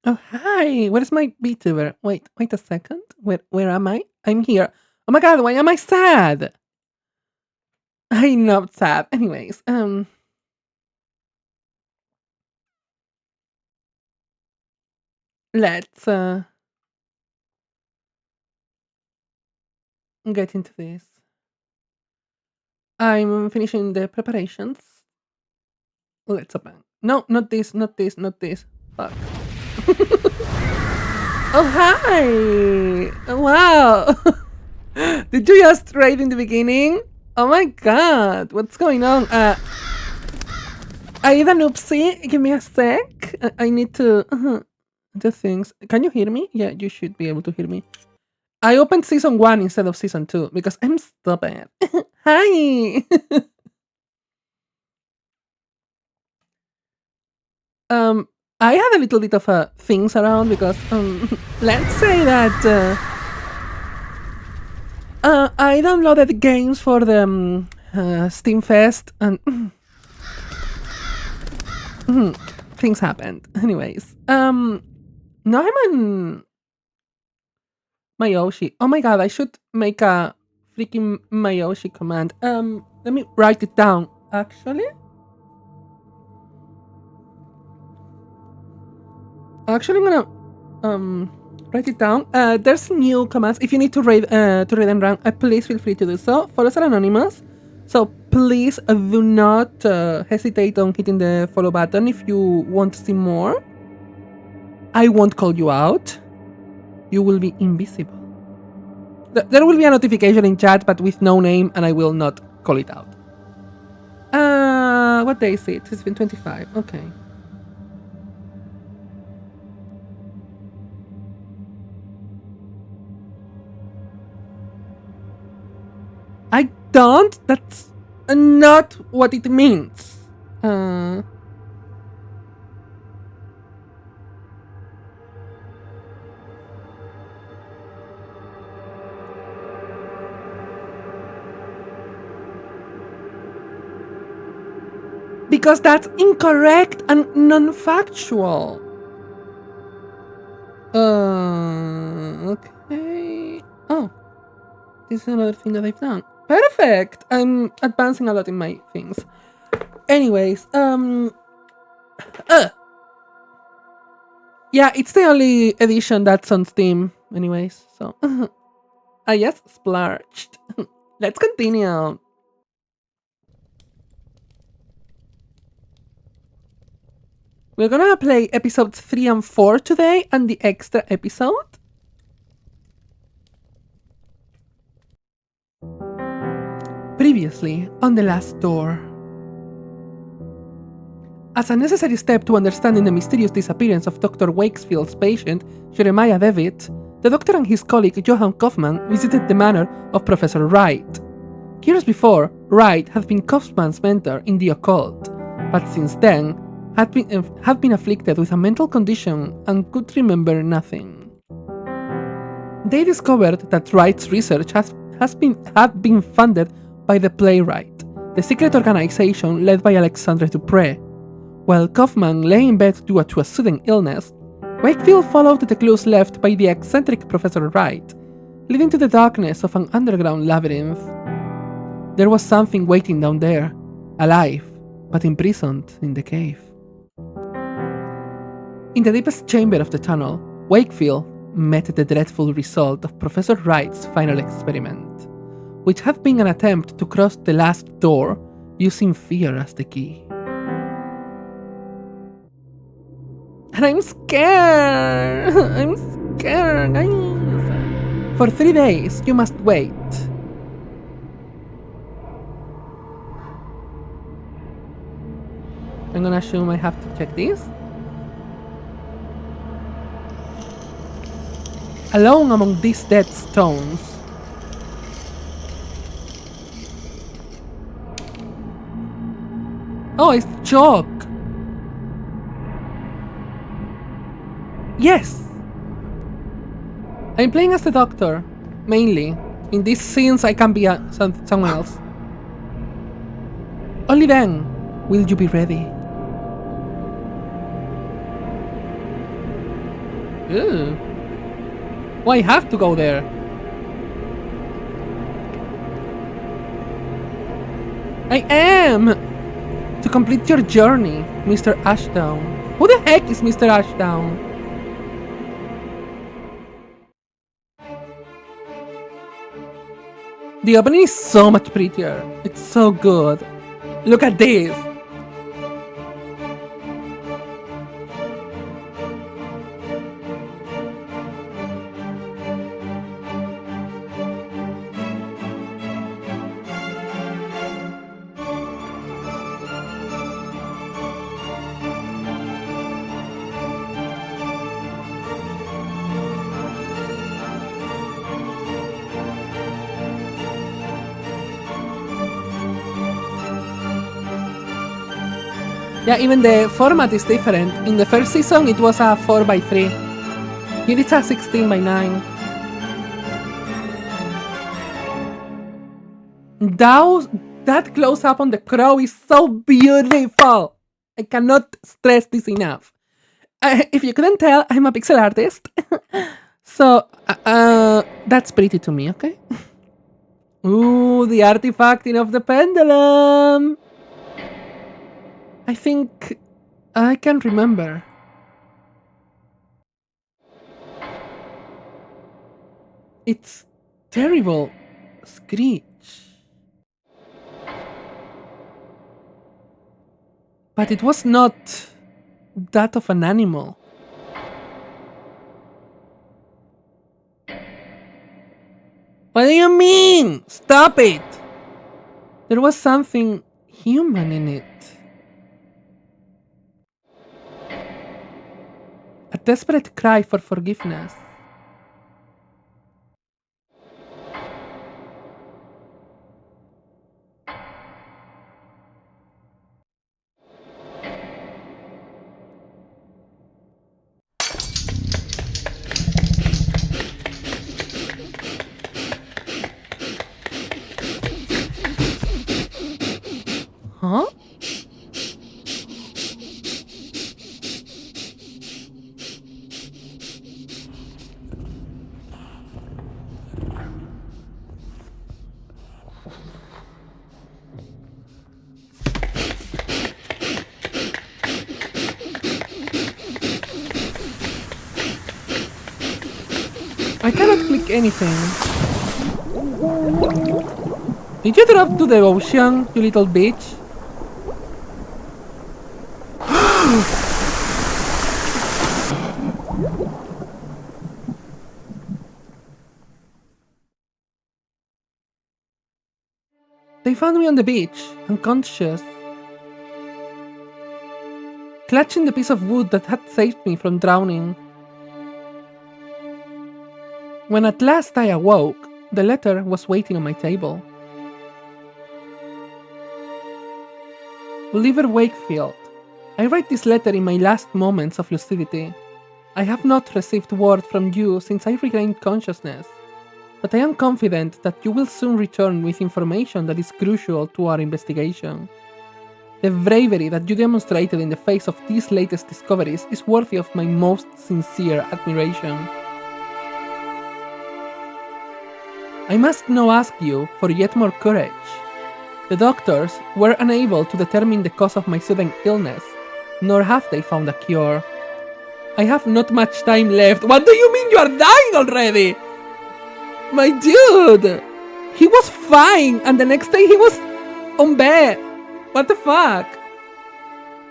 Oh, hi. Where's my VTuber? Wait a second. Where am I? I'm here. Oh my god, why am I sad? I'm not sad. Anyways, let's get into this. I'm finishing the preparations. Let's open. No, not this, not this, not this. Fuck. Oh, hi. Oh, wow. Did you just raid in the beginning? Oh my god, what's going on? I did an oopsie. Give me a sec. I need to do things. Can you hear me? Yeah, you should be able to hear me. I opened season 1 instead of season 2 because I'm stupid. Hi. um, I had a little bit of things around because let's say that I downloaded games for the Steam Fest and things happened. Anyways, now I'm on Mayoshi. Oh my god, I should make a freaking Mayoshi command. Let me write it down. Actually, I'm gonna write it down. There's new commands. If you need to read them wrong, please feel free to do so. Follows are anonymous, so please do not hesitate on hitting the follow button if you want to see more. I won't call you out. You will be invisible. There will be a notification in chat, but with no name, and I will not call it out. What day is it? It's been 25. Okay. I don't. That's not what it means. Because that's incorrect and non-factual. Okay. Oh, this is another thing that I've done. Perfect. I'm advancing a lot in my things. Anyways, yeah, it's the only edition that's on Steam. Anyways, so I just splurged. Let's continue. We're gonna play episodes 3 and 4 today and the extra episode. Previously on The Last Door. As a necessary step to understanding the mysterious disappearance of Dr. Wakefield's patient, Jeremiah Devitt, the doctor and his colleague Johann Kaufman visited the manor of Professor Wright. Years before, Wright had been Kaufman's mentor in the occult, but since then had been afflicted with a mental condition and could remember nothing. They discovered that Wright's research had been funded by the Playwright, the secret organization led by Alexandre Dupre. While Kaufman lay in bed due to a sudden illness, Wakefield followed the clues left by the eccentric Professor Wright, leading to the darkness of an underground labyrinth. There was something waiting down there, alive, but imprisoned in the cave. In the deepest chamber of the tunnel, Wakefield met the dreadful result of Professor Wright's final experiment, which had been an attempt to cross the last door using fear as the key. And I'm scared! I'm scared, guys! For 3 days, you must wait. I'm gonna assume I have to check this. Alone among these dead stones. Oh, it's chalk! Yes! I'm playing as the doctor, mainly. In these scenes I can be someone else. Only then will you be ready. Ew. Oh, I have to go there. I am! To complete your journey, Mr. Ashdown. Who the heck is Mr. Ashdown? The opening is so much prettier. It's so good. Look at this. Yeah, even the format is different. In the first season, it was a 4x3. Here it's a 16x9. That close up on the crow is so beautiful. I cannot stress this enough. If you couldn't tell, I'm a pixel artist. So, that's pretty to me, okay? Ooh, the artifacting of the pendulum. I think I can remember. It's terrible screech. But it was not that of an animal. What do you mean? Stop it! There was something human in it. A desperate cry for forgiveness. Huh? I cannot click anything. Did you drop to the ocean, you little bitch? They found me on the beach, unconscious, clutching the piece of wood that had saved me from drowning. When at last I awoke, the letter was waiting on my table. Oliver Wakefield, I write this letter in my last moments of lucidity. I have not received word from you since I regained consciousness, but I am confident that you will soon return with information that is crucial to our investigation. The bravery that you demonstrated in the face of these latest discoveries is worthy of my most sincere admiration. I must now ask you for yet more courage. The doctors were unable to determine the cause of my sudden illness, nor have they found a cure. I have not much time left. What do you mean you are dying already? My dude! He was fine, and the next day he was on bed. What the fuck?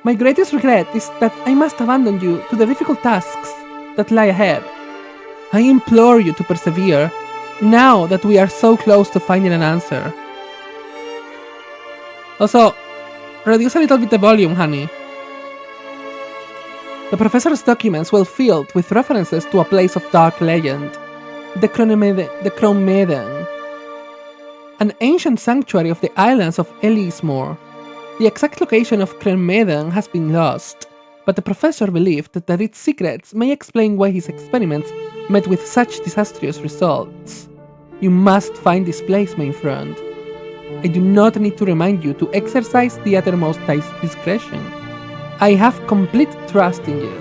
My greatest regret is that I must abandon you to the difficult tasks that lie ahead. I implore you to persevere, now that we are so close to finding an answer. Also, reduce a little bit the volume, honey. The professor's documents were filled with references to a place of dark legend, the Cromeden, an ancient sanctuary of the islands of Elismore. The exact location of Cromeden has been lost, but the professor believed that its secrets may explain why his experiments met with such disastrous results. You must find this place, my friend. I do not need to remind you to exercise the uttermost discretion. I have complete trust in you.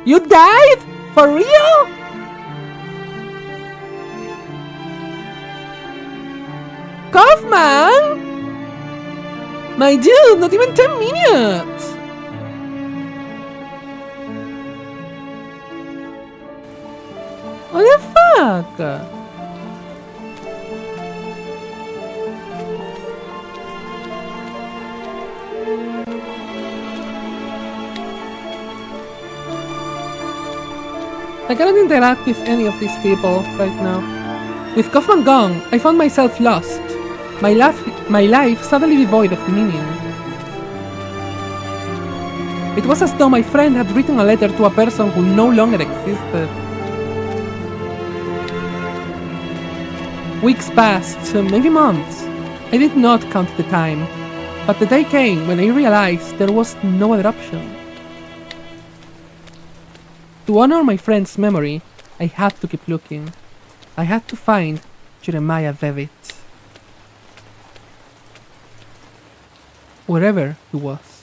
You died? For real? Kaufman? My dude, not even 10 minutes! What the fuck? I cannot interact with any of these people right now. With Kaufman gone, I found myself lost. My life suddenly devoid of meaning. It was as though my friend had written a letter to a person who no longer existed. Weeks passed, maybe months. I did not count the time, but the day came when I realized there was no other option. To honor my friend's memory, I had to keep looking. I had to find Jeremiah Devitt. Wherever he was.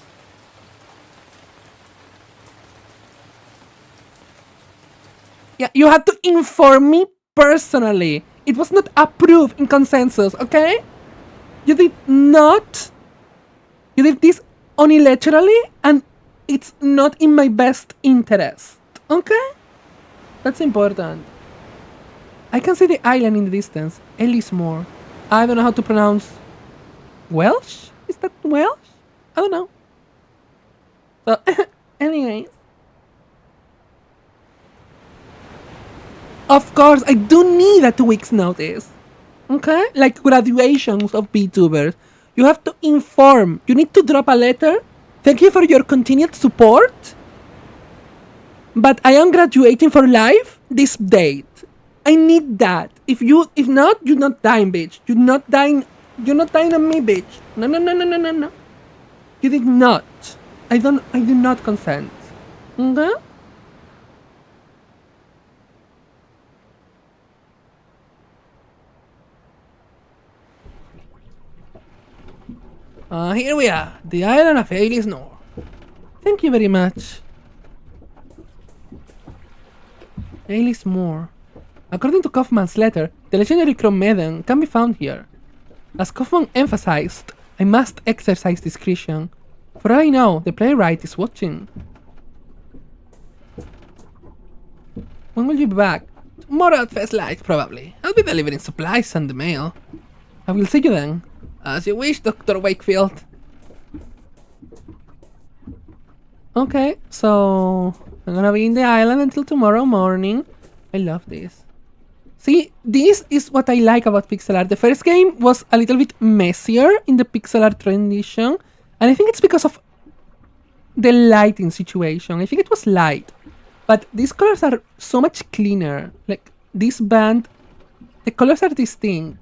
Yeah, you had to inform me personally. It was not approved in consensus, okay? You did not. You did this unilaterally, and it's not in my best interest, okay? That's important. I can see the island in the distance, Ellismore. I don't know how to pronounce Welsh? Is that Welsh? I don't know. So, anyways. Of course, I do need a 2 weeks notice. Okay? Like graduations of VTubers. You have to inform. You need to drop a letter. Thank you for your continued support. But I am graduating for life this date. I need that. If not, you're not dying, bitch. You're not dying on me, bitch. No. You did not. I do not consent. Okay? Here we are, the island of Ellismore. Thank you very much. Ellismore. According to Kaufman's letter, the legendary Chromedon can be found here. As Kaufman emphasized, I must exercise discretion. For all I know, the playwright is watching. When will you be back? Tomorrow at first light, probably. I'll be delivering supplies and the mail. I will see you then. As you wish, Dr. Wakefield. Okay, so I'm gonna be in the island until tomorrow morning. I love this. See, this is what I like about pixel art. The first game was a little bit messier in the pixel art rendition, and I think it's because of the lighting situation. I think it was light, but these colors are so much cleaner. Like this band, the colors are distinct.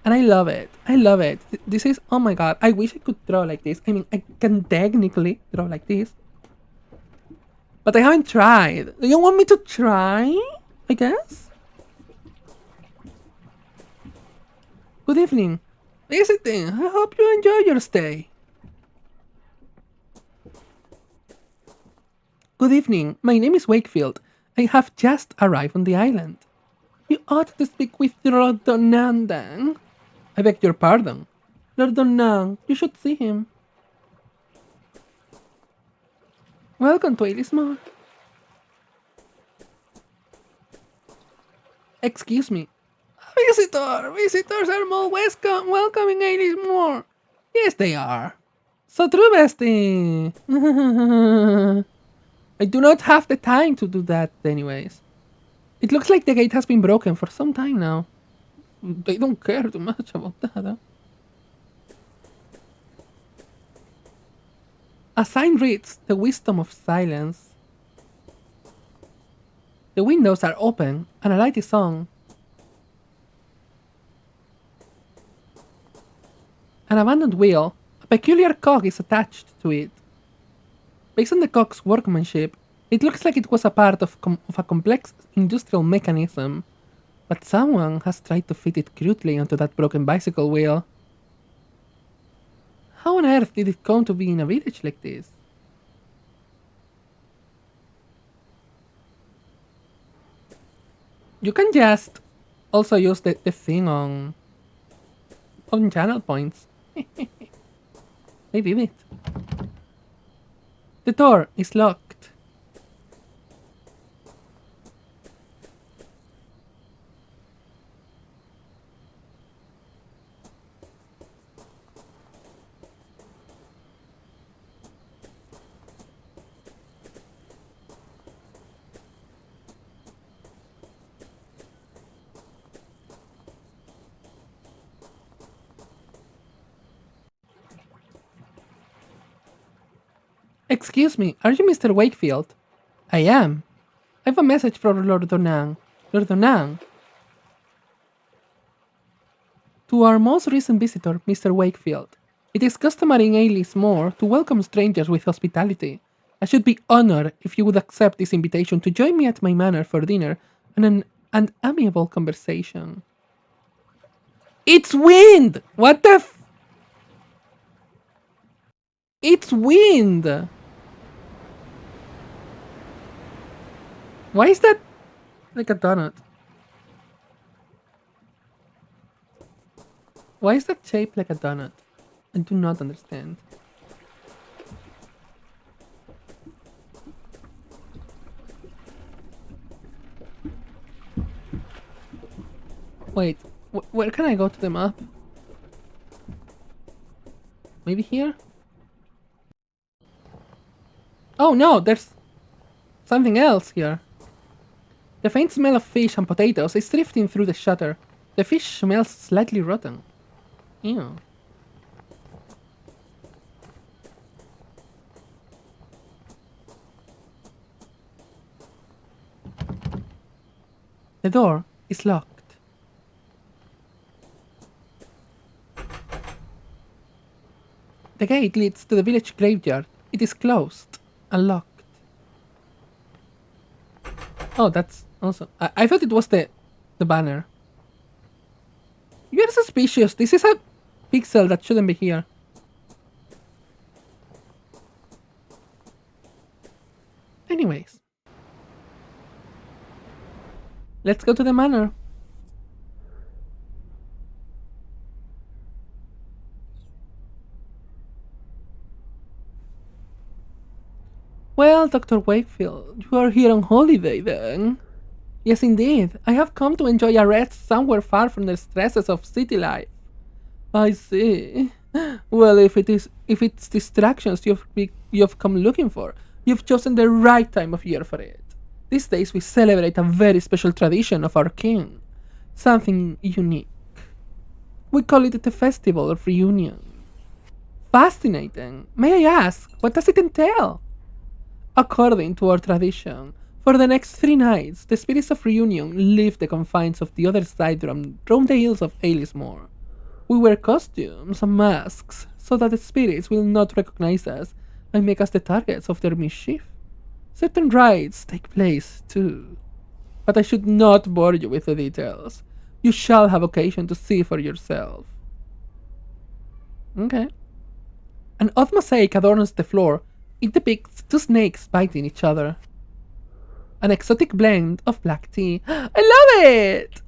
And I love it. I love it. This is, oh my god, I wish I could draw like this. I mean, I can technically draw like this. But I haven't tried. Do you want me to try? I guess? Good evening. Visiting. I hope you enjoy your stay. Good evening. My name is Wakefield. I have just arrived on the island. You ought to speak with Lord Donandan. I beg your pardon. Lord Donan, you should see him. Welcome to Ellismore. Excuse me. Visitor! Visitors are more welcome in Ellismore. Yes, they are. So true, bestie. I do not have the time to do that anyways. It looks like the gate has been broken for some time now. They don't care too much about that, huh? A sign reads, "The wisdom of silence." The windows are open and a light is on. An abandoned wheel, a peculiar cog is attached to it. Based on the cog's workmanship, it looks like it was a part of a complex industrial mechanism, but someone has tried to fit it crudely onto that broken bicycle wheel. How on earth did it come to be in a village like this? You can just also use the thing on channel points. I did it. The door is locked. Excuse me, are you Mr. Wakefield? I am. I have a message from Lord Donang. Lord Donang. To our most recent visitor, Mr. Wakefield. It is customary in Ailis Moor to welcome strangers with hospitality. I should be honored if you would accept this invitation to join me at my manor for dinner and an amiable conversation. It's wind! What the f- It's wind! Why is that like a donut? Why is that shaped like a donut? I do not understand. Wait, where can I go to the map? Maybe here? Oh no, there's something else here. The faint smell of fish and potatoes is drifting through the shutter. The fish smells slightly rotten. Ew. The door is locked. The gate leads to the village graveyard. It is closed and locked. Oh, that's also. I thought it was the banner. You are suspicious. This is a pixel that shouldn't be here. Anyways. Let's go to the manor. Well, Dr. Wakefield, you are here on holiday then? Yes, indeed. I have come to enjoy a rest somewhere far from the stresses of city life. I see. Well, if it's distractions you've come looking for, you've chosen the right time of year for it. These days we celebrate a very special tradition of our king, something unique. We call it the Festival of Reunion. Fascinating. May I ask, what does it entail? According to our tradition, for the next 3 nights, the spirits of reunion leave the confines of the other side and roam the hills of Ailismore. We wear costumes and masks so that the spirits will not recognize us and make us the targets of their mischief. Certain rites take place too. But I should not bore you with the details. You shall have occasion to see for yourself. Okay. An odd mosaic adorns the floor. It depicts 2 snakes biting each other. An exotic blend of black tea. I love it!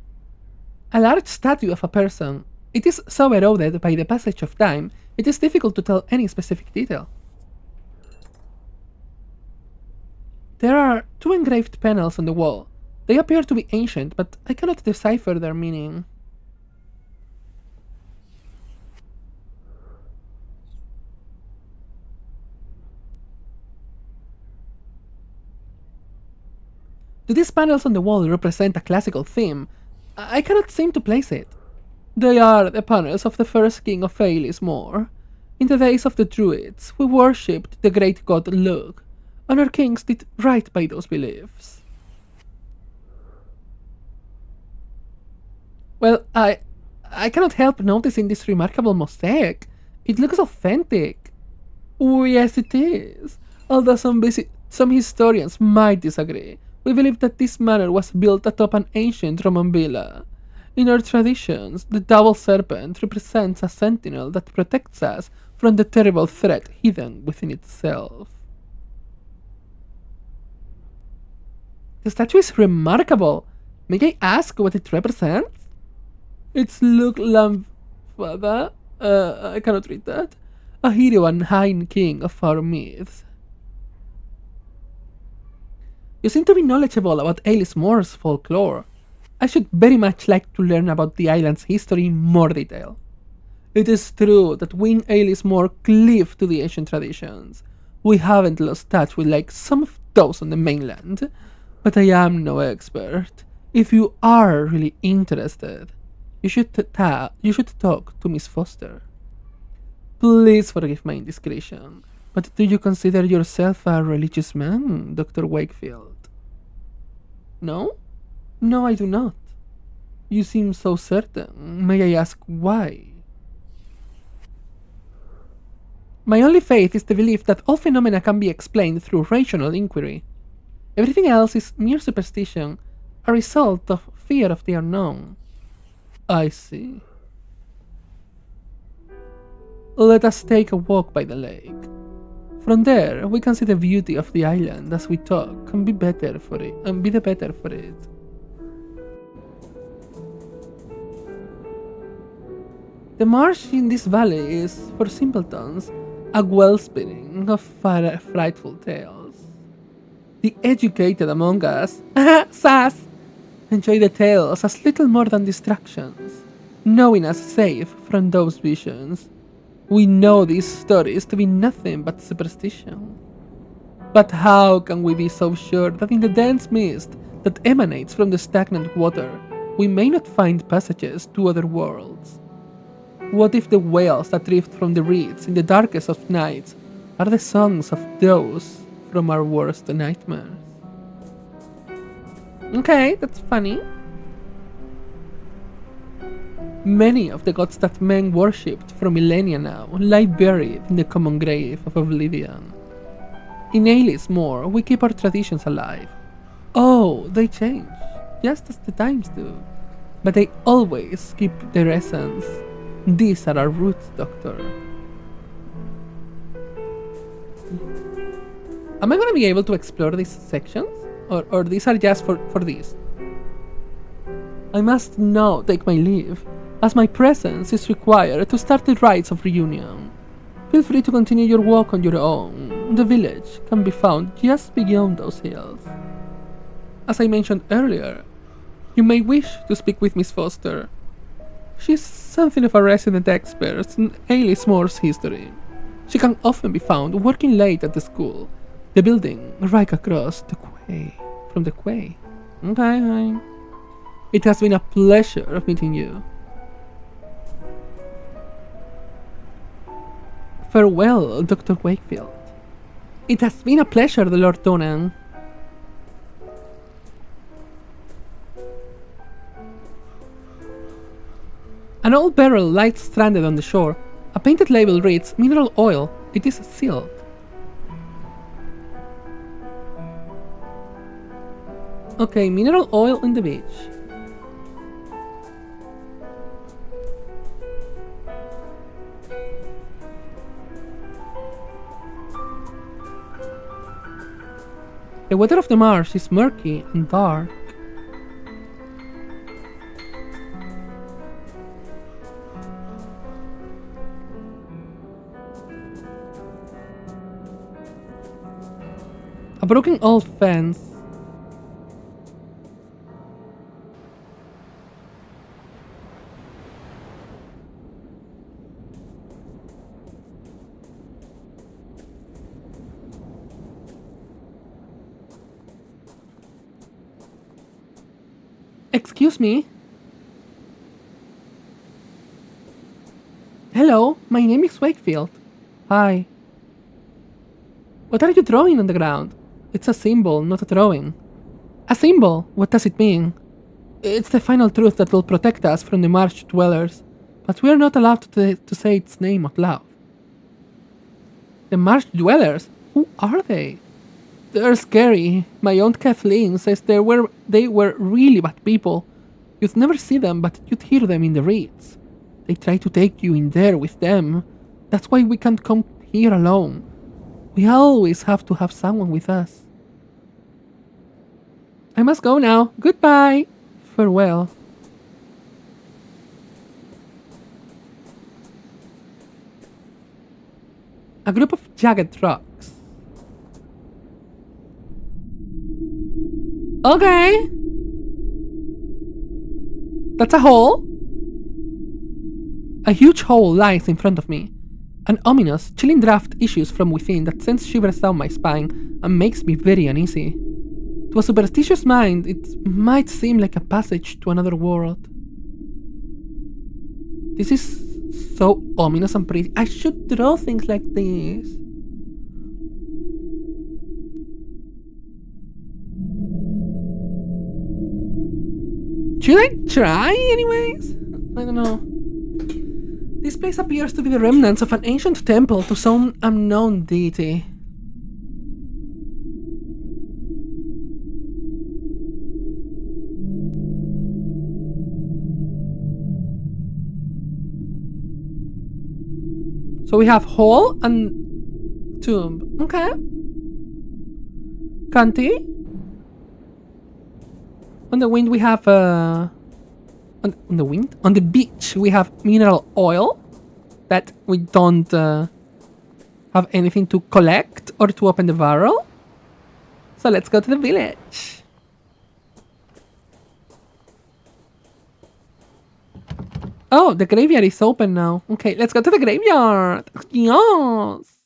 A large statue of a person. It is so eroded by the passage of time, it is difficult to tell any specific detail. There are 2 engraved panels on the wall. They appear to be ancient, but I cannot decipher their meaning. Do these panels on the wall represent a classical theme? I cannot seem to place it. They are the panels of the first king of Ailismore. In the days of the Druids, we worshipped the great god Lugh, and our kings did right by those beliefs. Well, I cannot help noticing this remarkable mosaic. It looks authentic. Oh, yes, it is. Although some historians might disagree, we believe that this manor was built atop an ancient Roman villa. In our traditions, the double serpent represents a sentinel that protects us from the terrible threat hidden within itself. The statue is remarkable. May I ask what it represents? It's Luke Lamfada. I cannot read that. A hero and Hind King of our myths. You seem to be knowledgeable about Alice Moore's folklore. I should very much like to learn about the island's history in more detail. It is true that we in Alice Moore cleave to the ancient traditions. We haven't lost touch with like some of those on the mainland, but I am no expert. If you are really interested, you should talk to Miss Foster. Please forgive my indiscretion, but do you consider yourself a religious man, Dr. Wakefield? No? No, I do not. You seem so certain. May I ask why? My only faith is the belief that all phenomena can be explained through rational inquiry. Everything else is mere superstition, a result of fear of the unknown. I see. Let us take a walk by the lake. From there, we can see the beauty of the island as we talk and be the better for it. The marsh in this valley is, for simpletons, a wellspring of frightful tales. The educated among us, sass, enjoy the tales as little more than distractions, knowing us safe from those visions. We know these stories to be nothing but superstition. But how can we be so sure that in the dense mist that emanates from the stagnant water, we may not find passages to other worlds? What if the wails that drift from the reeds in the darkest of nights are the songs of those from our worst nightmares? Okay, that's funny. Many of the gods that men worshipped for millennia now lie buried in the common grave of oblivion. In Alice Moore, we keep our traditions alive. Oh, they change, just as the times do. But they always keep their essence. These are our roots, Doctor. Am I gonna be able to explore these sections? Or these are just for this? I must now take my leave, as my presence is required to start the rites of reunion. Feel free to continue your walk on your own. The village can be found just beyond those hills. As I mentioned earlier, you may wish to speak with Miss Foster. She's something of a resident expert in Alice Moore's history. She can often be found working late at the school, the building right across the quay. From the quay. Okay. It has been a pleasure meeting you. Farewell, Dr. Wakefield. It has been a pleasure, Lord Donan. An old barrel lies stranded on the shore. A painted label reads mineral oil. It is sealed. Okay, mineral oil in the beach. The water of the marsh is murky and dark. A broken old fence. Excuse me. Hello, my name is Wakefield. Hi. What are you drawing on the ground? It's a symbol, not a drawing. A symbol? What does it mean? It's the final truth that will protect us from the marsh dwellers, but we are not allowed to say its name out loud. The marsh dwellers? Who are they? They're scary. My aunt Kathleen says they were really bad people. You'd never see them, but you'd hear them in the reeds. They try to take you in there with them. That's why we can't come here alone. We always have to have someone with us. I must go now. Goodbye. Farewell. A group of jagged rocks. Okay. That's a hole. A huge hole lies in front of me. An ominous, chilling draft issues from within that sends shivers down my spine and makes me very uneasy. To a superstitious mind, it might seem like a passage to another world. This is so ominous and pretty. I should draw things like this. Should I try anyways? I don't know. This place appears to be the remnants of an ancient temple to some unknown deity. So we have hole and tomb. Okay. Canty. On the wind we have on the wind? On the beach we have mineral oil that we don't have anything to collect or to open the barrel. So let's go to the village. Oh, the graveyard is open now. Okay, let's go to the graveyard. Yes.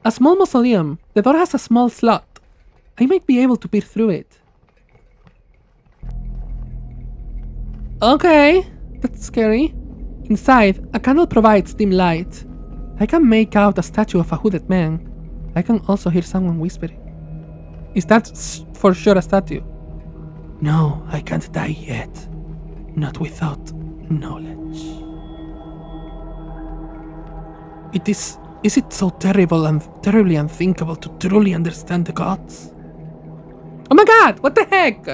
A small mausoleum. The door has a small slot. I might be able to peer through it. Okay, that's scary. Inside, a candle provides dim light. I can make out a statue of a hooded man. I can also hear someone whispering. Is that for sure a statue? No, I can't die yet. Not without knowledge. Is it so terrible and terribly unthinkable to truly understand the gods? Oh my god, what the heck?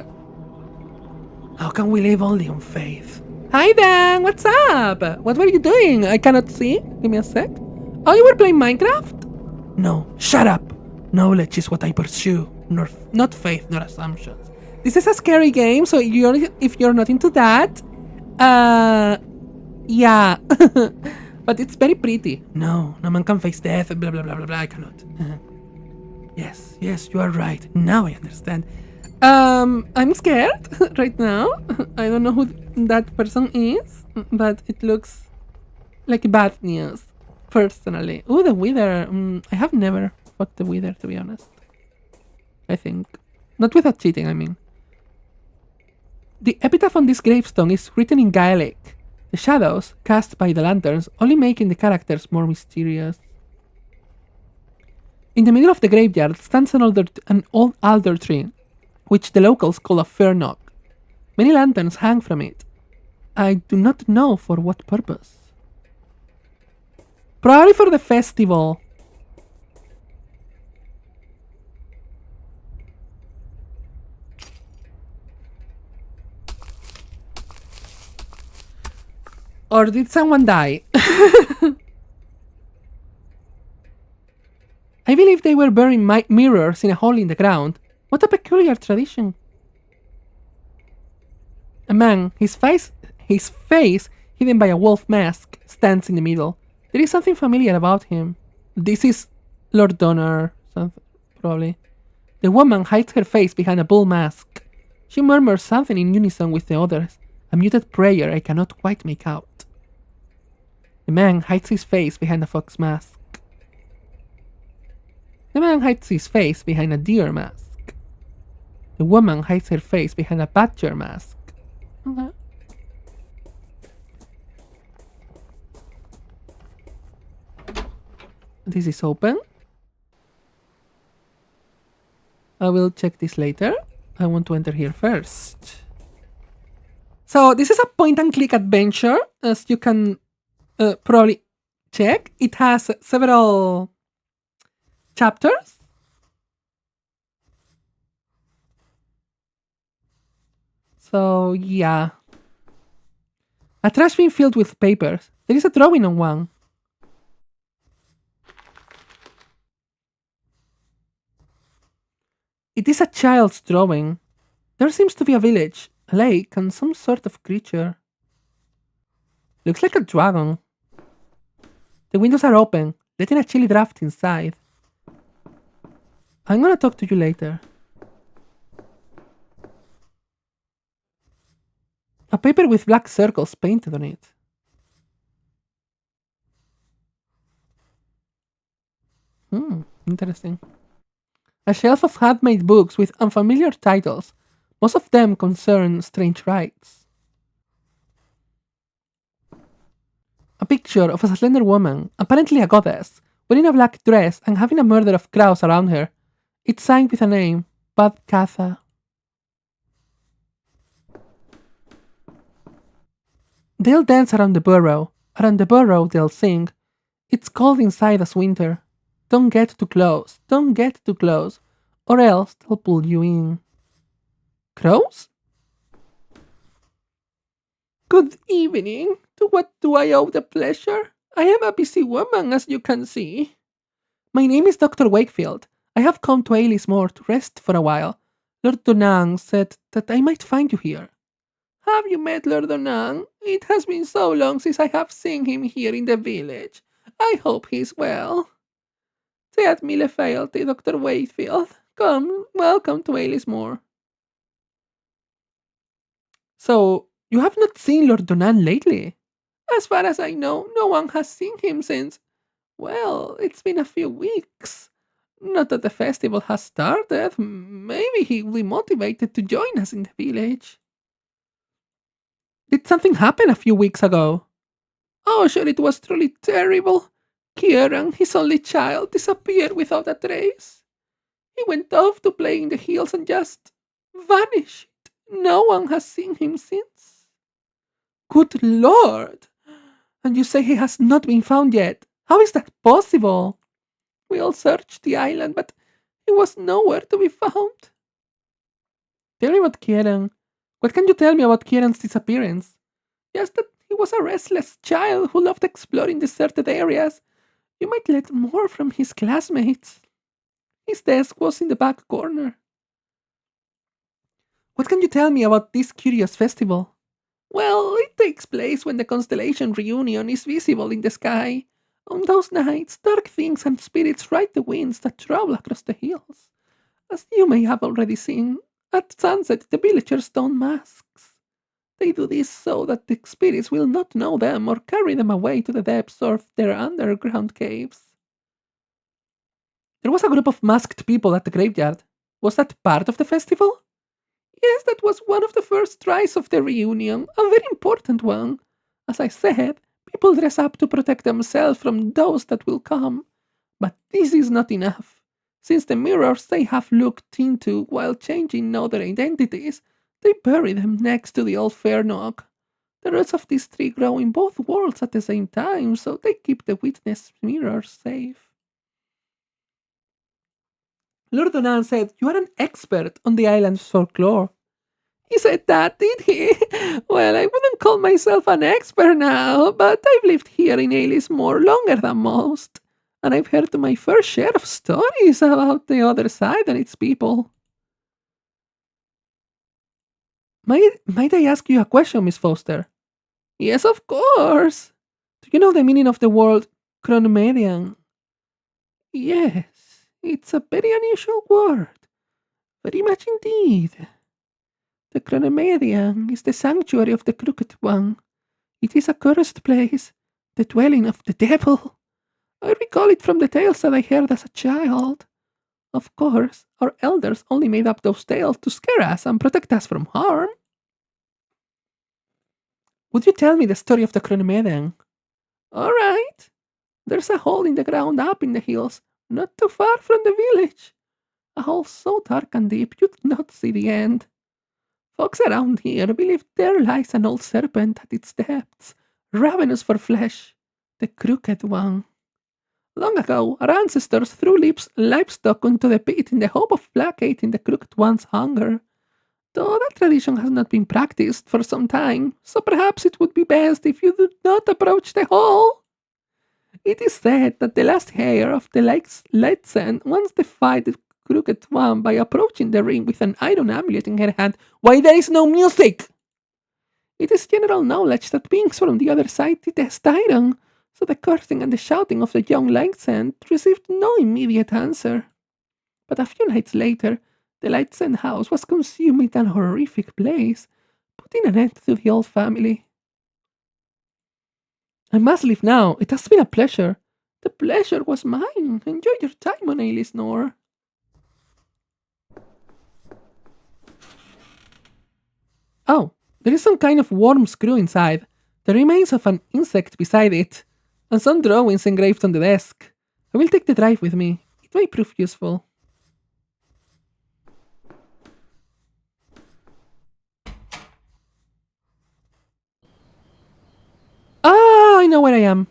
How can we live only on faith? Hi Dan, what's up? What were you doing? I cannot see. Give me a sec. Oh, you were playing Minecraft? No, shut up. Knowledge is what I pursue, not faith, nor assumptions. This is a scary game, so if you're not into that, yeah. But it's very pretty. No man can face death, blah blah blah blah blah, I cannot. Yes, you are right. Now I understand. I'm scared right now. I don't know who that person is, but it looks like bad news, personally. Oh, the Wither. I have never fought the Wither, to be honest. I think. Not without cheating, I mean. The epitaph on this gravestone is written in Gaelic. The shadows cast by the lanterns only making the characters more mysterious. In the middle of the graveyard stands an old alder tree, which the locals call a fernock. Many lanterns hang from it. I do not know for what purpose. Probably for the festival. Or did someone die? I believe they were burying mirrors in a hole in the ground. What a peculiar tradition. A man, his face hidden by a wolf mask, stands in the middle. There is something familiar about him. This is Lord Donner, probably. The woman hides her face behind a bull mask. She murmurs something in unison with the others, a muted prayer I cannot quite make out. The man hides his face behind a fox mask. The man hides his face behind a deer mask. The woman hides her face behind a badger mask. Okay. This is open. I will check this later. I want to enter here first. So this is a point and click adventure, as you can probably check. It has several chapters. So yeah. A trash bin filled with papers. There is a drawing on one. It is a child's drawing. There seems to be a village, a lake, and some sort of creature. Looks like a dragon. The windows are open, letting a chilly draft inside. I'm gonna talk to you later. A paper with black circles painted on it. Interesting. A shelf of handmade books with unfamiliar titles. Most of them concern strange rites. A picture of a slender woman, apparently a goddess, wearing a black dress and having a murder of crows around her. It's signed with a name, Bad Katha. They'll dance around the burrow. Around the burrow they'll sing. It's cold inside as winter. Don't get too close. Don't get too close. Or else they'll pull you in. Crows? Good evening. To what do I owe the pleasure? I am a busy woman, as you can see. My name is Dr. Wakefield. I have come to Aylesmore to rest for a while. Lord Dunang said that I might find you here. Have you met Lord Dunang? It has been so long since I have seen him here in the village. I hope he's well. Set mille fealty, Dr. Wakefield. Come, welcome to Aylesmore. So, you have not seen Lord Donan lately? As far as I know, no one has seen him since. Well, it's been a few weeks. Not that the festival has started. Maybe he will be motivated to join us in the village. Did something happen a few weeks ago? Oh, sure, it was truly terrible. Kieran, his only child, disappeared without a trace. He went off to play in the hills and just vanished. No one has seen him since. Good Lord! And you say he has not been found yet? How is that possible? We all searched the island, but he was nowhere to be found. Tell me about Kieran. What can you tell me about Kieran's disappearance? Just that he was a restless child who loved exploring deserted areas. You might learn more from his classmates. His desk was in the back corner. What can you tell me about this curious festival? Well, it takes place when the constellation Reunion is visible in the sky. On those nights, dark things and spirits ride the winds that travel across the hills. As you may have already seen, at sunset the villagers don masks. They do this so that the spirits will not know them or carry them away to the depths of their underground caves. There was a group of masked people at the graveyard. Was that part of the festival? Yes, that was one of the first tries of the reunion, a very important one. As I said, people dress up to protect themselves from those that will come. But this is not enough. Since the mirrors they have looked into while changing now their identities, they bury them next to the old Fairnock. The roots of this tree grow in both worlds at the same time, so they keep the witness mirrors safe. Lord Donan said you are an expert on the island's folklore. He said that, did he? Well, I wouldn't call myself an expert now, but I've lived here in Aylesmore longer than most, and I've heard my fair share of stories about the other side and its people. Might I ask you a question, Miss Foster? Yes, of course. Do you know the meaning of the word chronomedian? Yes, it's a very unusual word. Very much indeed. The Chronomedian is the sanctuary of the Crooked One. It is a cursed place, the dwelling of the devil. I recall it from the tales that I heard as a child. Of course, our elders only made up those tales to scare us and protect us from harm. Would you tell me the story of the Chronomedian? All right. There's a hole in the ground up in the hills, not too far from the village. A hole so dark and deep you'd not see the end. Folks around here believe there lies an old serpent at its depths, ravenous for flesh, the Crooked One. Long ago, our ancestors threw livestock into the pit in the hope of placating the Crooked One's hunger. Though that tradition has not been practiced for some time, so perhaps it would be best if you do not approach the hole. It is said that the last heir of the Lakes Letsen once defied the crooked one by approaching the ring with an iron amulet in her hand while there is no music. It is general knowledge that beings from the other side detest iron, so the cursing and the shouting of the young Lightsend received no immediate answer. But a few nights later, the Lightsend house was consumed in an horrific blaze, putting an end to the old family. I must leave now. It has been a pleasure. The pleasure was mine. Enjoy your time on Elisnor. Oh, there is some kind of worm screw inside, the remains of an insect beside it, and some drawings engraved on the desk. I will take the drive with me. It may prove useful. Ah, I know where I am.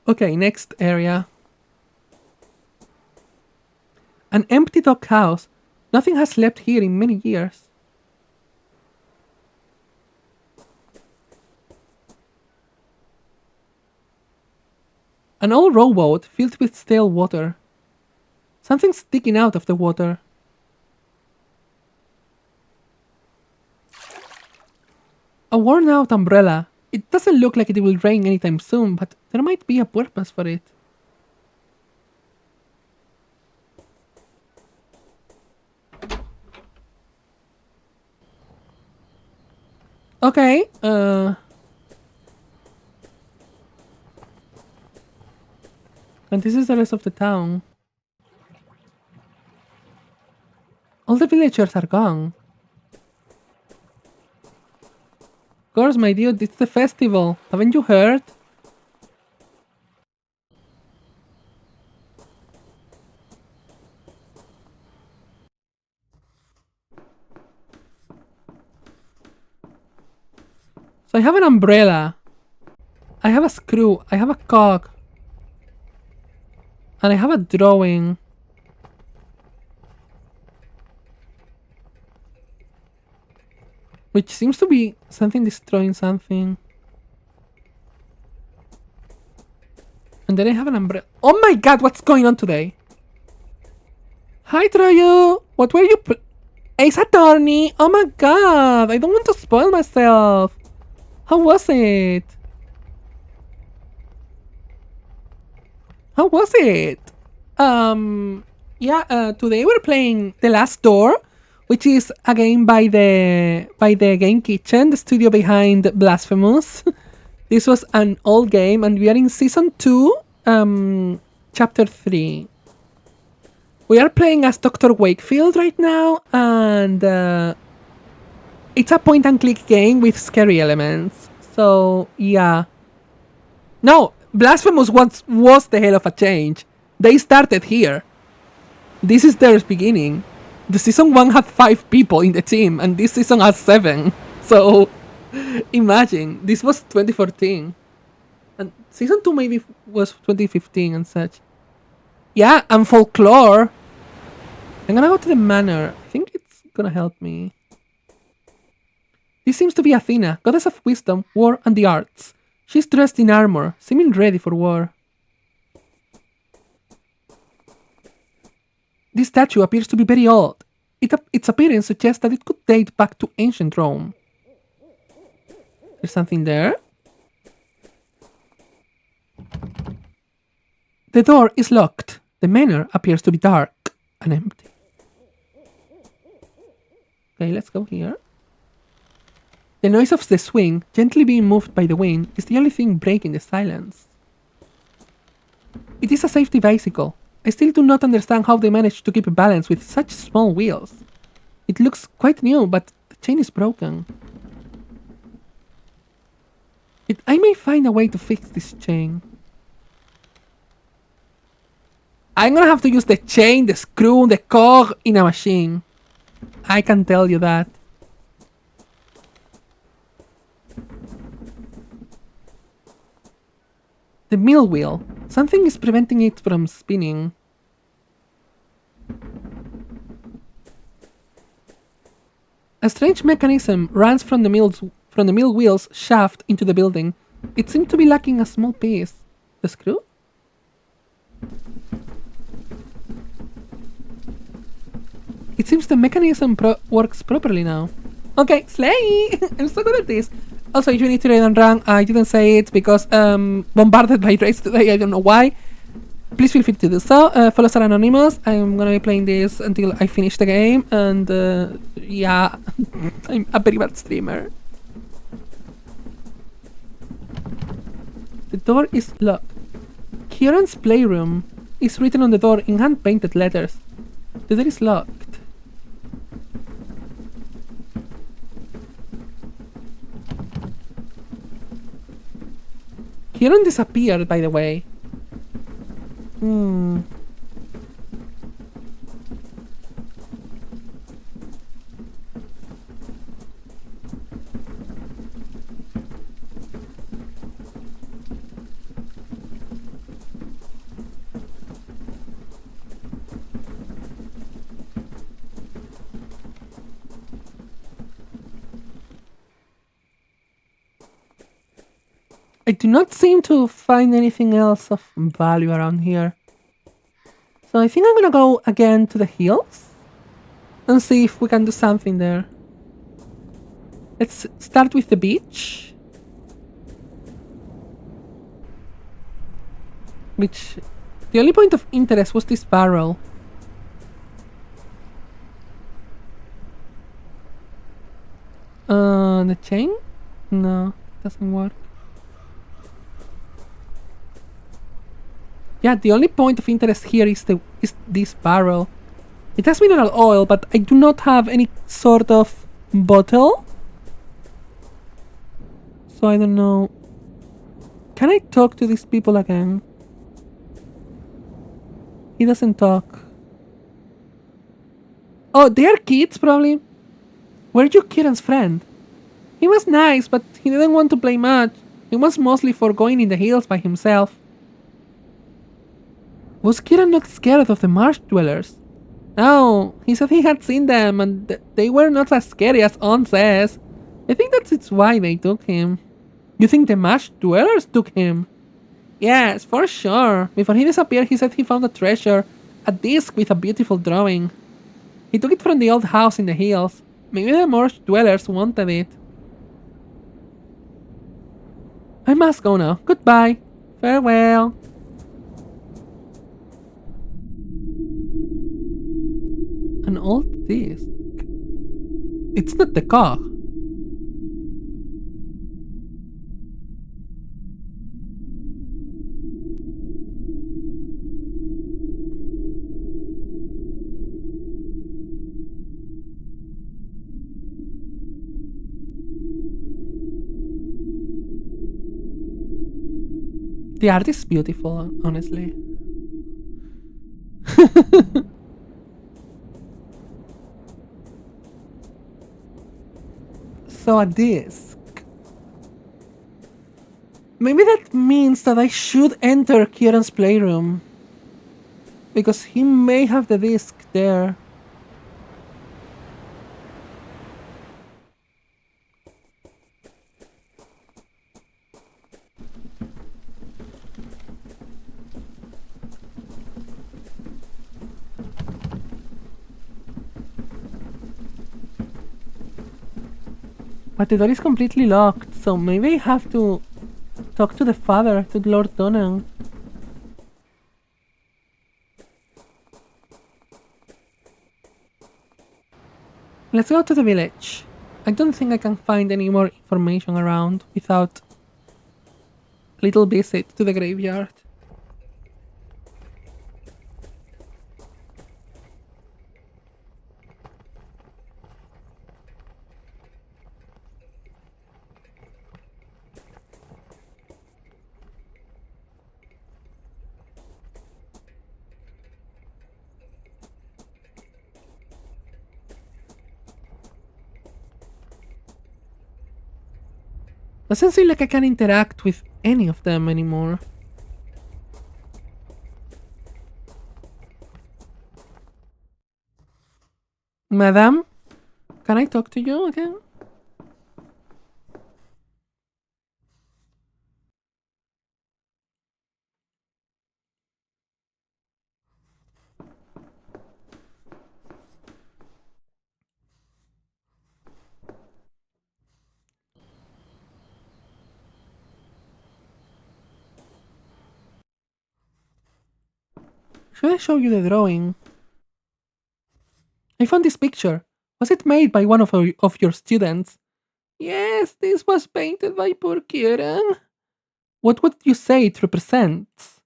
Okay, next area. An empty dog house. Nothing has slept here in many years. An old rowboat filled with stale water. Something sticking out of the water. A worn out umbrella. It doesn't look like it will rain anytime soon, but there might be a purpose for it. Okay, and this is the rest of the town. All the villagers are gone. Of course, my dude, it's the festival. Haven't you heard? So I have an umbrella. I have a screw. I have a cog. And I have a drawing. Which seems to be something destroying something. And then I have an umbrella. Oh my god, what's going on today? Hi, Troyu. What were you Ace Attorney. Oh my god, I don't want to spoil myself. How was it? How was it? Today we're playing The Last Door, which is a game by the Game Kitchen, the studio behind Blasphemous. This was an old game, and we are in season 2, chapter 3. We are playing as Dr. Wakefield right now, and it's a point-and-click game with scary elements. So, yeah. No, Blasphemous was the hell of a change. They started here. This is their beginning. The season 1 had 5 people in the team, and this season has 7. So, imagine. This was 2014. And season 2 maybe was 2015 and such. Yeah, and folklore. I'm gonna go to the manor. I think it's gonna help me. This seems to be Athena, goddess of wisdom, war, and the arts. She's dressed in armor, seeming ready for war. This statue appears to be very old. Its appearance suggests that it could date back to ancient Rome. There's something there? The door is locked. The manor appears to be dark and empty. Okay, let's go here. The noise of the swing, gently being moved by the wind, is the only thing breaking the silence. It is a safety bicycle. I still do not understand how they managed to keep balance with such small wheels. It looks quite new, but the chain is broken. I may find a way to fix this chain. I'm gonna have to use the chain, the screw, the cog in a machine. I can tell you that. The mill wheel. Something is preventing it from spinning. A strange mechanism runs from the mill wheel's shaft into the building. It seemed to be lacking a small piece. The screw? It seems the mechanism works properly now. Okay, slay! I'm so good at this. Also, if you need to raid and rank, I didn't say it because bombarded by raids today, I don't know why. Please feel free to do so. Follow Star Anonymous. I'm gonna be playing this until I finish the game, and yeah, I'm a very bad streamer. The door is locked. Kieran's playroom is written on the door in hand-painted letters. The door is locked. Kieran disappeared, by the way. I do not seem to find anything else of value around here. So I think I'm gonna go again to the hills and see if we can do something there. Let's start with the beach. Which, the only point of interest was this barrel. The chain? No, doesn't work. Yeah, the only point of interest here is this barrel. It has mineral oil, but I do not have any sort of bottle. So I don't know. Can I talk to these people again? He doesn't talk. Oh, they are kids, probably. Were you Kieran's friend? He was nice, but he didn't want to play much. He was mostly for going in the hills by himself. Was Kieran not scared of the marsh dwellers? No, he said he had seen them and they were not as scary as On says. I think that's why they took him. You think the marsh dwellers took him? Yes, for sure. Before he disappeared, he said he found a treasure, a disc with a beautiful drawing. He took it from the old house in the hills. Maybe the marsh dwellers wanted it. I must go now. Goodbye. Farewell. An old disc. It's not the car. The art is beautiful, honestly. So a disc. Maybe that means that I should enter Kieran's playroom. Because he may have the disc there. But the door is completely locked, so maybe I have to talk to the father, to Lord Donan. Let's go to the village. I don't think I can find any more information around without a little visit to the graveyard. Doesn't seem like I can interact with any of them anymore. Madam, can I talk to you again? Should I show you the drawing? I found this picture. Was it made by one of your students? Yes, this was painted by poor Kieran. What would you say it represents?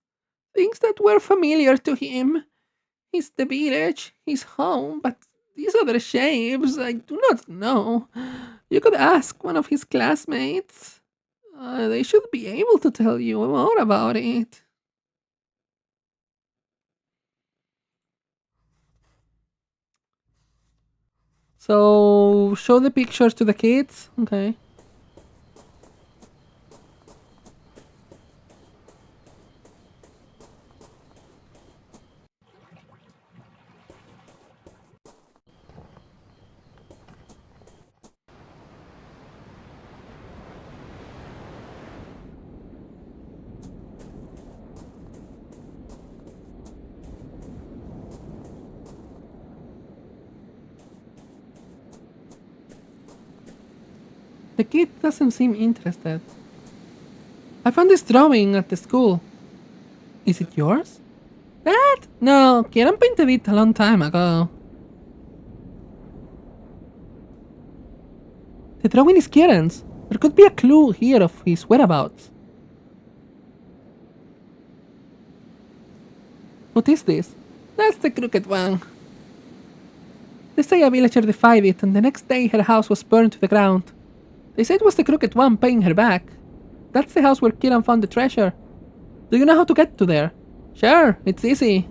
Things that were familiar to him. His the village, his home, but these other shapes I do not know. You could ask one of his classmates. They should be able to tell you more about it. So, show the pictures to the kids. Okay. The kid doesn't seem interested. I found this drawing at the school. Is it yours? That? No, Kieran painted it a long time ago. The drawing is Kieran's. There could be a clue here of his whereabouts. What is this? That's the crooked one. They say a villager defied it, and the next day her house was burned to the ground. They say it was the crooked one paying her back. That's the house where Kieran found the treasure. Do you know how to get to there? Sure, it's easy.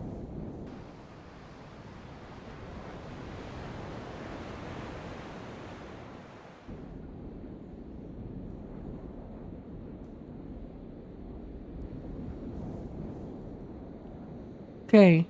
Okay.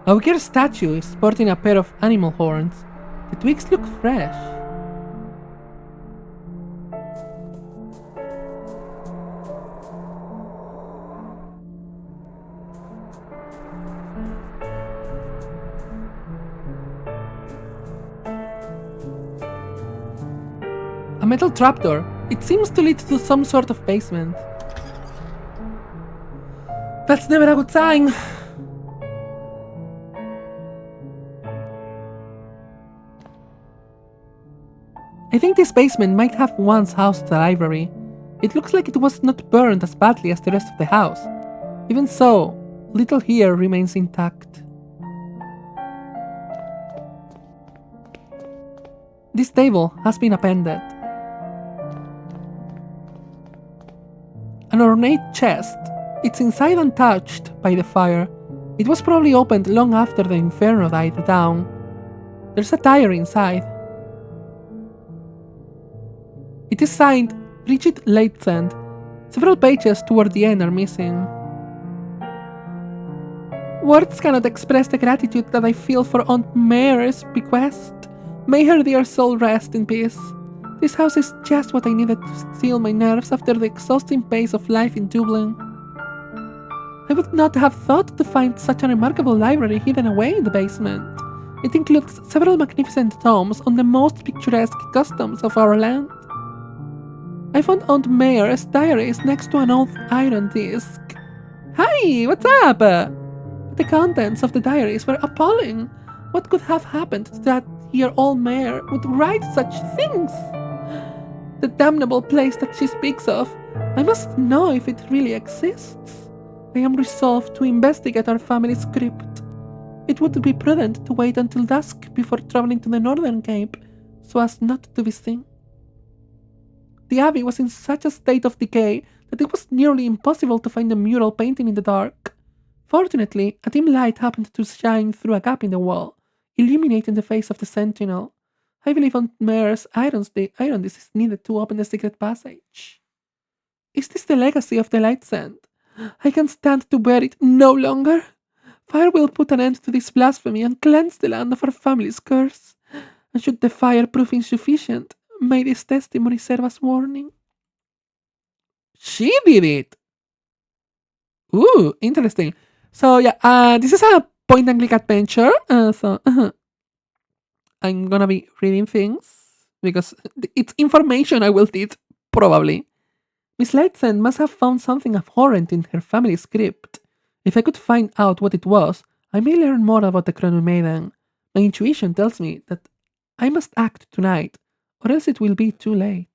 A wicker statue is sporting a pair of animal horns. The twigs look fresh. A metal trapdoor. It seems to lead to some sort of basement. That's never a good sign. I think this basement might have once housed the library. It looks like it was not burned as badly as the rest of the house. Even so, little here remains intact. This table has been appended. An ornate chest. It's inside untouched by the fire. It was probably opened long after the inferno died down. There's a diary inside. It is signed Bridget Latesand. Several pages toward the end are missing. Words cannot express the gratitude that I feel for Aunt Mary's bequest. May her dear soul rest in peace. This house is just what I needed to steel my nerves after the exhausting pace of life in Dublin. I would not have thought to find such a remarkable library hidden away in the basement. It includes several magnificent tomes on the most picturesque customs of our land. I found Aunt Mayer's diaries next to an old iron disc. Hi, what's up? The contents of the diaries were appalling. What could have happened that dear old Mayer would write such things? The damnable place that she speaks of, I must know if it really exists. I am resolved to investigate our family's crypt. It would be prudent to wait until dusk before traveling to the Northern Cape, so as not to be seen. The abbey was in such a state of decay that it was nearly impossible to find a mural painting in the dark. Fortunately, a dim light happened to shine through a gap in the wall, illuminating the face of the sentinel. I believe on Mayor's iron this is needed to open the secret passage. Is this the legacy of the light sand? I can stand to bear it no longer. Fire will put an end to this blasphemy and cleanse the land of our family's curse. And should the fire prove insufficient, may this testimony serve as warning. She did it! Ooh, interesting. So yeah, this is a point and click adventure. I'm gonna be reading things because it's information I will need probably. Miss Lightsand must have found something abhorrent in her family script. If I could find out what it was, I may learn more about the Chrono Maiden. My intuition tells me that I must act tonight, or else it will be too late.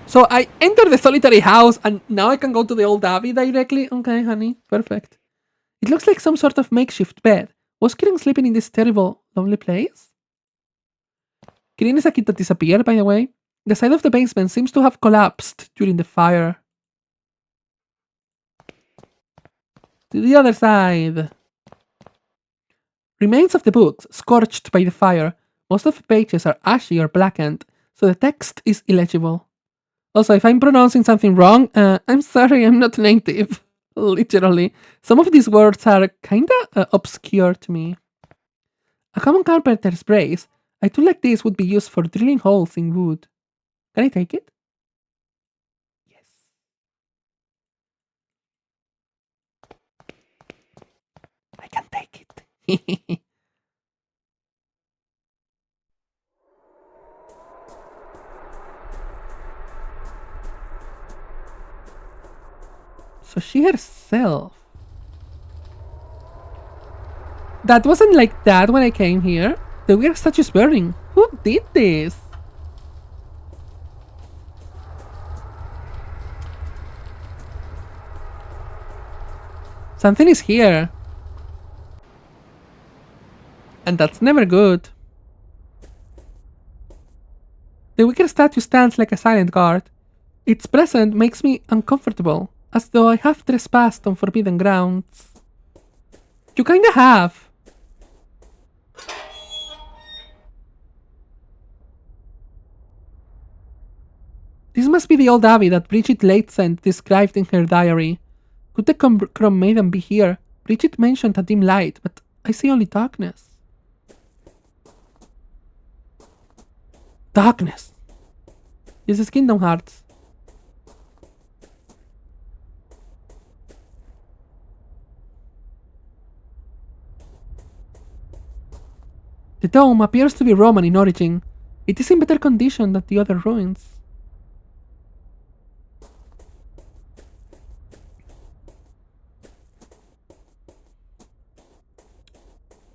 So I enter the solitary house, and now I can go to the old abbey directly? Okay, honey, perfect. It looks like some sort of makeshift bed. Was Kirin sleeping in this terrible, lonely place? Kirin is a kid that disappeared, by the way. The side of the basement seems to have collapsed during the fire. To the other side. Remains of the books, scorched by the fire. Most of the pages are ashy or blackened, so the text is illegible. Also, if I'm pronouncing something wrong, I'm sorry, I'm not native. Literally. Some of these words are kinda obscure to me. A common carpenter's brace. A tool like this would be used for drilling holes in wood. Can I take it? Yes. I can take it. So she herself. That wasn't like that when I came here. The weird statue is burning. Who did this? Something is here. And that's never good. The wicker statue stands like a silent guard. Its presence makes me uncomfortable, as though I have trespassed on forbidden grounds. You kinda have. This must be the old abbey that Bridget Latescent described in her diary. Could the Chrome Maiden be here? Bridget mentioned a dim light, but I see only darkness. Darkness. This is Kingdom Hearts. The dome appears to be Roman in origin. It is in better condition than the other ruins.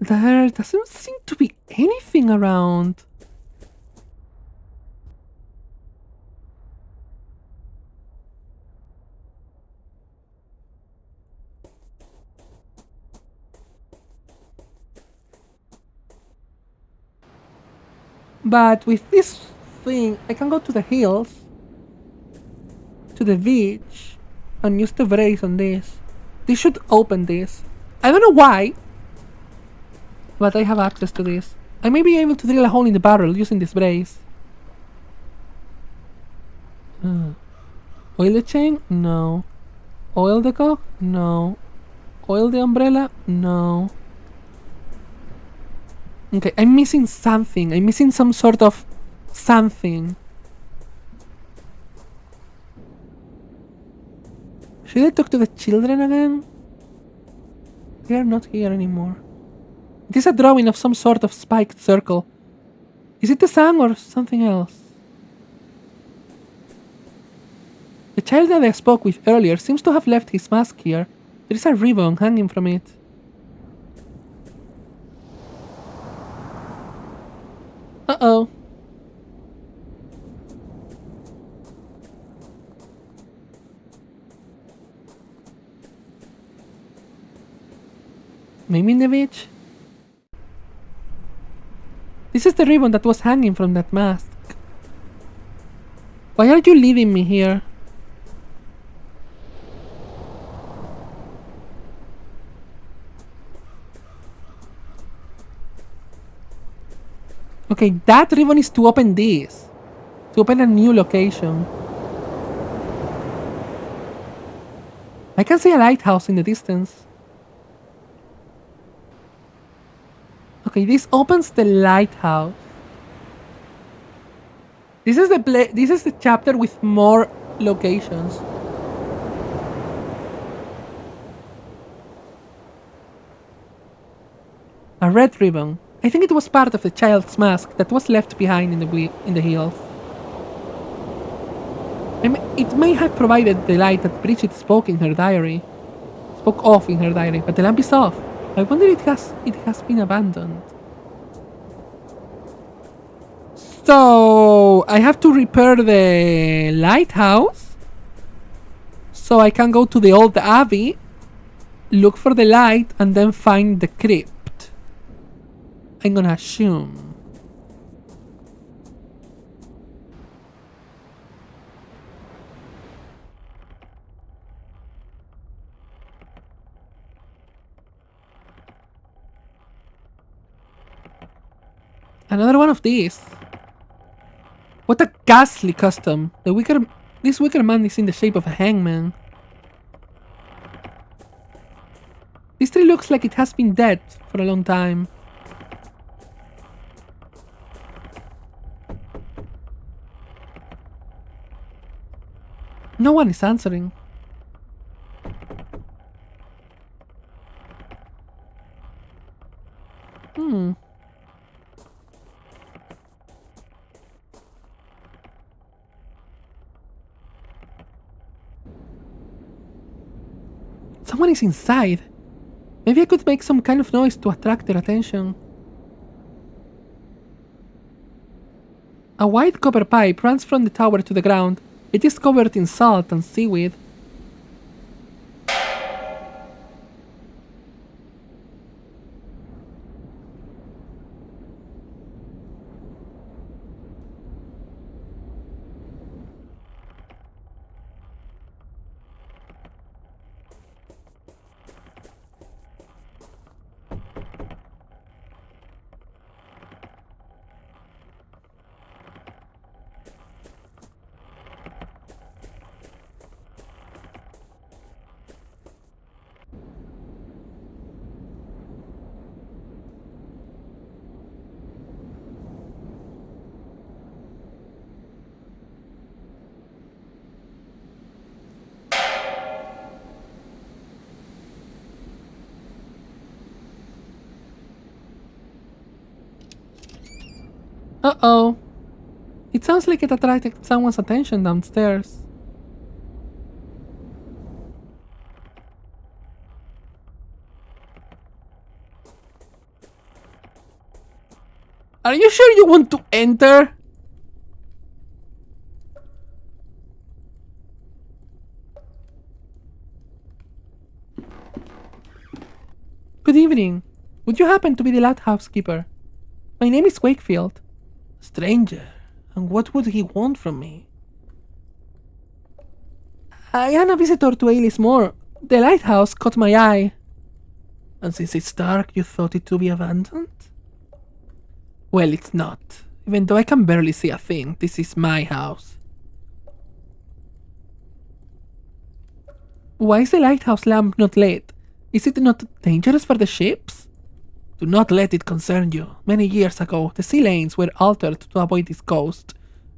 There doesn't seem to be anything around. But with this thing, I can go to the hills, to the beach, and use the brace on this. This should open this. I don't know why, but I have access to this. I may be able to drill a hole in the barrel using this brace. Oil the chain? No. Oil the cock? No. Oil the umbrella? No. Okay, I'm missing something. I'm missing some sort of something. Should I talk to the children again? They are not here anymore. It is a drawing of some sort of spiked circle. Is it the sun or something else? The child that I spoke with earlier seems to have left his mask here. There is a ribbon hanging from it. Uh-oh. Maybe in the beach? This is the ribbon that was hanging from that mask. Why are you leading me here? Okay, that ribbon is to open this. To open a new location. I can see a lighthouse in the distance. Okay, this opens the lighthouse. This is the chapter with more locations. A red ribbon. I think it was part of the child's mask that was left behind in the hills. It may have provided the light that Bridget spoke of in her diary, but the lamp is off. I wonder if it has been abandoned. So I have to repair the lighthouse so I can go to the old abbey, look for the light, and then find the crypt. I'm gonna assume. Another one of these. What a ghastly custom. This wicker man is in the shape of a hangman. This tree looks like it has been dead for a long time. No one is answering. Someone is inside. Maybe I could make some kind of noise to attract their attention. A white copper pipe runs from the tower to the ground. It is covered in salt and seaweed. Uh-oh. It sounds like it attracted someone's attention downstairs. Are you sure you want to enter? Good evening. Would you happen to be the lighthouse keeper? My name is Wakefield. Stranger, and what would he want from me? I am a visitor to Ailis Moor. The lighthouse caught my eye. And since it's dark, you thought it to be abandoned? Well, it's not. Even though I can barely see a thing, this is my house. Why is the lighthouse lamp not lit? Is it not dangerous for the ships? Do not let it concern you. Many years ago, the sea lanes were altered to avoid this coast.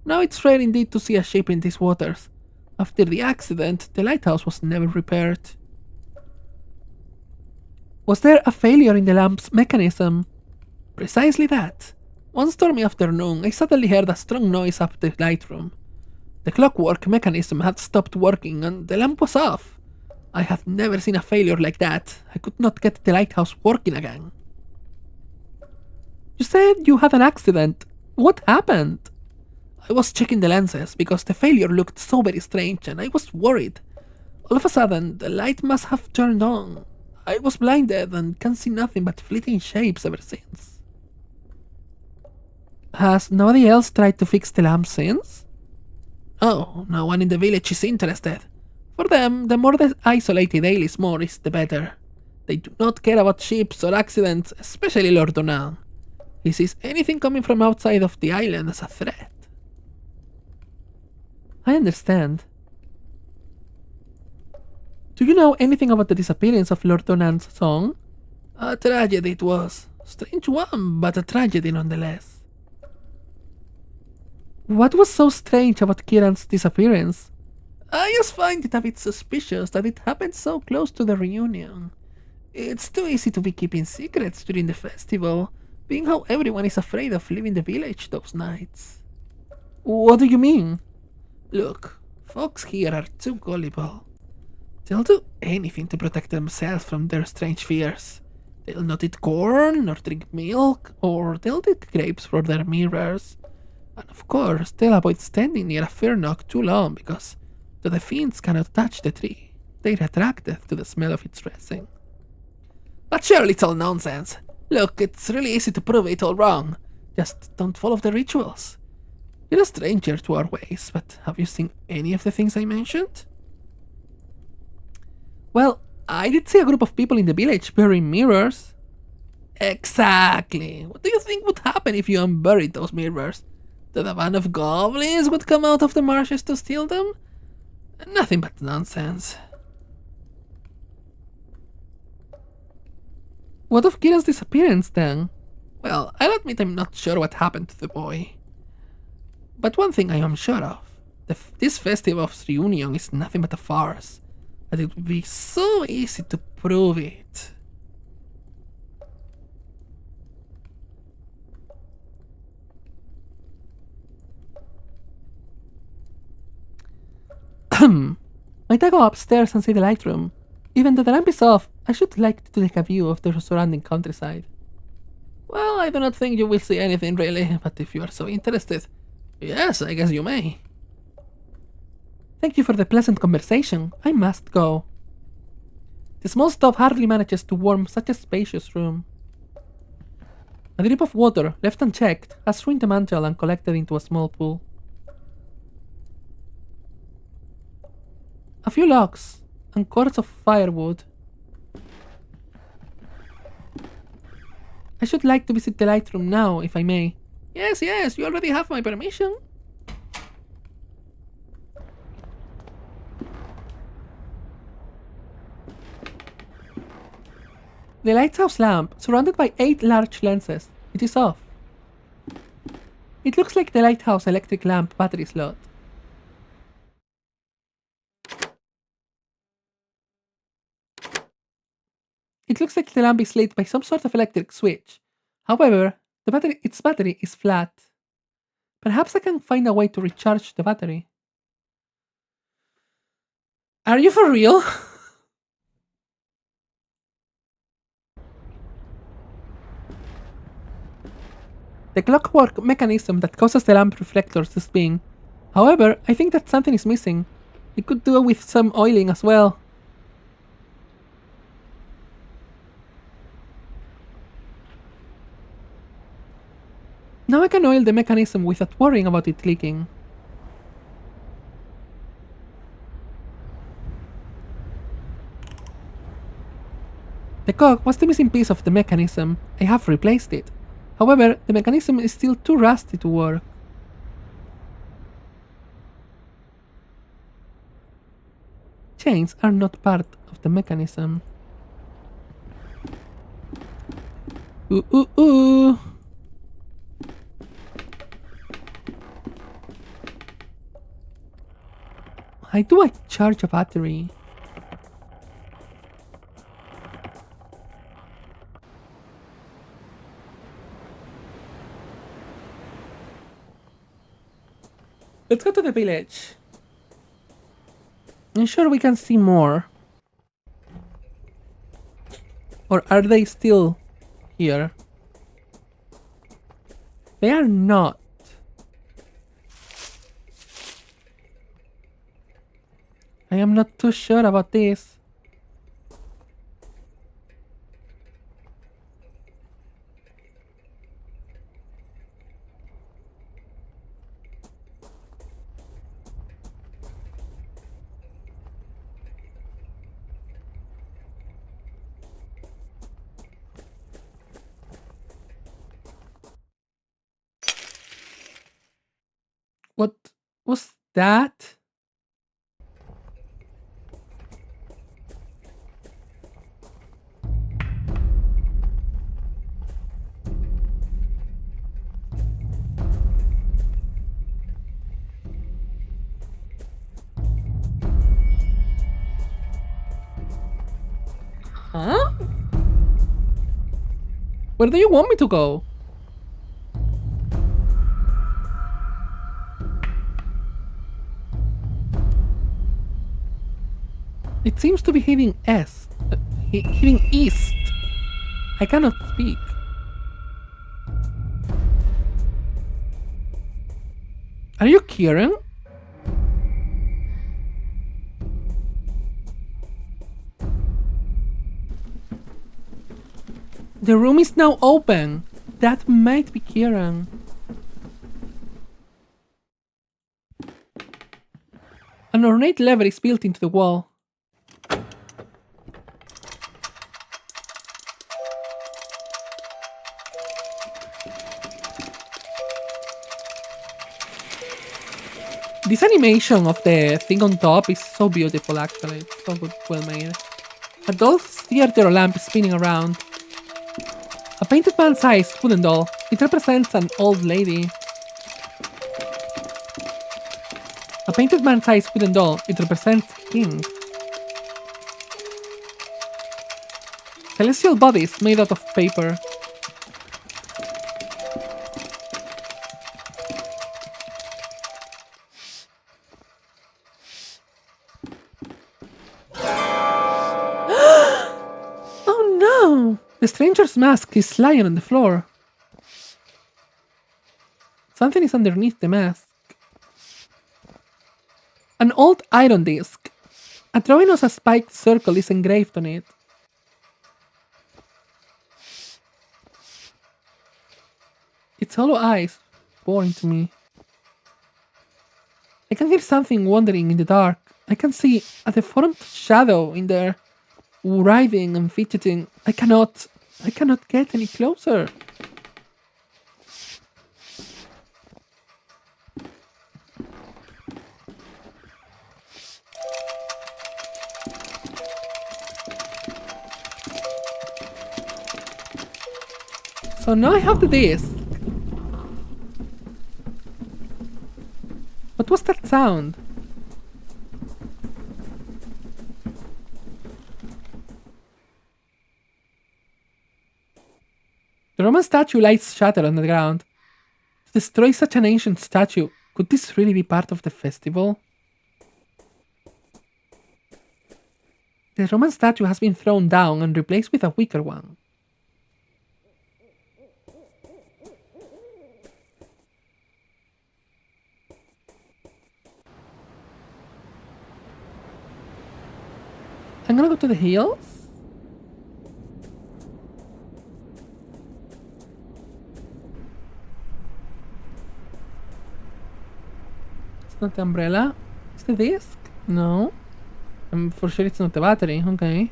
Now it's rare indeed to see a ship in these waters. After the accident, the lighthouse was never repaired. Was there a failure in the lamp's mechanism? Precisely that. One stormy afternoon, I suddenly heard a strong noise up the light room. The clockwork mechanism had stopped working and the lamp was off. I have never seen a failure like that. I could not get the lighthouse working again. You said you had an accident. What happened? I was checking the lenses because the failure looked so very strange and I was worried. All of a sudden, the light must have turned on. I was blinded and can see nothing but fleeting shapes ever since. Has nobody else tried to fix the lamp since? Oh, no one in the village is interested. For them, the more isolated Ailis Moor is, the better. They do not care about ships or accidents, especially Lord Donan. He sees anything coming from outside of the island as a threat. I understand. Do you know anything about the disappearance of Lord Donan's song? A tragedy it was. Strange one, but a tragedy nonetheless. What was so strange about Kieran's disappearance? I just find it a bit suspicious that it happened so close to the reunion. It's too easy to be keeping secrets during the festival, being how everyone is afraid of leaving the village those nights. What do you mean? Look, folks here are too gullible. They'll do anything to protect themselves from their strange fears. They'll not eat corn, or drink milk, or they'll dig grapes for their mirrors. And of course, they'll avoid standing near a Fernok too long because, though the fiends cannot touch the tree, they're attracted to the smell of its resin. But surely it's all nonsense. Look, it's really easy to prove it all wrong. Just don't follow the rituals. You're a stranger to our ways, but have you seen any of the things I mentioned? Well, I did see a group of people in the village burying mirrors. Exactly. What do you think would happen if you unburied those mirrors? That a band of goblins would come out of the marshes to steal them? Nothing but nonsense. What of Kira's disappearance then? Well, I'll admit I'm not sure what happened to the boy. But one thing I am sure of. This festival's reunion is nothing but a farce. But it would be so easy to prove it. Might I go upstairs and see the light room? Even though the lamp is off, I should like to take a view of the surrounding countryside. Well, I do not think you will see anything really, but if you are so interested, yes, I guess you may. Thank you for the pleasant conversation. I must go. The small stove hardly manages to warm such a spacious room. A drip of water, left unchecked, has ruined the mantle and collected into a small pool. A few logs and cords of firewood. I should like to visit the light room now, if I may. Yes, yes, you already have my permission. The lighthouse lamp, surrounded by 8 large lenses. It is off. It looks like the lighthouse electric lamp battery slot. It looks like the lamp is lit by some sort of electric switch. However, its battery is flat. Perhaps I can find a way to recharge the battery. Are you for real? The clockwork mechanism that causes the lamp reflectors to spin. However, I think that something is missing. It could do with some oiling as well. Now I can oil the mechanism without worrying about it leaking. The cog was the missing piece of the mechanism. I have replaced it. However, the mechanism is still too rusty to work. Chains are not part of the mechanism. Ooh, ooh, ooh. How do I charge a battery? Let's go to the village. I'm sure we can see more. Or are they still here? They are not. I am not too sure about this. What was that? Huh? Where do you want me to go? It seems to be heading heading east. I cannot speak. Are you Kieran? The room is now open. That might be Kieran. An ornate lever is built into the wall. This animation of the thing on top is so beautiful, actually. It's so good, well made. A doll's theater lamp is spinning around. A painted man-sized wooden doll. It represents an old lady. A painted man-sized wooden doll. It represents a king. Celestial bodies made out of paper. Oh no! The stranger's mask is lying on the floor. Something is underneath the mask. An old iron disc. A drawing of a spiked circle is engraved on it. Its hollow eyes boring to me. I can hear something wandering in the dark. I can see a deformed shadow in there, writhing and fidgeting. I cannot get any closer. So now I have the disc. What was that sound? The Roman statue lies shattered on the ground. To destroy such an ancient statue, could this really be part of the festival? The Roman statue has been thrown down and replaced with a weaker one. I'm gonna go to the hills. It's not the umbrella. It's the disc? No. For sure it's not the battery. Okay.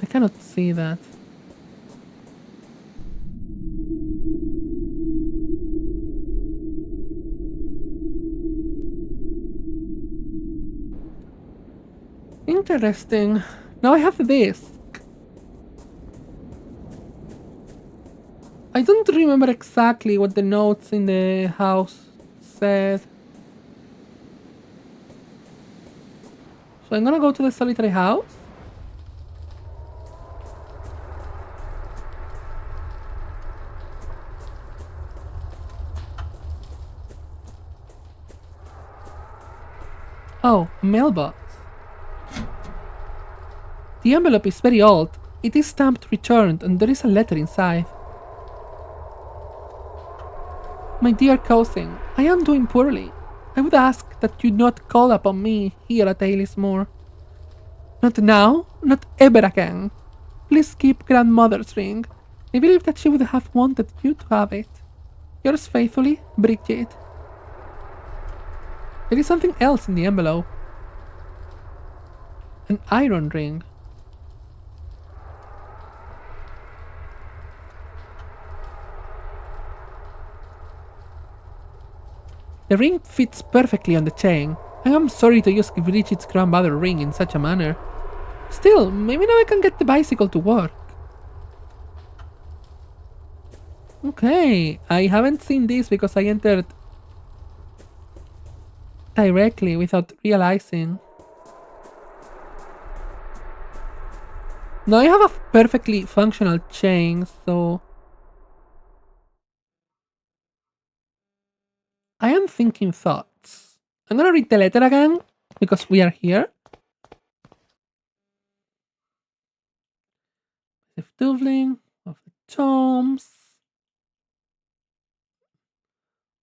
I cannot see that. Interesting. Now I have the disc. I don't remember exactly what the notes in the house said. So I'm gonna go to the solitary house. Oh, a mailbox. The envelope is very old. It is stamped returned and there is a letter inside. My dear cousin, I am doing poorly. I would ask that you not call upon me here at Aylesmore. Not now, not ever again. Please keep grandmother's ring. I believe that she would have wanted you to have it. Yours faithfully, Bridget. There is something else in the envelope. An iron ring. The ring fits perfectly on the chain. I am sorry to use Brigid's grandmother ring in such a manner. Still, maybe now I can get the bicycle to work. Okay, I haven't seen this because I entered directly without realizing. Now I have a perfectly functional chain, so I am thinking thoughts. I'm gonna read the letter again because we are here. The Dublin of the Tombs.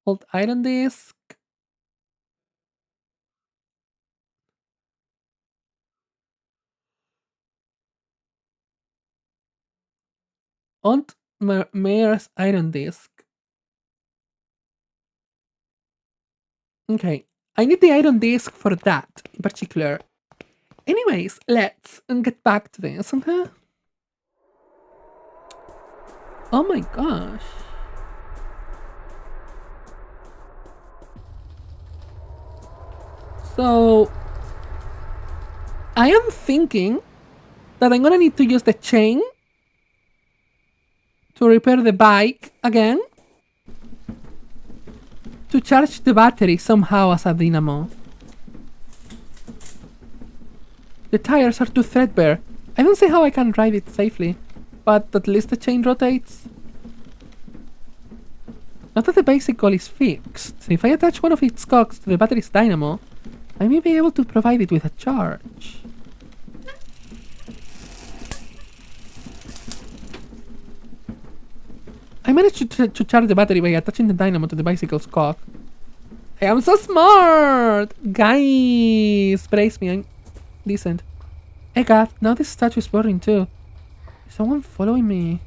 Old iron disc. Old Mayor's iron disc. Okay, I need the iron disc for that in particular. Anyways, let's get back to this, okay? Oh my gosh. So, I am thinking that I'm gonna need to use the chain to repair the bike again to charge the battery somehow as a dynamo. The tires are too threadbare. I don't see how I can ride it safely, but at least the chain rotates. Now that the bicycle is fixed, if I attach one of its cogs to the battery's dynamo, I may be able to provide it with a charge. I managed to charge the battery by attaching the dynamo to the bicycle's cog. I am so smart! Guys, praise me, I'm decent. Hey God, now this statue is boring too. Is someone following me?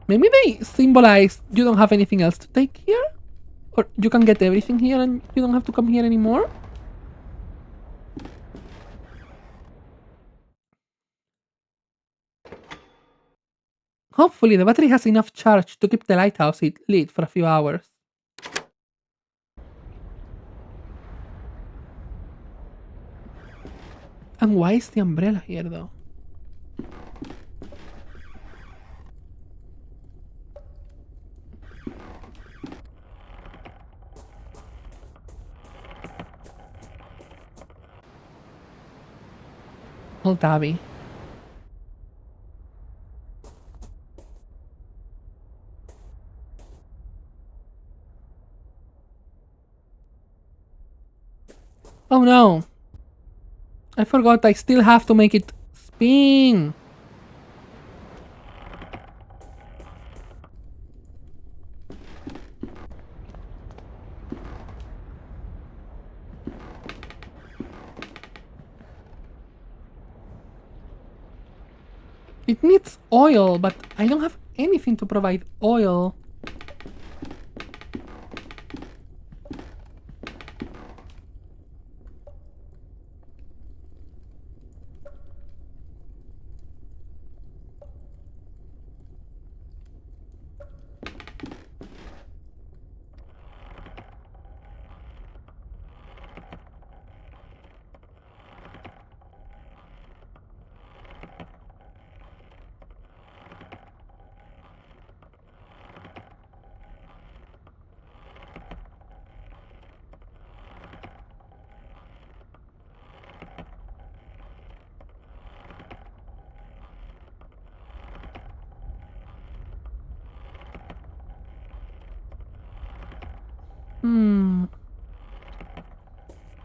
Maybe they symbolize you don't have anything else to take here? Or you can get everything here and you don't have to come here anymore? Hopefully the battery has enough charge to keep the lighthouse lit for a few hours. And why is the umbrella here though? Old Abby. Oh no! I forgot I still have to make it spin! It needs oil, but I don't have anything to provide oil. Hmm.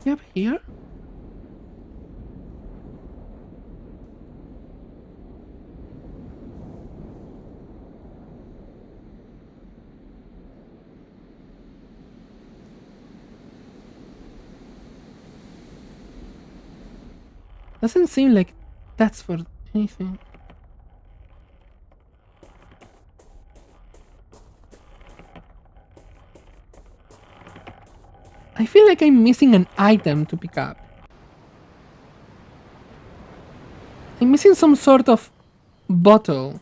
Yep, here? Doesn't seem like that's for anything. I feel like I'm missing an item to pick up. I'm missing some sort of bottle.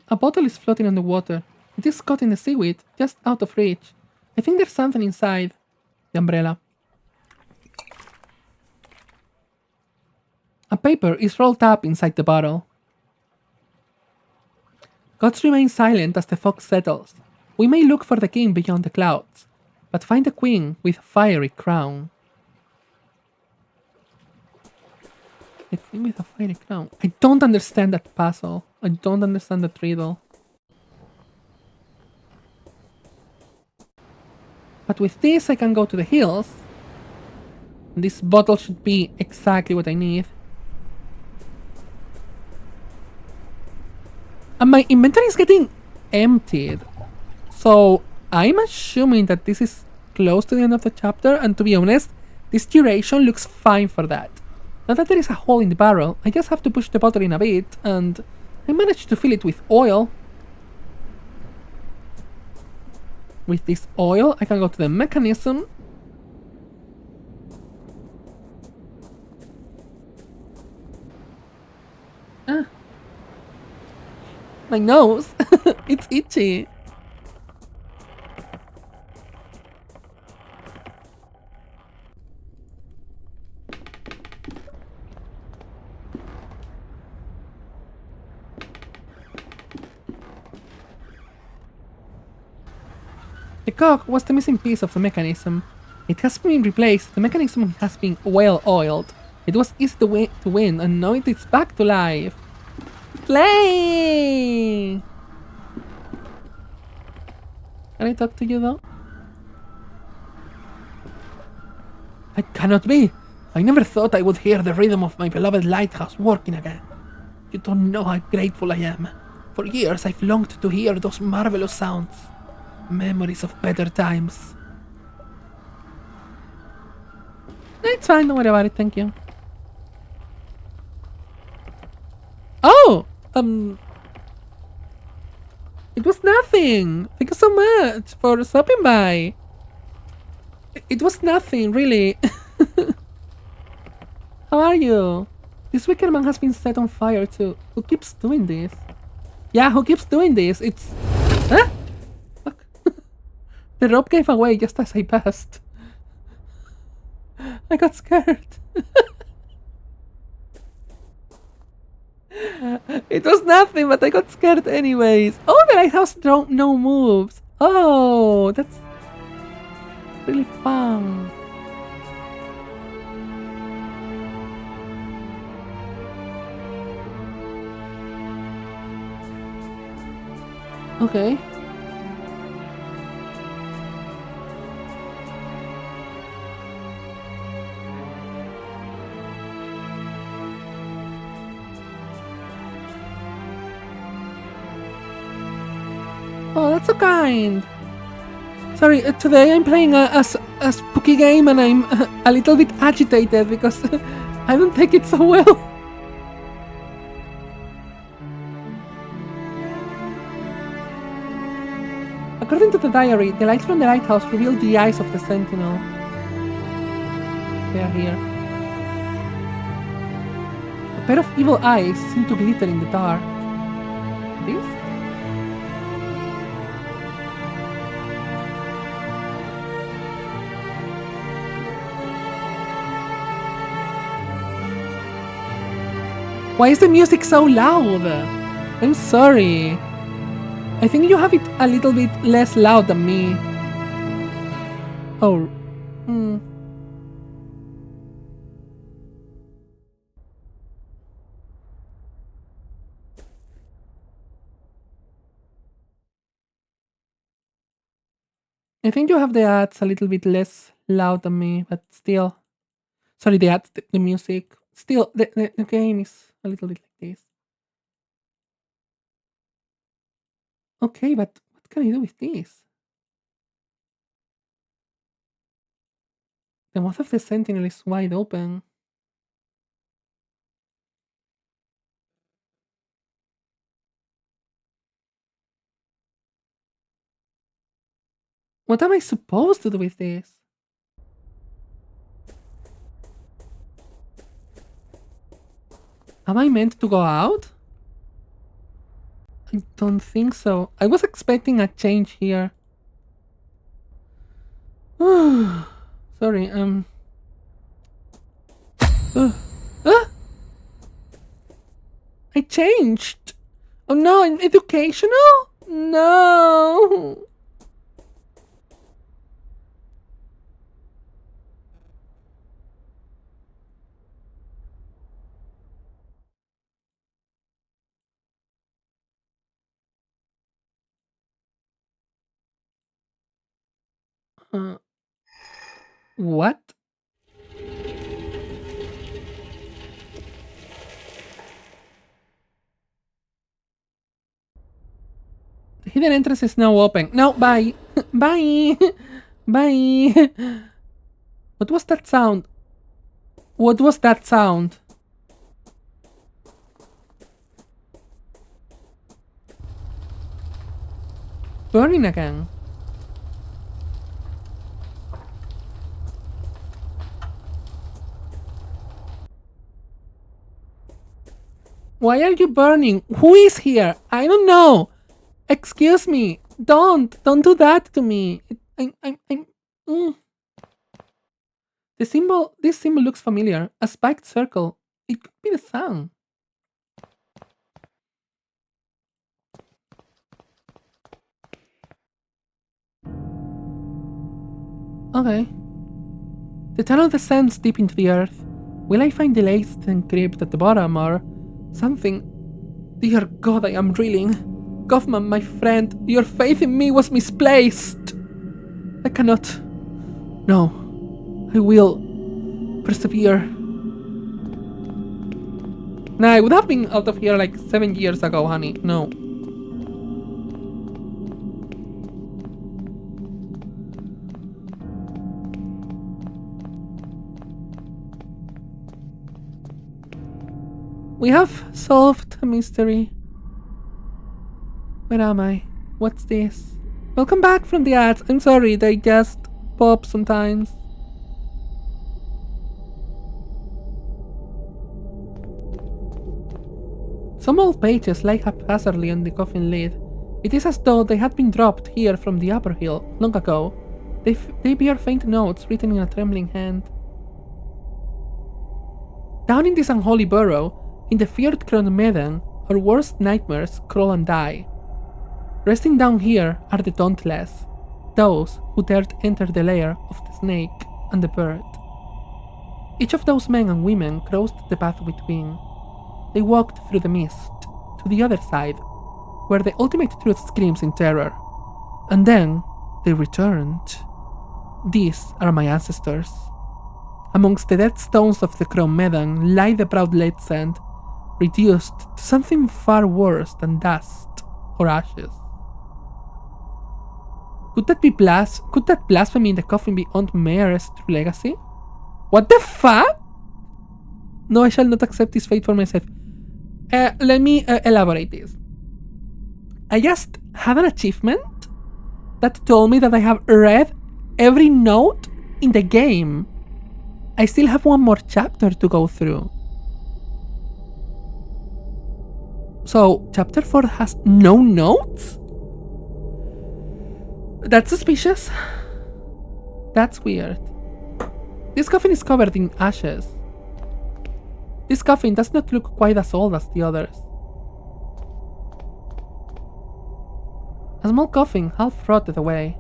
A bottle is floating on the water. It is caught in the seaweed, just out of reach. I think there's something inside the umbrella. A paper is rolled up inside the bottle. Gods remain silent as the fog settles. We may look for the king beyond the clouds, but find the queen with a fiery crown. The queen with a fiery crown. I don't understand that puzzle. I don't understand that riddle. But with this, I can go to the hills. This bottle should be exactly what I need. And my inventory is getting emptied. So I'm assuming that this is close to the end of the chapter, and to be honest, this duration looks fine for that. Now that there is a hole in the barrel, I just have to push the bottle in a bit, and I managed to fill it with oil. With this oil, I can go to the mechanism. Ah. My nose! It's itchy! The cog was the missing piece of the mechanism. It has been replaced. The mechanism has been well oiled. It was easy to win, and now it is back to life. Play! Can I talk to you though? I cannot be. I never thought I would hear the rhythm of my beloved lighthouse working again. You don't know how grateful I am. For years I've longed to hear those marvelous sounds. Memories of better times. It's fine, don't worry about it, thank you. Oh! It was nothing! Thank you so much for stopping by. It was nothing, really. How are you? This wicker man has been set on fire too. Who keeps doing this? Yeah, who keeps doing this? It's... Huh? Fuck. The rope gave away just as I passed. I got scared. It was nothing, but I got scared anyways. Oh, the lighthouse no moves. Oh, that's really fun. Okay. Oh, that's so kind. Sorry, today I'm playing a spooky game and I'm a little bit agitated because I don't take it so well. According to the diary, the lights from the lighthouse revealed the eyes of the sentinel. They are here. A pair of evil eyes seem to glitter in the dark. This? Why is the music so loud? I'm sorry. I think you have it a little bit less loud than me. Oh. I think you have the ads a little bit less loud than me, but still. Sorry, the ads, the music. Still, the game is a little bit like this. Okay, but what can I do with this? The mouth of the sentinel is wide open. What am I supposed to do with this? Am I meant to go out? I don't think so. I was expecting a change here. Sorry, uh, I changed. Oh no, I'm educational? No. What? The hidden entrance is now open. No, bye. Bye. Bye. What was that sound? What was that sound? Burning again. Why are you burning? Who is here? I don't know. Excuse me. Don't do that to me. Mm. This symbol looks familiar. A spiked circle. It could be the sun. Okay. The tunnel descends deep into the earth. Will I find the laced crypt at the bottom or something? Dear God, I am reeling. Kaufman, my friend, your faith in me was misplaced. I cannot. No. I will persevere. Nah, I would have been out of here like 7 years ago, honey. No. We have solved a mystery. Where am I? What's this? Welcome back from the ads. I'm sorry, they just pop sometimes. Some old pages lie haphazardly on the coffin lid. It is as though they had been dropped here from the upper hill long ago. They bear faint notes written in a trembling hand. Down in this unholy burrow, in the feared Crown Meadow, our worst nightmares crawl and die. Resting down here are the dauntless, those who dared enter the lair of the snake and the bird. Each of those men and women crossed the path between. They walked through the mist, to the other side, where the ultimate truth screams in terror. And then they returned. These are my ancestors. Amongst the dead stones of the Crown Meadow lie the proud Legend, reduced to something far worse than dust or ashes. Could that blasphemy in the coffin be Aunt Mary's true legacy? What the fuck? No, I shall not accept this fate for myself. Let me elaborate this. I just had an achievement that told me that I have read every note in the game. I still have one more chapter to go through. So, chapter 4 has no notes? That's suspicious. That's weird. This coffin is covered in ashes. This coffin does not look quite as old as the others. A small coffin half rotted away.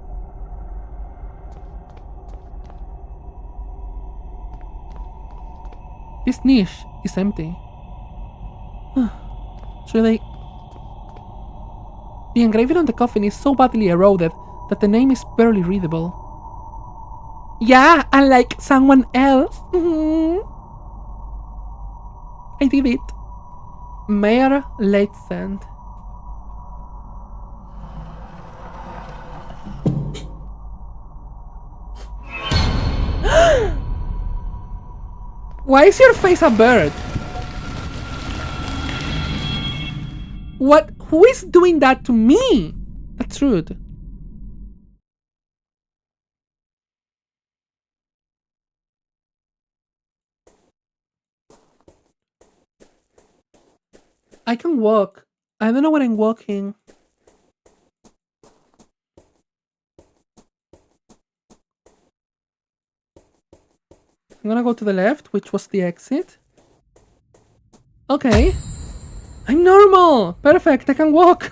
This niche is empty. Should I... The engraving on the coffin is so badly eroded that the name is barely readable. Yeah, unlike someone else. I did it. Mayor Leitsand. Why is your face a bird? What? Who is doing that to me? That's rude. I can walk. I don't know what I'm walking. I'm gonna go to the left, which was the exit. Okay. I'm normal! Perfect, I can walk!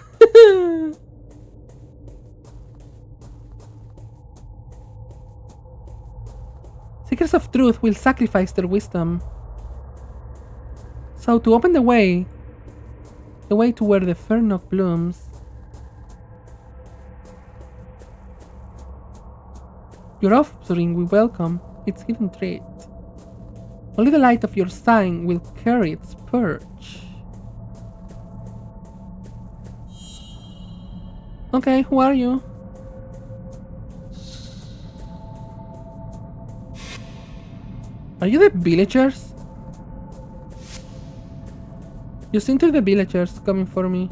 Seekers of truth will sacrifice their wisdom. So to open the way to where the Fernok blooms. Your offspring we welcome, its hidden trait. Only the light of your sign will carry its perch. Okay, who are you? Are you the villagers? You seem to be the villagers coming for me.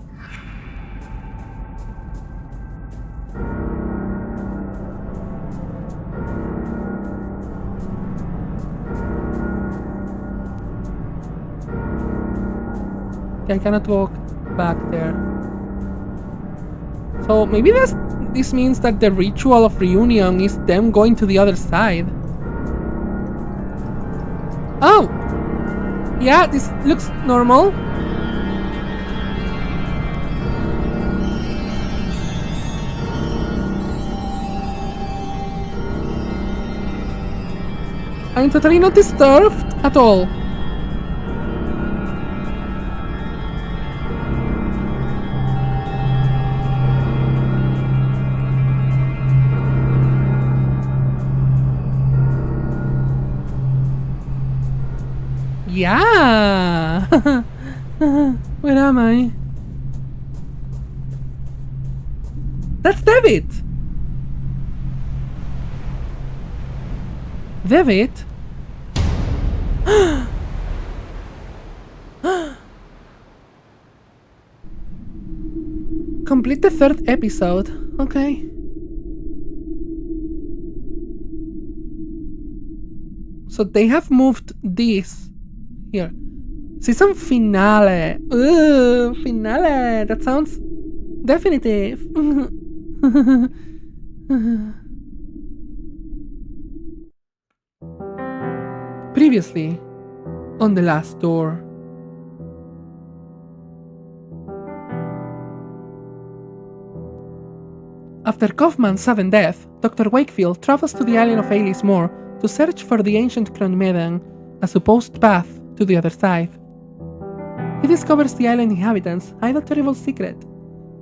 Okay, I cannot walk back there. So maybe this means that the ritual of reunion is them going to the other side. Oh! Yeah, this looks normal. I'm totally not disturbed at all. Yeah! Where am I? That's David! David? Complete the 3rd episode. Okay. So they have moved this here. Season finale. Ooh, finale. That sounds definitive. Previously, on The Last Door. After Kaufman's sudden death, Dr. Wakefield travels to the island of Ailis Moor to search for the ancient Cronmedan, a supposed path to the other side. He discovers the island inhabitants hide a terrible secret.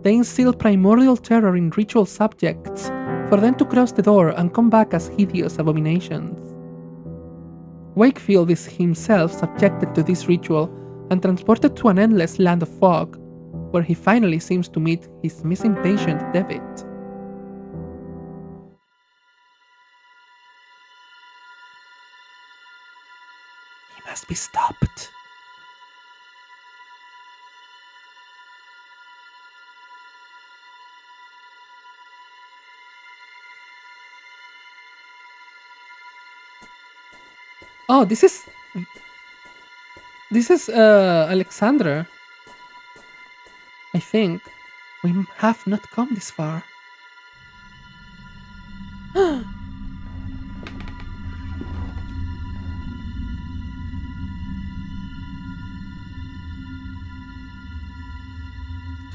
They instill primordial terror in ritual subjects for them to cross the door and come back as hideous abominations. Wakefield is himself subjected to this ritual and transported to an endless land of fog, where he finally seems to meet his missing patient David. He must be stopped. Oh, this is Alexandra. I think we have not come this far. To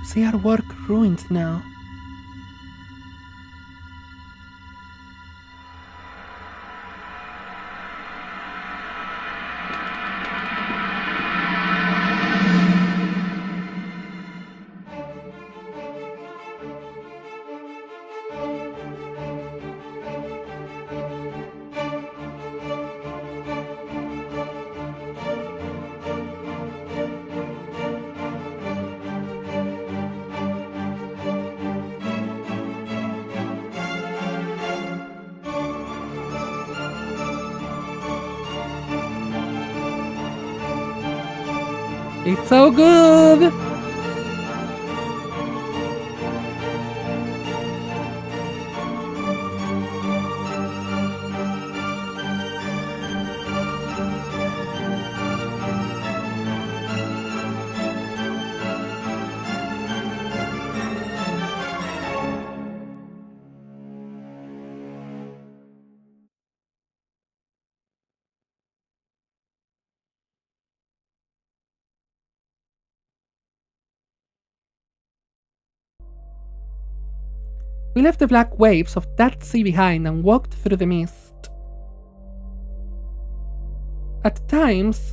see our work ruined now. It's so good! We left the black waves of that sea behind and walked through the mist. At times,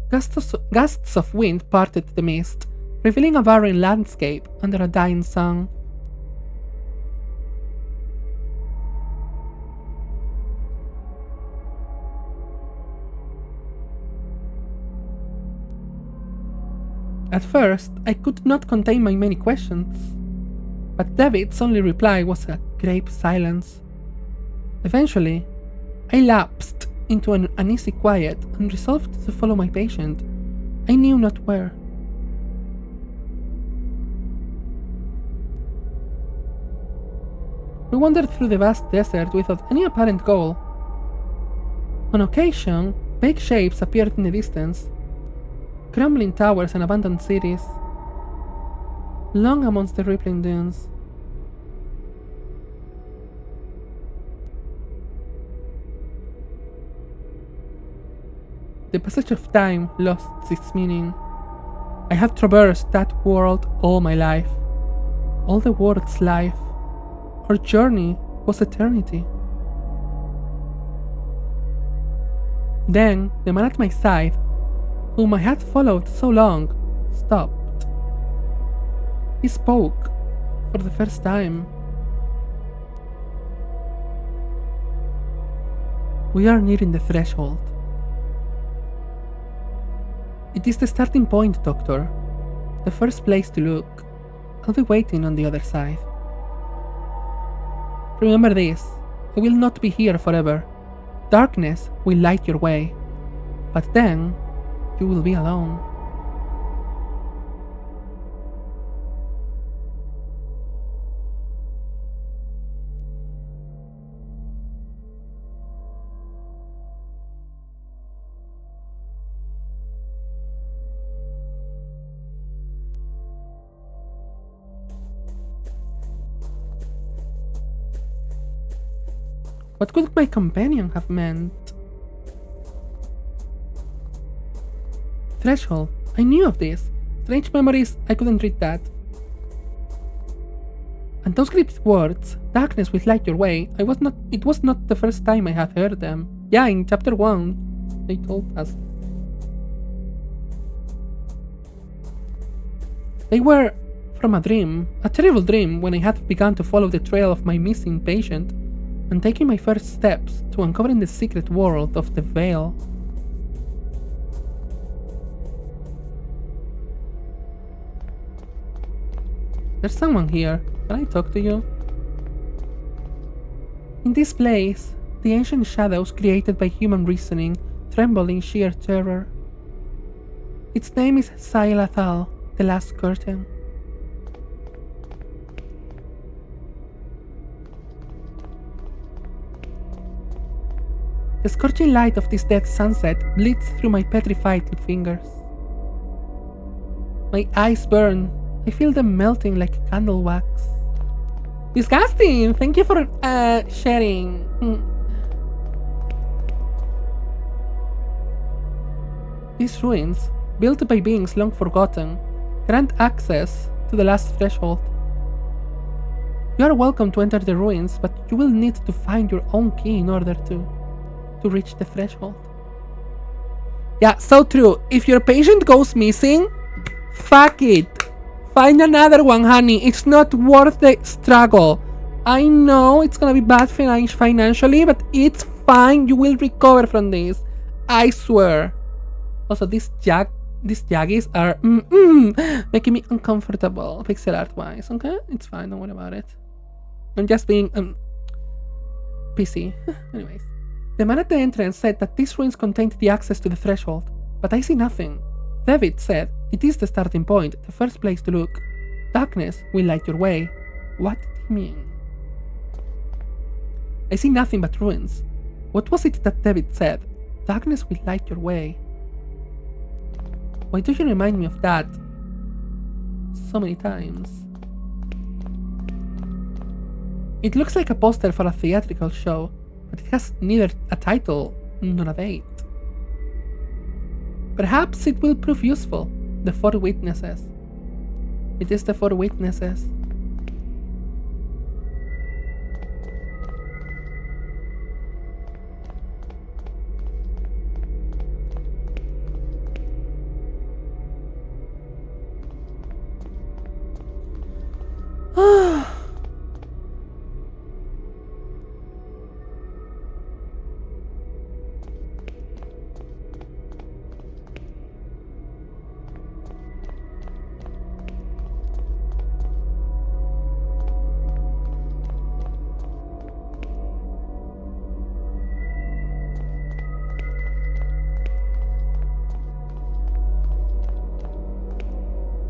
gusts of wind parted the mist, revealing a barren landscape under a dying sun. At first, I could not contain my many questions, but David's only reply was a grape silence. Eventually, I lapsed into an uneasy quiet and resolved to follow my patient. I knew not where. We wandered through the vast desert without any apparent goal. On occasion, vague shapes appeared in the distance, crumbling towers and abandoned cities, long amongst the rippling dunes. The passage of time lost its meaning. I have traversed that world all my life, all the world's life. Our journey was eternity. Then, the man at my side, whom I had followed so long, stopped. He spoke for the first time. We are nearing the threshold. It is the starting point, Doctor. The first place to look. I'll be waiting on the other side. Remember this, I will not be here forever. Darkness will light your way, but then you will be alone. What could my companion have meant? Threshold. I knew of this. Strange memories, I couldn't read that. And those cryptic words, darkness will light your way, it was not the first time I had heard them. Yeah, in chapter 1, they told us. They were from a dream, a terrible dream when I had begun to follow the trail of my missing patient and taking my first steps to uncovering the secret world of the Veil. There's someone here. Can I talk to you? In this place, the ancient shadows created by human reasoning tremble in sheer terror. Its name is Xylathal, the Last Curtain. The scorching light of this dead sunset bleeds through my petrified fingers. My eyes burn. I feel them melting like candle wax. Disgusting! Thank you for sharing. These ruins, built by beings long forgotten, grant access to the last threshold. You are welcome to enter the ruins, but you will need to find your own key in order to reach the threshold. Yeah, so true. If your patient goes missing, fuck it. Find another one, honey. It's not worth the struggle. I know it's gonna be bad financially, but it's fine. You will recover from this. I swear. Also, these jaggies are making me uncomfortable, pixel art wise. Okay, it's fine. Don't worry about it. I'm just being PC. Anyways. The man at the entrance said that these ruins contained the access to the threshold, but I see nothing. David said It is the starting point, the first place to look. Darkness will light your way. What did he mean? I see nothing but ruins. What was it that David said? Darkness will light your way. Why do you remind me of that so many times? It looks like a poster for a theatrical show, but it has neither a title nor a date. Perhaps it will prove useful. The Four Witnesses. It is the Four Witnesses.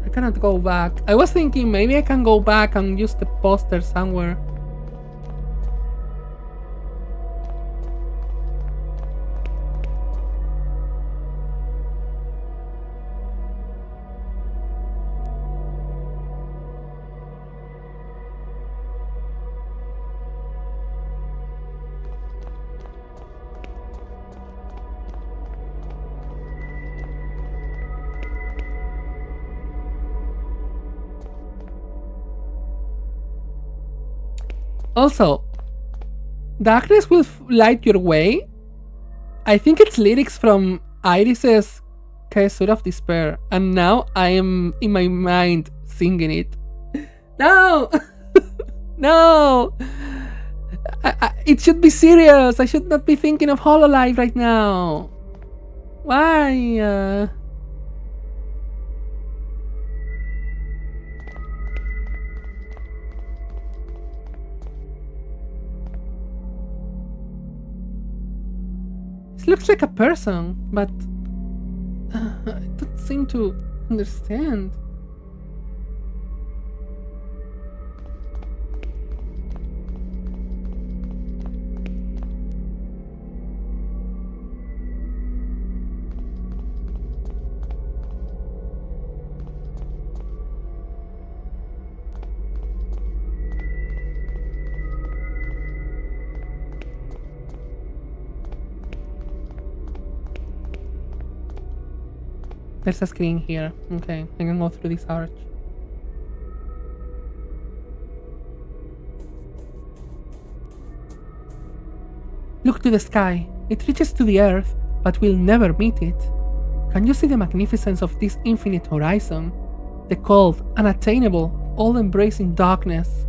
I cannot go back. I was thinking maybe I can go back and use the poster somewhere. Also, darkness will light your way. I think it's lyrics from Iris's Caesura of Despair, and now I am in my mind singing it. No! No! It should be serious. I should not be thinking of Hololive right now. Why? This looks like a person, but I don't seem to understand. There's a screen here. Okay, I can go through this arch. Look to the sky. It reaches to the earth, but we'll never meet it. Can you see the magnificence of this infinite horizon? The cold, unattainable, all-embracing darkness.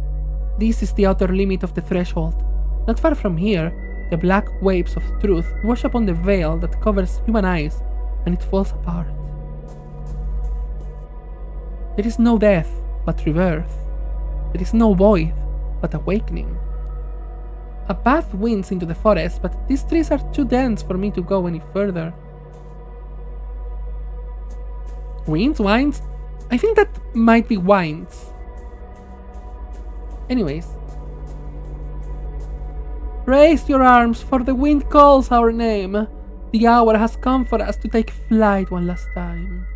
This is the outer limit of the threshold. Not far from here, the black waves of truth wash upon the veil that covers human eyes, and it falls apart. There is no death, but rebirth. There is no void, but awakening. A path winds into the forest, but these trees are too dense for me to go any further. Winds? Winds? I think that might be winds. Anyways. Raise your arms, for the wind calls our name. The hour has come for us to take flight one last time.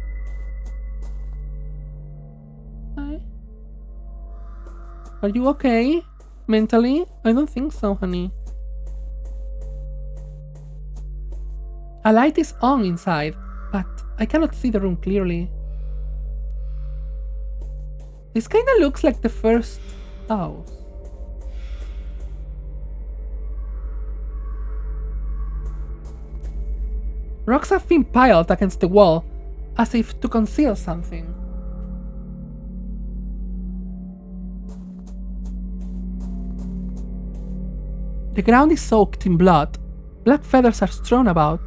Are you okay? Mentally? I don't think so, honey. A light is on inside, but I cannot see the room clearly. This kinda looks like the first house. Rocks have been piled against the wall, as if to conceal something. The ground is soaked in blood. Black feathers are strewn about.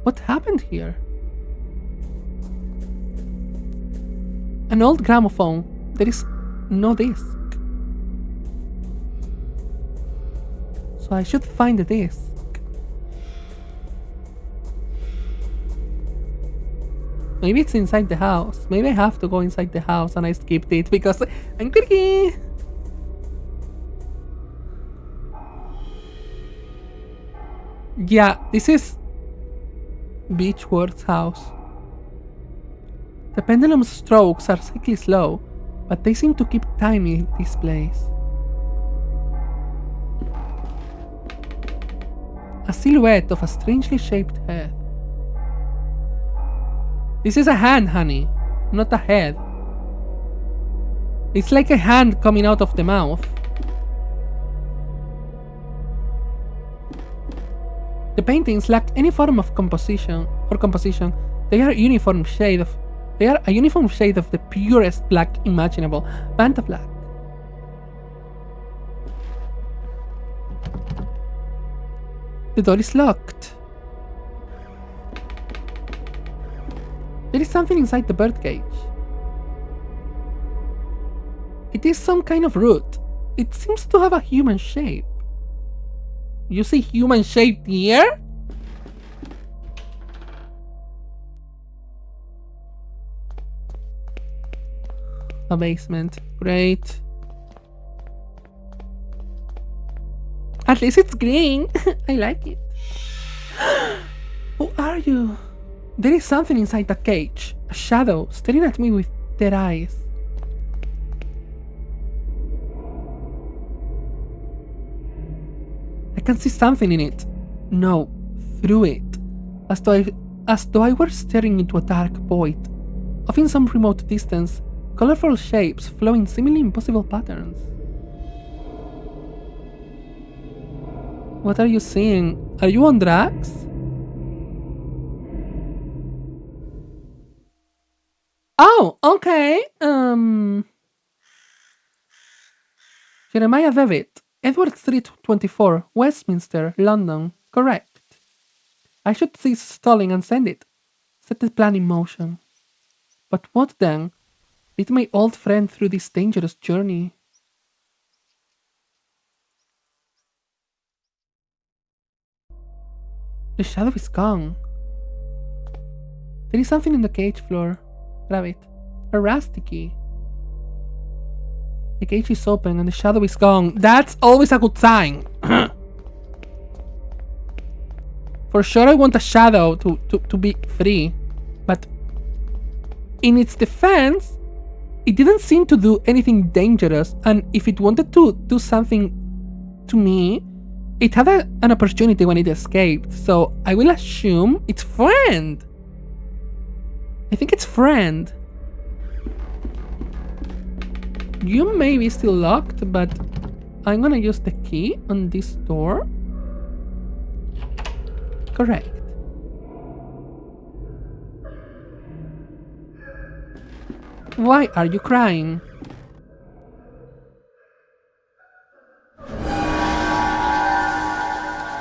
What happened here? An old gramophone. There is no disc. So I should find the disc. 'Cause Maybe it's inside the house. Maybe I have to go inside the house and I skipped it because I'm quirky. Yeah, this is Beechworth's house. The pendulum strokes are slightly slow, but they seem to keep time in this place. A silhouette of a strangely shaped head. This is a hand, honey, not a head. It's like a hand coming out of the mouth. The paintings lack any form of composition. They are a uniform shade of the purest black imaginable. Panta black. The door is locked. There is something inside the birdcage. It is some kind of root. It seems to have a human shape. You see human shaped here? A basement. Great. At least it's green. I like it. Who are you? There is something inside the cage. A shadow staring at me with dead eyes. I can see something in it. No, through it. As though I were staring into a dark void. Off in some remote distance, colorful shapes flow in seemingly impossible patterns. What are you seeing? Are you on drugs? Oh, okay. Jeremiah Devitt, Edward Street 24, Westminster, London. Correct. I should cease stalling and send it. Set the plan in motion. But what then? Lead my old friend through this dangerous journey. The shadow is gone. There is something in the cage floor. Grab it. A rusty key. The cage is open and the shadow is gone. That's always a good sign. For sure I want a shadow to be free. But in its defense, it didn't seem to do anything dangerous, and if it wanted to do something to me, it had an opportunity when it escaped, so I will assume it's friend. I think it's friend. You may be still locked, but I'm gonna use the key on this door. Correct. Why are you crying?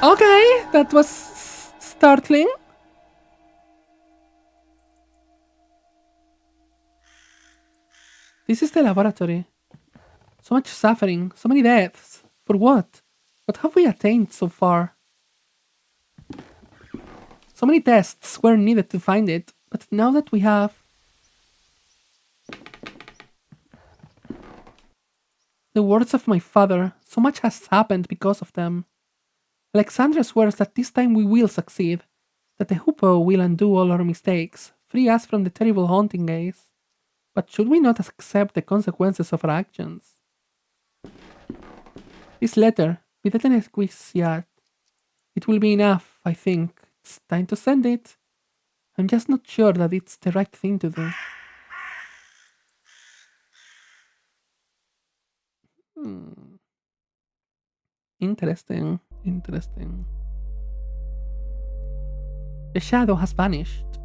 Okay, that was startling. This is the laboratory. So much suffering, so many deaths. For what? What have we attained so far? So many tests were needed to find it, but now that we have... The words of my father, so much has happened because of them. Alexandra swears that this time we will succeed, that the Hoopoe will undo all our mistakes, free us from the terrible haunting gaze. But should we not accept the consequences of our actions? This letter, with an exquisite, it will be enough, I think. It's time to send it. I'm just not sure that it's the right thing to do. Interesting. Interesting. The shadow has vanished.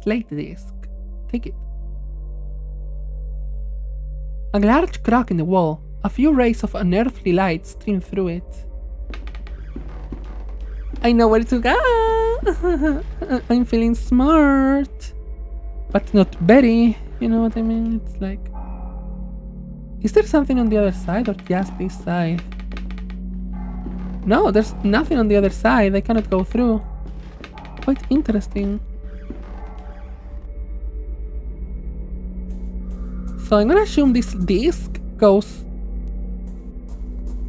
Slate disc. Take it. A large crack in the wall. A few rays of unearthly light stream through it. I know where to go! I'm feeling smart. But not very. You know what I mean? It's like... Is there something on the other side or just this side? No, there's nothing on the other side. I cannot go through. Quite interesting. So I'm gonna assume this disc goes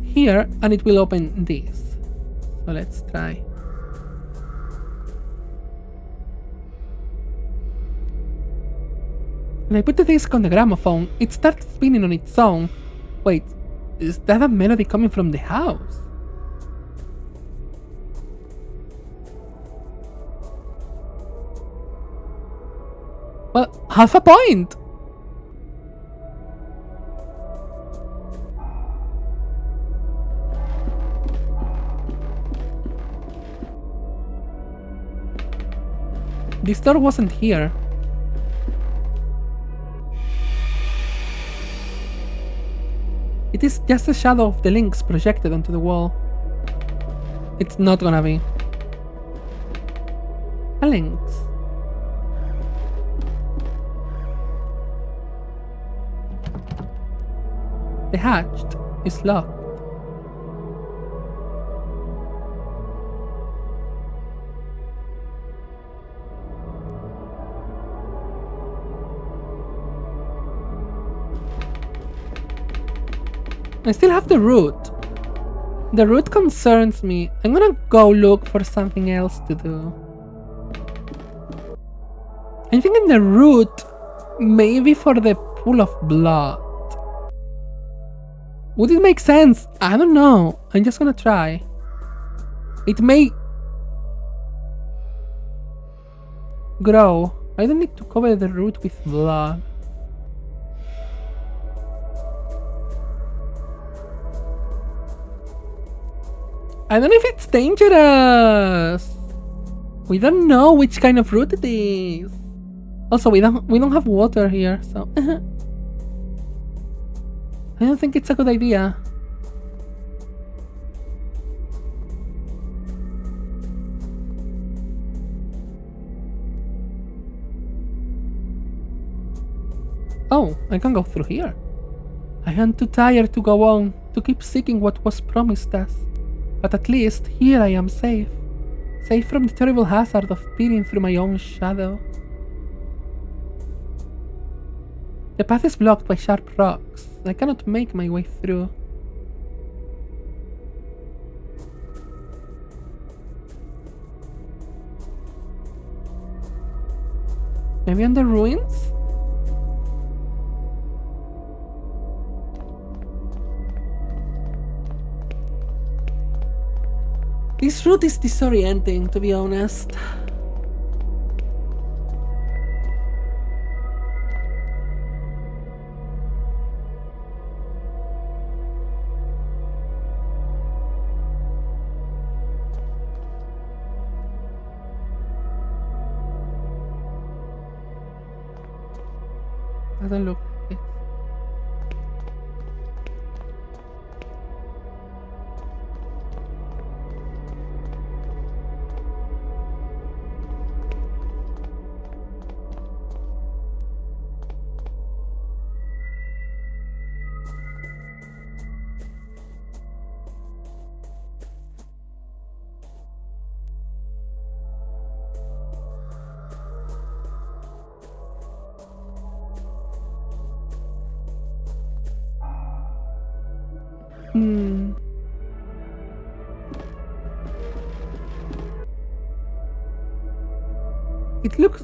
here and it will open this. So let's try. When I put the disc on the gramophone, it starts spinning on its own. Wait, is that a melody coming from the house? Well, half a point! This door wasn't here. It is just a shadow of the links projected onto the wall. It's not gonna be a lynx. The hatch is locked. I still have the root. The root concerns me. I'm gonna go look for something else to do. I'm thinking the root maybe for the pool of blood. Would it make sense? I don't know. I'm just gonna try. It may grow. I don't need to cover the root with blood. I don't know if it's dangerous. We don't know which kind of root it is. Also, we don't have water here, so I don't think it's a good idea. Oh, I can go through here. I am too tired to go on, to keep seeking what was promised us. But at least here I am safe. Safe from the terrible hazard of peering through my own shadow. The path is blocked by sharp rocks. I cannot make my way through. Maybe on the ruins? This route is disorienting, to be honest. Doesn't look like it.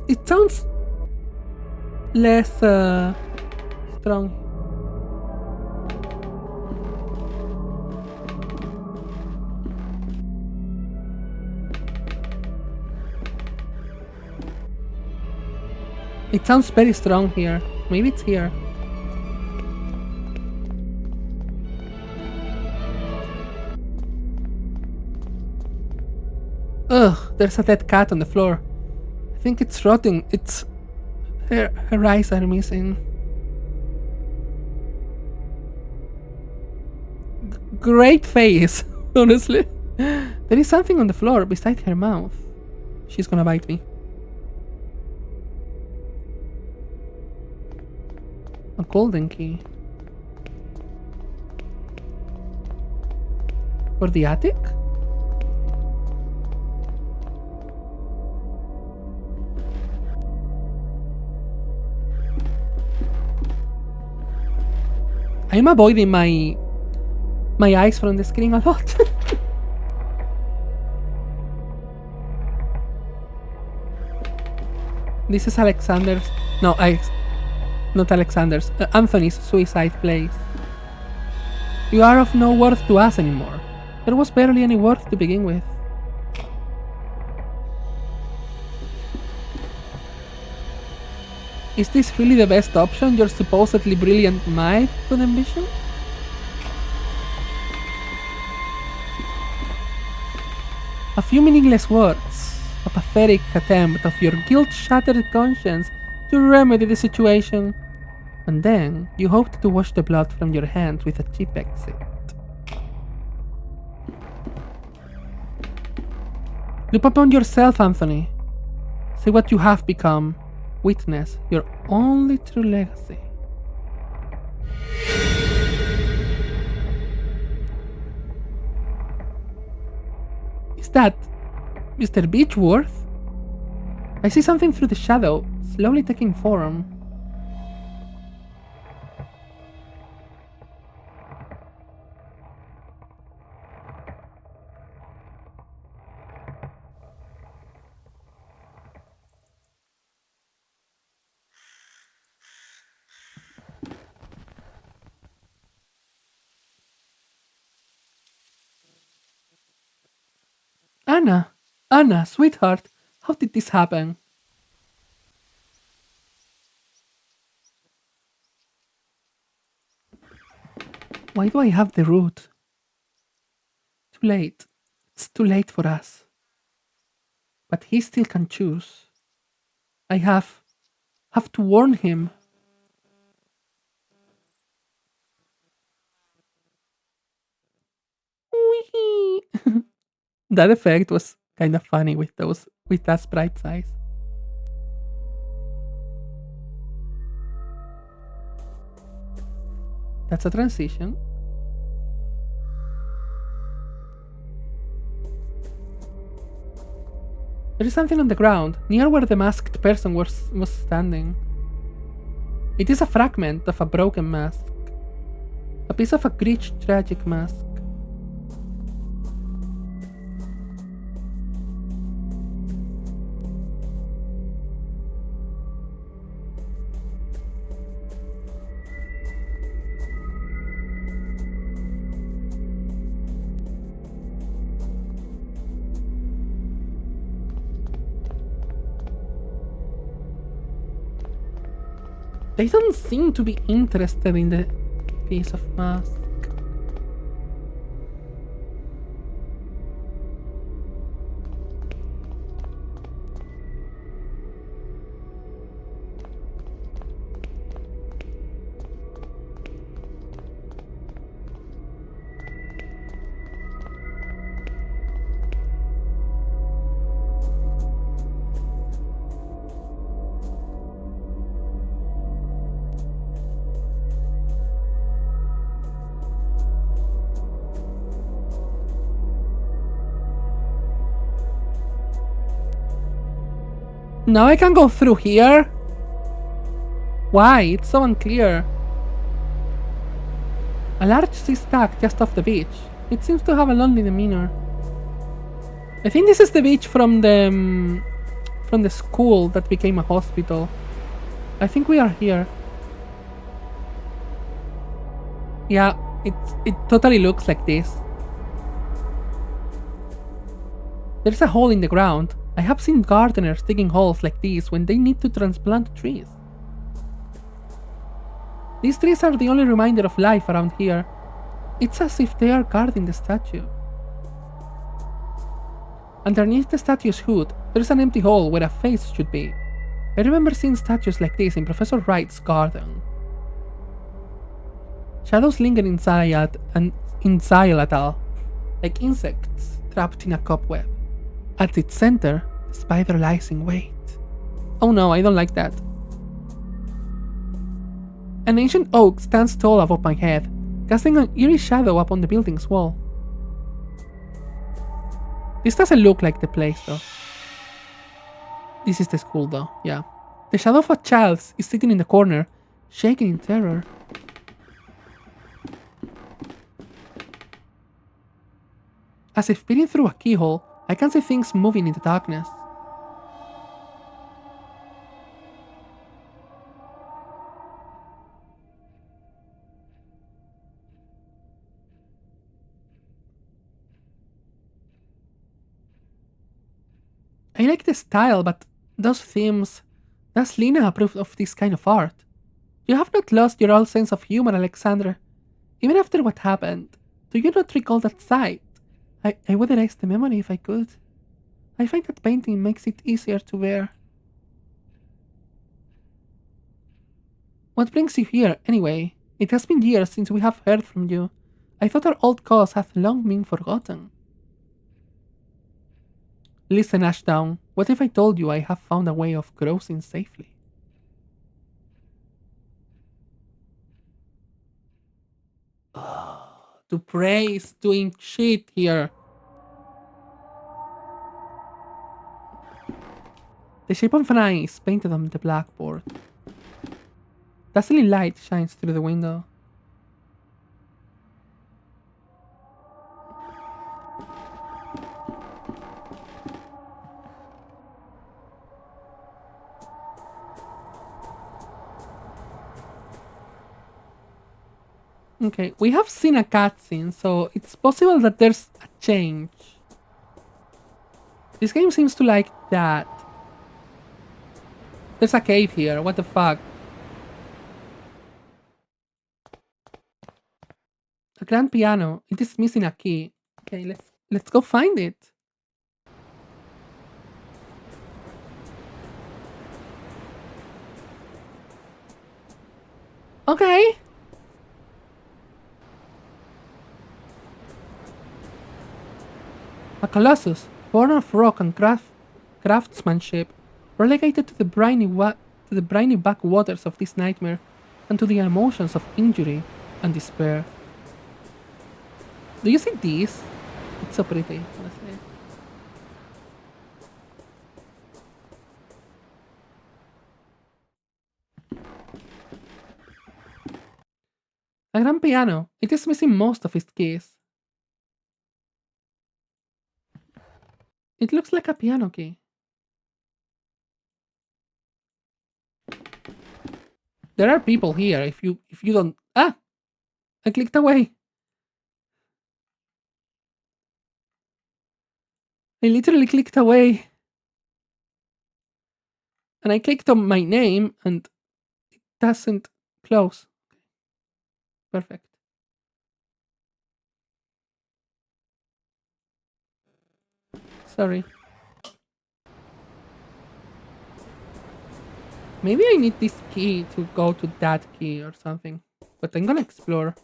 It sounds less strong. It sounds very strong here. Maybe it's here. Ugh, there's a dead cat on the floor. I think it's rotting. Her eyes are missing. Great face, honestly. There is something on the floor beside her mouth. She's gonna bite me. A golden key. For the attic? I'm avoiding my eyes from the screen a lot. This is Alexander's... No, not Alexander's. Anthony's suicide place. You are of no worth to us anymore. There was barely any worth to begin with. Is this really the best option your supposedly brilliant mind could envision? A few meaningless words, a pathetic attempt of your guilt-shattered conscience to remedy the situation, and then you hoped to wash the blood from your hands with a cheap exit. Look upon yourself, Anthony. See what you have become. Witness your only true legacy. Is that Mr. Beechworth? I see something through the shadow, slowly taking form. Anna, sweetheart, how did this happen? Why do I have the root? Too late. It's too late for us. But he still can choose. I have to warn him. Wee. That effect was kind of funny with that sprite size. That's a transition. There is something on the ground, near where the masked person was standing. It is a fragment of a broken mask. A piece of a glitched tragic mask. They don't seem to be interested in the piece of mask. Now I can go through here? Why? It's so unclear. A large sea stack just off the beach. It seems to have a lonely demeanor. I think this is the beach from the school that became a hospital. I think we are here. Yeah, it totally looks like this. There's a hole in the ground. I have seen gardeners digging holes like these when they need to transplant trees. These trees are the only reminder of life around here. It's as if they are guarding the statue. Underneath the statue's hood, there's an empty hole where a face should be. I remember seeing statues like this in Professor Wright's garden. Shadows linger in Xylatl, like insects trapped in a cobweb. At its center, the spider lies in wait. Oh no, I don't like that. An ancient oak stands tall above my head, casting an eerie shadow upon the building's wall. This doesn't look like the place though. This is the school though, yeah. The shadow of a child is sitting in the corner, shaking in terror. As if peering through a keyhole, I can see things moving in the darkness. I like the style, but those themes. Does Lena approve of this kind of art? You have not lost your old sense of humor, Alexander. Even after what happened, do you not recall that sight? I would erase the memory if I could. I find that painting makes it easier to bear. What brings you here, anyway? It has been years since we have heard from you. I thought our old cause hath long been forgotten. Listen, Ashdown, what if I told you I have found a way of crossing safely? To praise doing shit here. The shape of an eye is painted on the blackboard. Dazzling light shines through the window. Okay, we have seen a cutscene, so it's possible that there's a change. This game seems to like that. There's a cave here, what the fuck? A grand piano. It is missing a key. Okay, let's go find it. Okay. A colossus, born of rock and craftsmanship, relegated to the briny backwaters of this nightmare, and to the emotions of injury and despair. Do you see this? It's so pretty, honestly. A grand piano. It is missing most of its keys. It looks like a piano key. There are people here if you don't. Ah! I clicked away. I literally clicked away. And I clicked on my name and it doesn't close. Perfect. Sorry. Maybe I need this key to go to that key or something. But I'm gonna explore.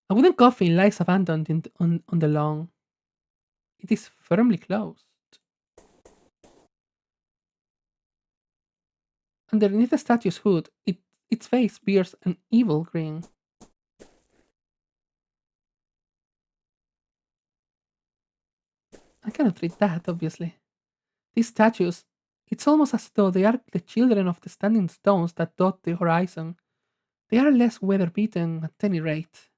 A wooden coffin lies abandoned on the lawn. It is firmly closed. Underneath the statue's hood, its face bears an evil grin. I cannot read that, obviously. These statues, it's almost as though they are the children of the standing stones that dot the horizon. They are less weather beaten at any rate.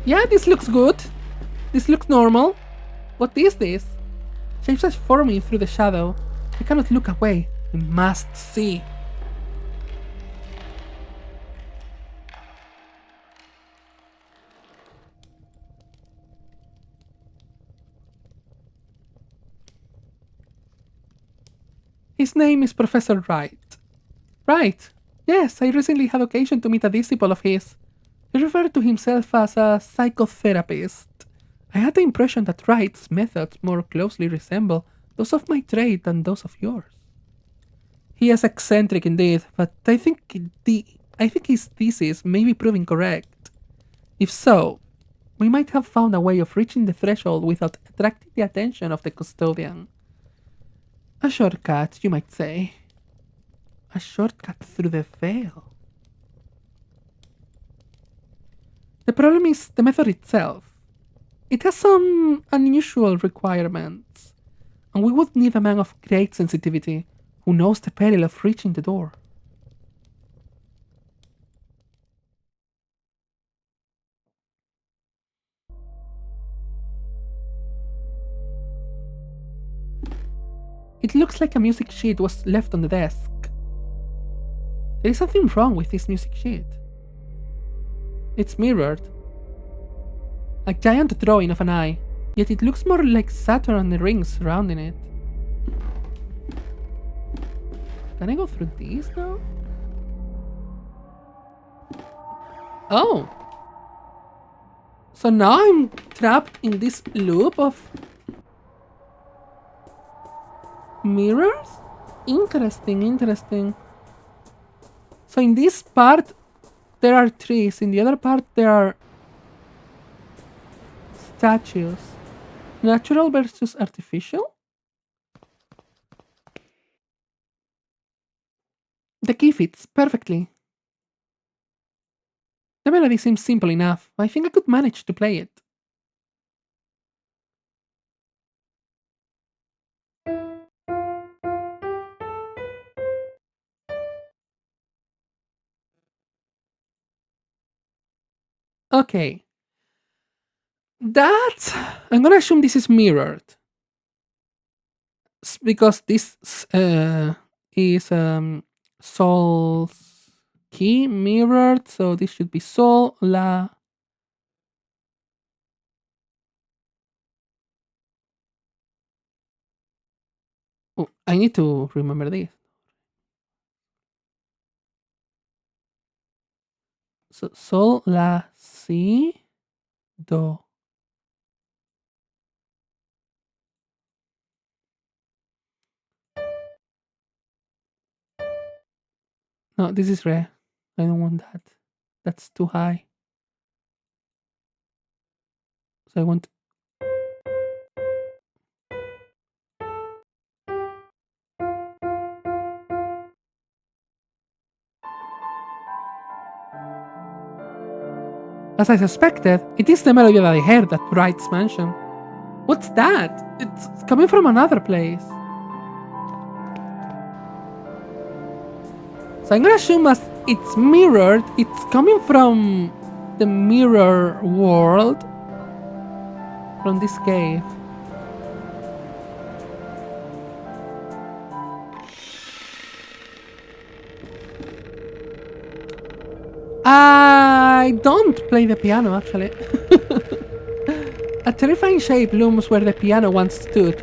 Yeah, this looks good. This looks normal. What is this? Shapes are forming through the shadow. I cannot look away. I must see. His name is Professor Wright. Right. Yes, I recently had occasion to meet a disciple of his. He referred to himself as a psychotherapist. I had the impression that Wright's methods more closely resemble those of my trade than those of yours. He is eccentric indeed, but I think his thesis may be proving correct. If so, we might have found a way of reaching the threshold without attracting the attention of the custodian. A shortcut, you might say. A shortcut through the veil. The problem is the method itself. It has some unusual requirements, and we would need a man of great sensitivity who knows the peril of reaching the door. It looks like a music sheet was left on the desk. There is something wrong with this music sheet. It's mirrored. A giant drawing of an eye, yet it looks more like Saturn and the rings surrounding it. Can I go through these now? Oh! So now I'm trapped in this loop of mirrors? Interesting, interesting. So in this part, there are trees. In the other part, there are statues. Natural versus artificial? The key fits perfectly. The melody seems simple enough. I think I could manage to play it. Okay. I'm gonna assume this is mirrored. Because this is Sol's key mirrored, so this should be Sol, La. Oh, I need to remember this. So Sol, La, Si, Do. No, this is Re. I don't want that. That's too high. So I want. As I suspected, it is the melody that I heard at Wright's mansion. What's that? It's coming from another place. So I'm gonna assume as it's mirrored, it's coming from the mirror world. From this cave. I don't play the piano, actually. A terrifying shape looms where the piano once stood.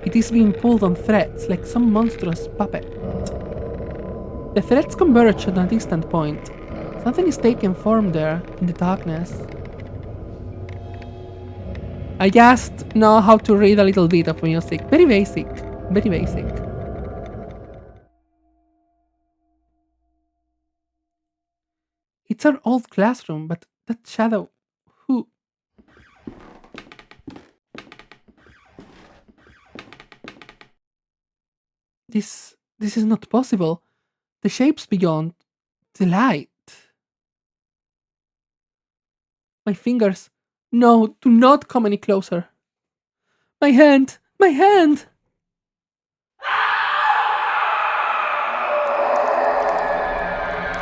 It is being pulled on threads like some monstrous puppet. The threads converge at a distant point. Something is taking form there, in the darkness. I just know how to read a little bit of music. Very basic. Very basic. It's our old classroom, but that shadow... Who? This is not possible. The shape's beyond the light. My fingers. No, do not come any closer. My hand! My hand!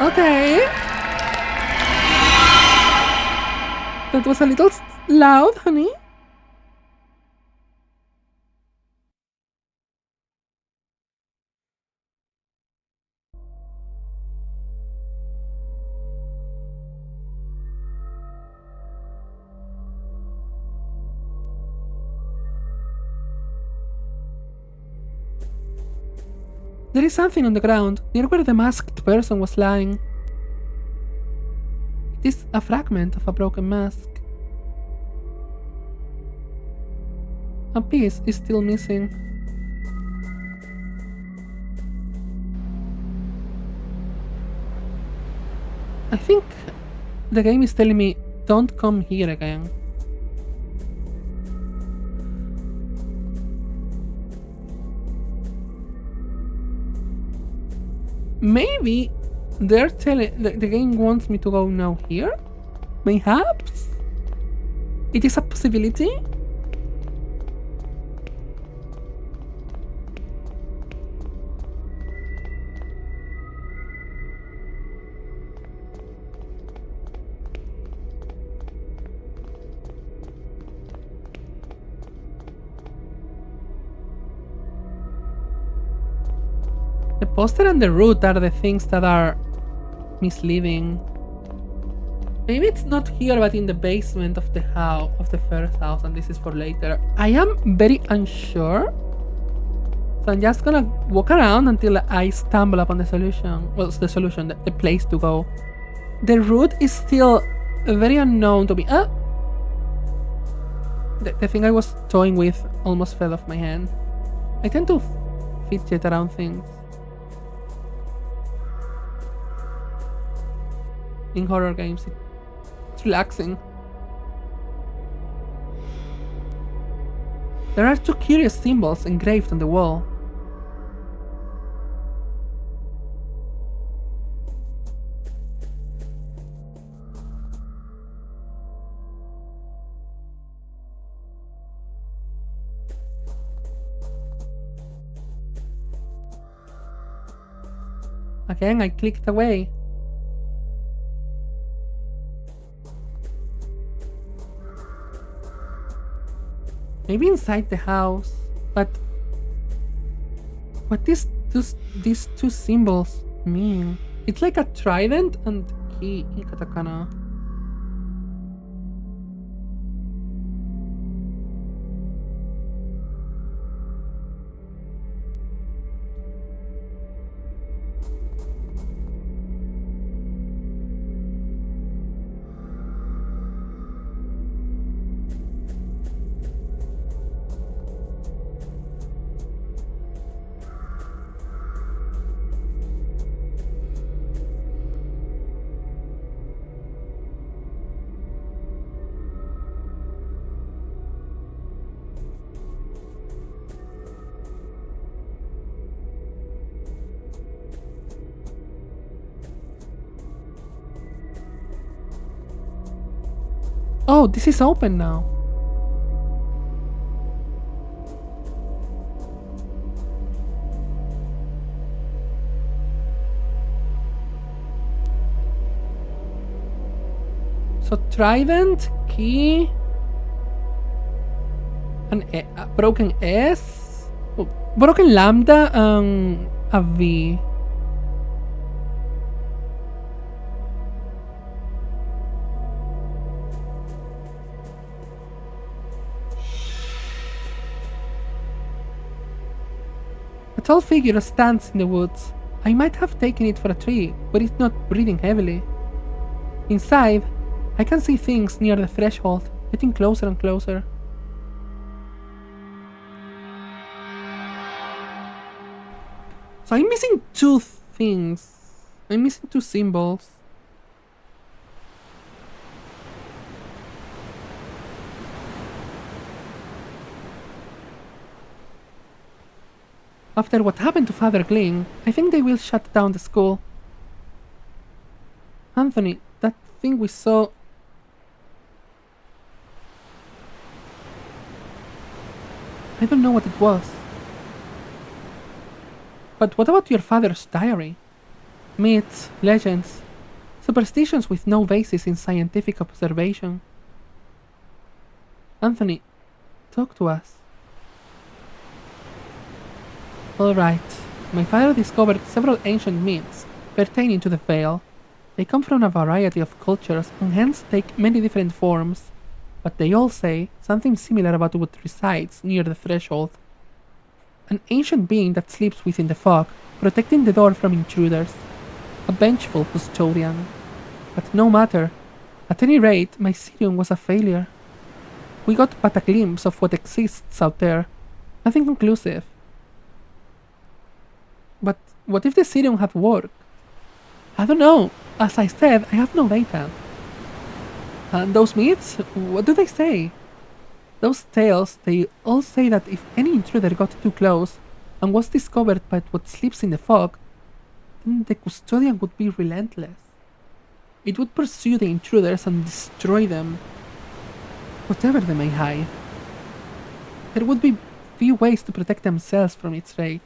Okay. That was a little loud, honey. There is something on the ground, near where the masked person was lying. It is a fragment of a broken mask. A piece is still missing. I think the game is telling me, don't come here again. Maybe they're telling the game wants me to go now here? Mayhaps? It is a possibility? The poster and the root are the things that are misleading. Maybe it's not here, but in the basement of the house, of the first house, and this is for later. I am very unsure. So I'm just gonna walk around until I stumble upon the solution. Well, it's the solution, the place to go. The route is still very unknown to me. The thing I was toying with almost fell off my hand. I tend to fidget around things. In horror games, it's relaxing. There are two curious symbols engraved on the wall. Again, I clicked away. Maybe inside the house, but what these two symbols mean? It's like a trident and key in katakana. Oh, this is open now. So trident, key, a broken S, broken lambda, and a V. A tall figure stands in the woods. I might have taken it for a tree, but it's not breathing heavily. Inside, I can see things near the threshold, getting closer and closer. So I'm missing two things. I'm missing two symbols. After what happened to Father Gling, I think they will shut down the school. Anthony, that thing we saw... I don't know what it was. But what about your father's diary? Myths, legends, superstitions with no basis in scientific observation. Anthony, talk to us. Alright, my father discovered several ancient myths pertaining to the Vale. They come from a variety of cultures and hence take many different forms, but they all say something similar about what resides near the threshold. An ancient being that sleeps within the fog, protecting the door from intruders. A vengeful custodian. But no matter. At any rate, my Sirium was a failure. We got but a glimpse of what exists out there. Nothing conclusive. But what if the Sirium had worked? I don't know. As I said, I have no data. And those myths? What do they say? Those tales, they all say that if any intruder got too close and was discovered by what sleeps in the fog, then the custodian would be relentless. It would pursue the intruders and destroy them, whatever they may hide. There would be few ways to protect themselves from its rage.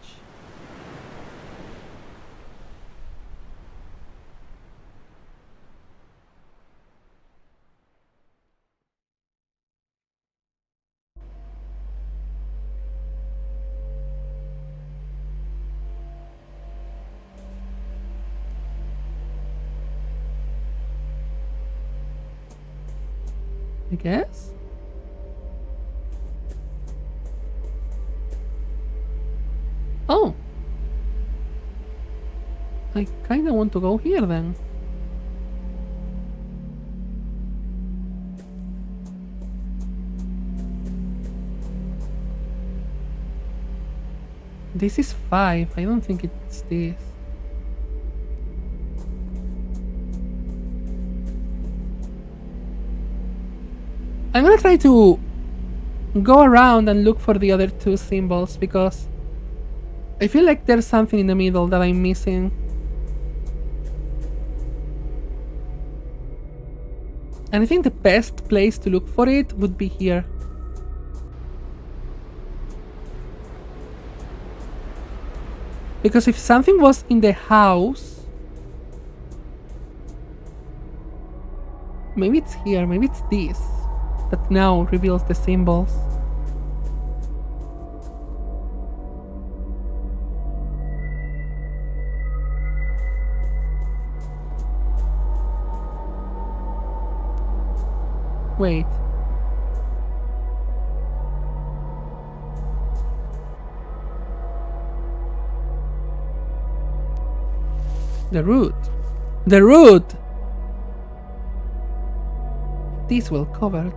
I guess? Oh! I kinda want to go here then. This is 5. I don't think it's this. I'm gonna try to go around and look for the other two symbols because I feel like there's something in the middle that I'm missing. And I think the best place to look for it would be here. Because if something was in the house... Maybe it's here, maybe it's this that now reveals the symbols. Wait. The root. The root! It is well covered.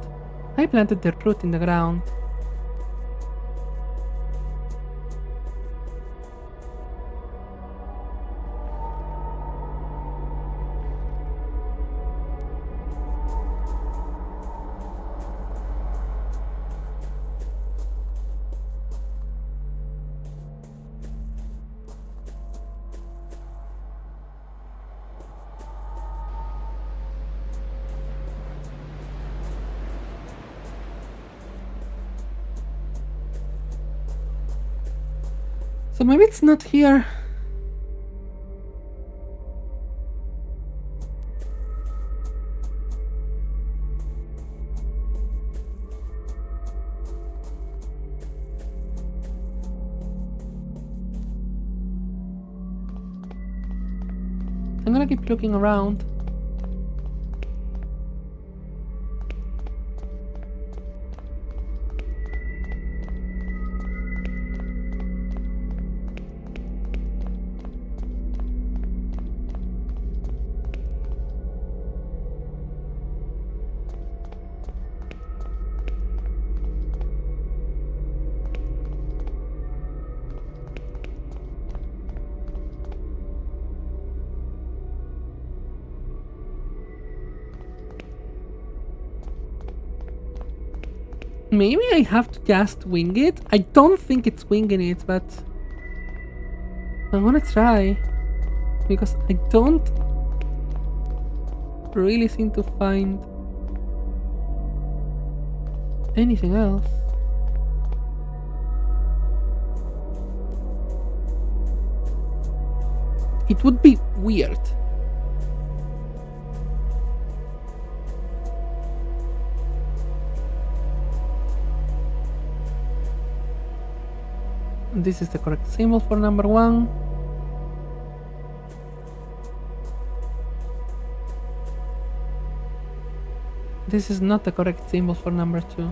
I planted the root in the ground. So maybe it's not here. I'm gonna keep looking around. Maybe I have to just wing it? I don't think it's winging it, but I'm gonna try. Because I don't really seem to find anything else. It would be weird. This is the correct symbol for number 1. This is not the correct symbol for number 2.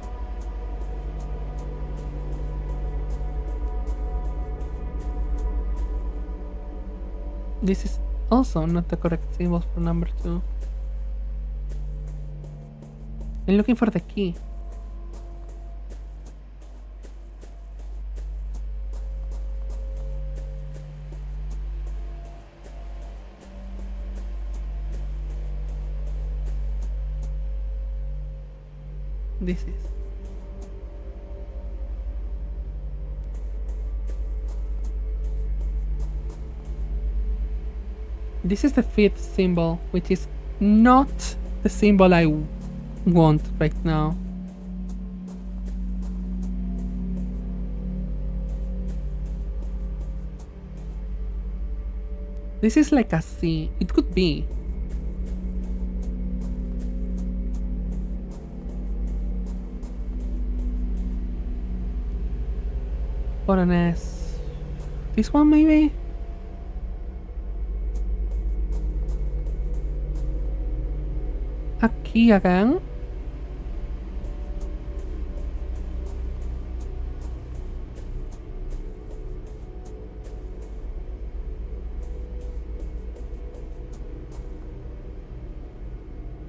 This is also not the correct symbol for number 2. I'm looking for the key. This is. This is the 5th symbol, which is not the symbol I want right now. This is like a C. It could be. Or an S. This one maybe? A key again?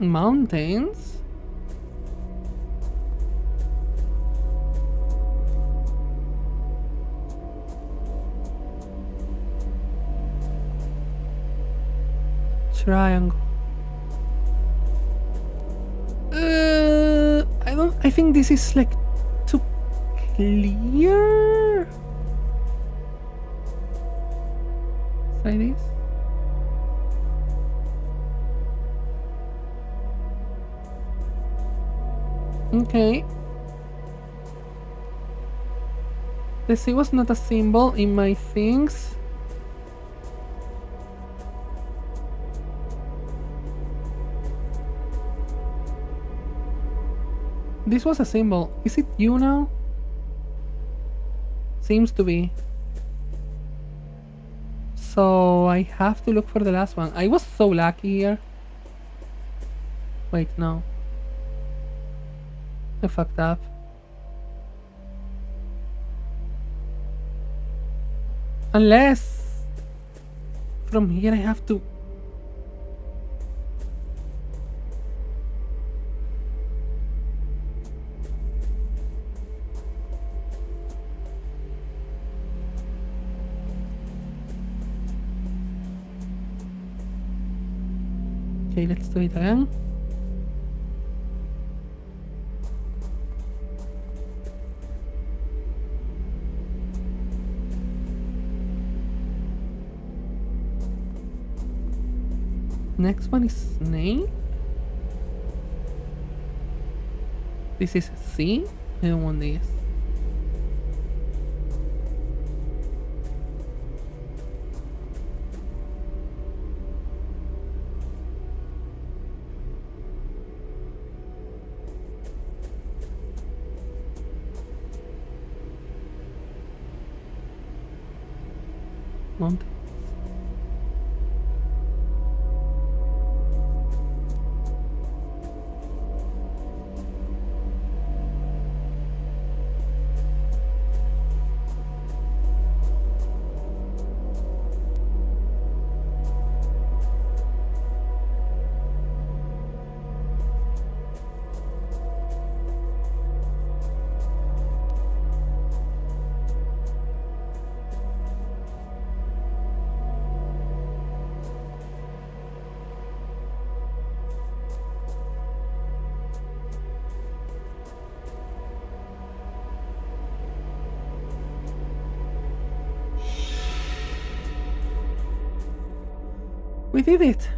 Mountains? Triangle. I think this is like too clear. Try this. Okay. The sea was not a symbol in my things. This was a symbol. Is it you now? Seems to be. So I have to look for the last one. I was so lucky here. Wait, no. I fucked up. Unless from here I have to. Okay, let's do it again. Next one is snake. This is C. I don't want this. Mountain. We did it!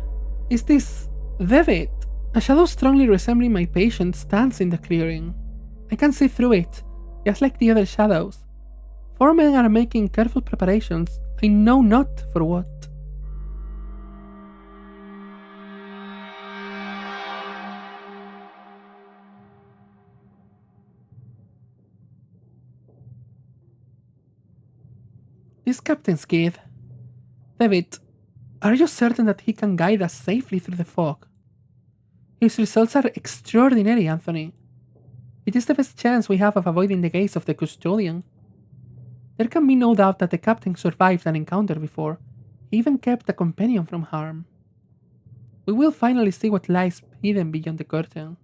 Is this Vevit? A shadow strongly resembling my patient stands in the clearing. I can see through it, just like the other shadows. 4 men are making careful preparations, I know not for what. This Captain Skid. David, are you certain that he can guide us safely through the fog? His results are extraordinary, Anthony. It is the best chance we have of avoiding the gaze of the custodian. There can be no doubt that the captain survived an encounter before. He even kept a companion from harm. We will finally see what lies hidden beyond the curtain.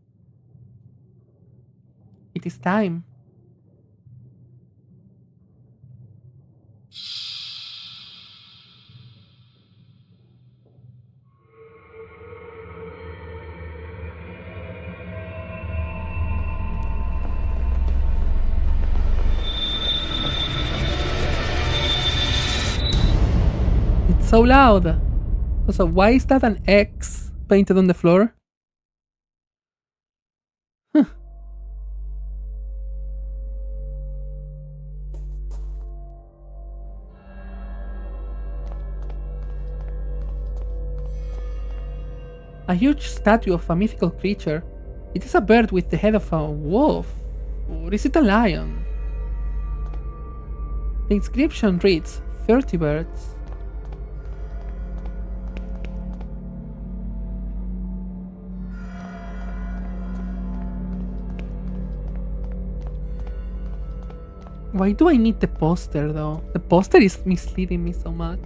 It is time. It's so loud. Also, why is that an X painted on the floor? Huh. A huge statue of a mythical creature. It is a bird with the head of a wolf. Or is it a lion? The inscription reads 30 birds. Why do I need the poster though? The poster is misleading me so much.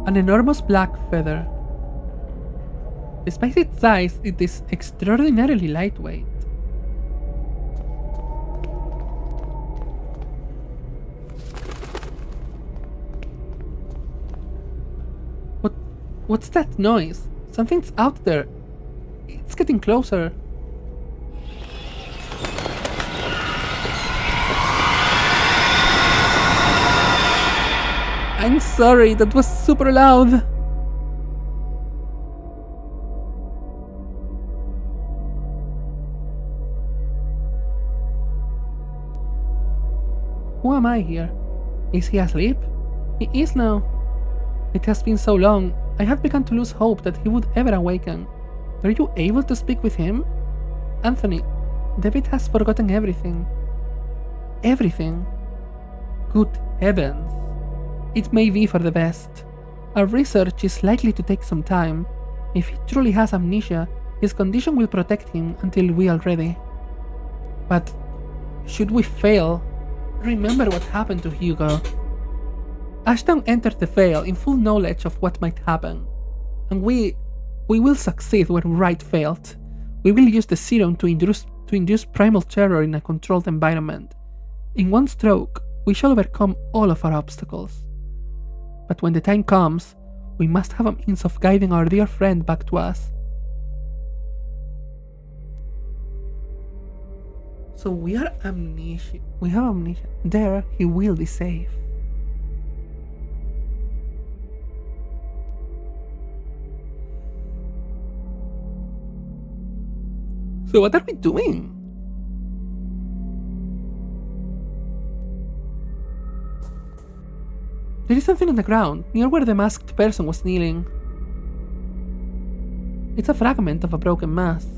An enormous black feather. Despite its size, it is extraordinarily lightweight. What's that noise? Something's out there. It's getting closer. I'm sorry, that was super loud. Who am I here? Is he asleep? He is now. It has been so long, I had begun to lose hope that he would ever awaken. Were you able to speak with him? Anthony, David has forgotten everything. Everything. Good heavens. It may be for the best. Our research is likely to take some time. If he truly has amnesia, his condition will protect him until we are ready. But should we fail, remember what happened to Hugo. Ashton entered the Vale in full knowledge of what might happen, and we will succeed where Wright failed. We will use the serum to induce primal terror in a controlled environment. In one stroke, we shall overcome all of our obstacles. But when the time comes, we must have a means of guiding our dear friend back to us. So we have amnesia. There, he will be safe. So what are we doing? There is something on the ground, near where the masked person was kneeling. It's a fragment of a broken mask.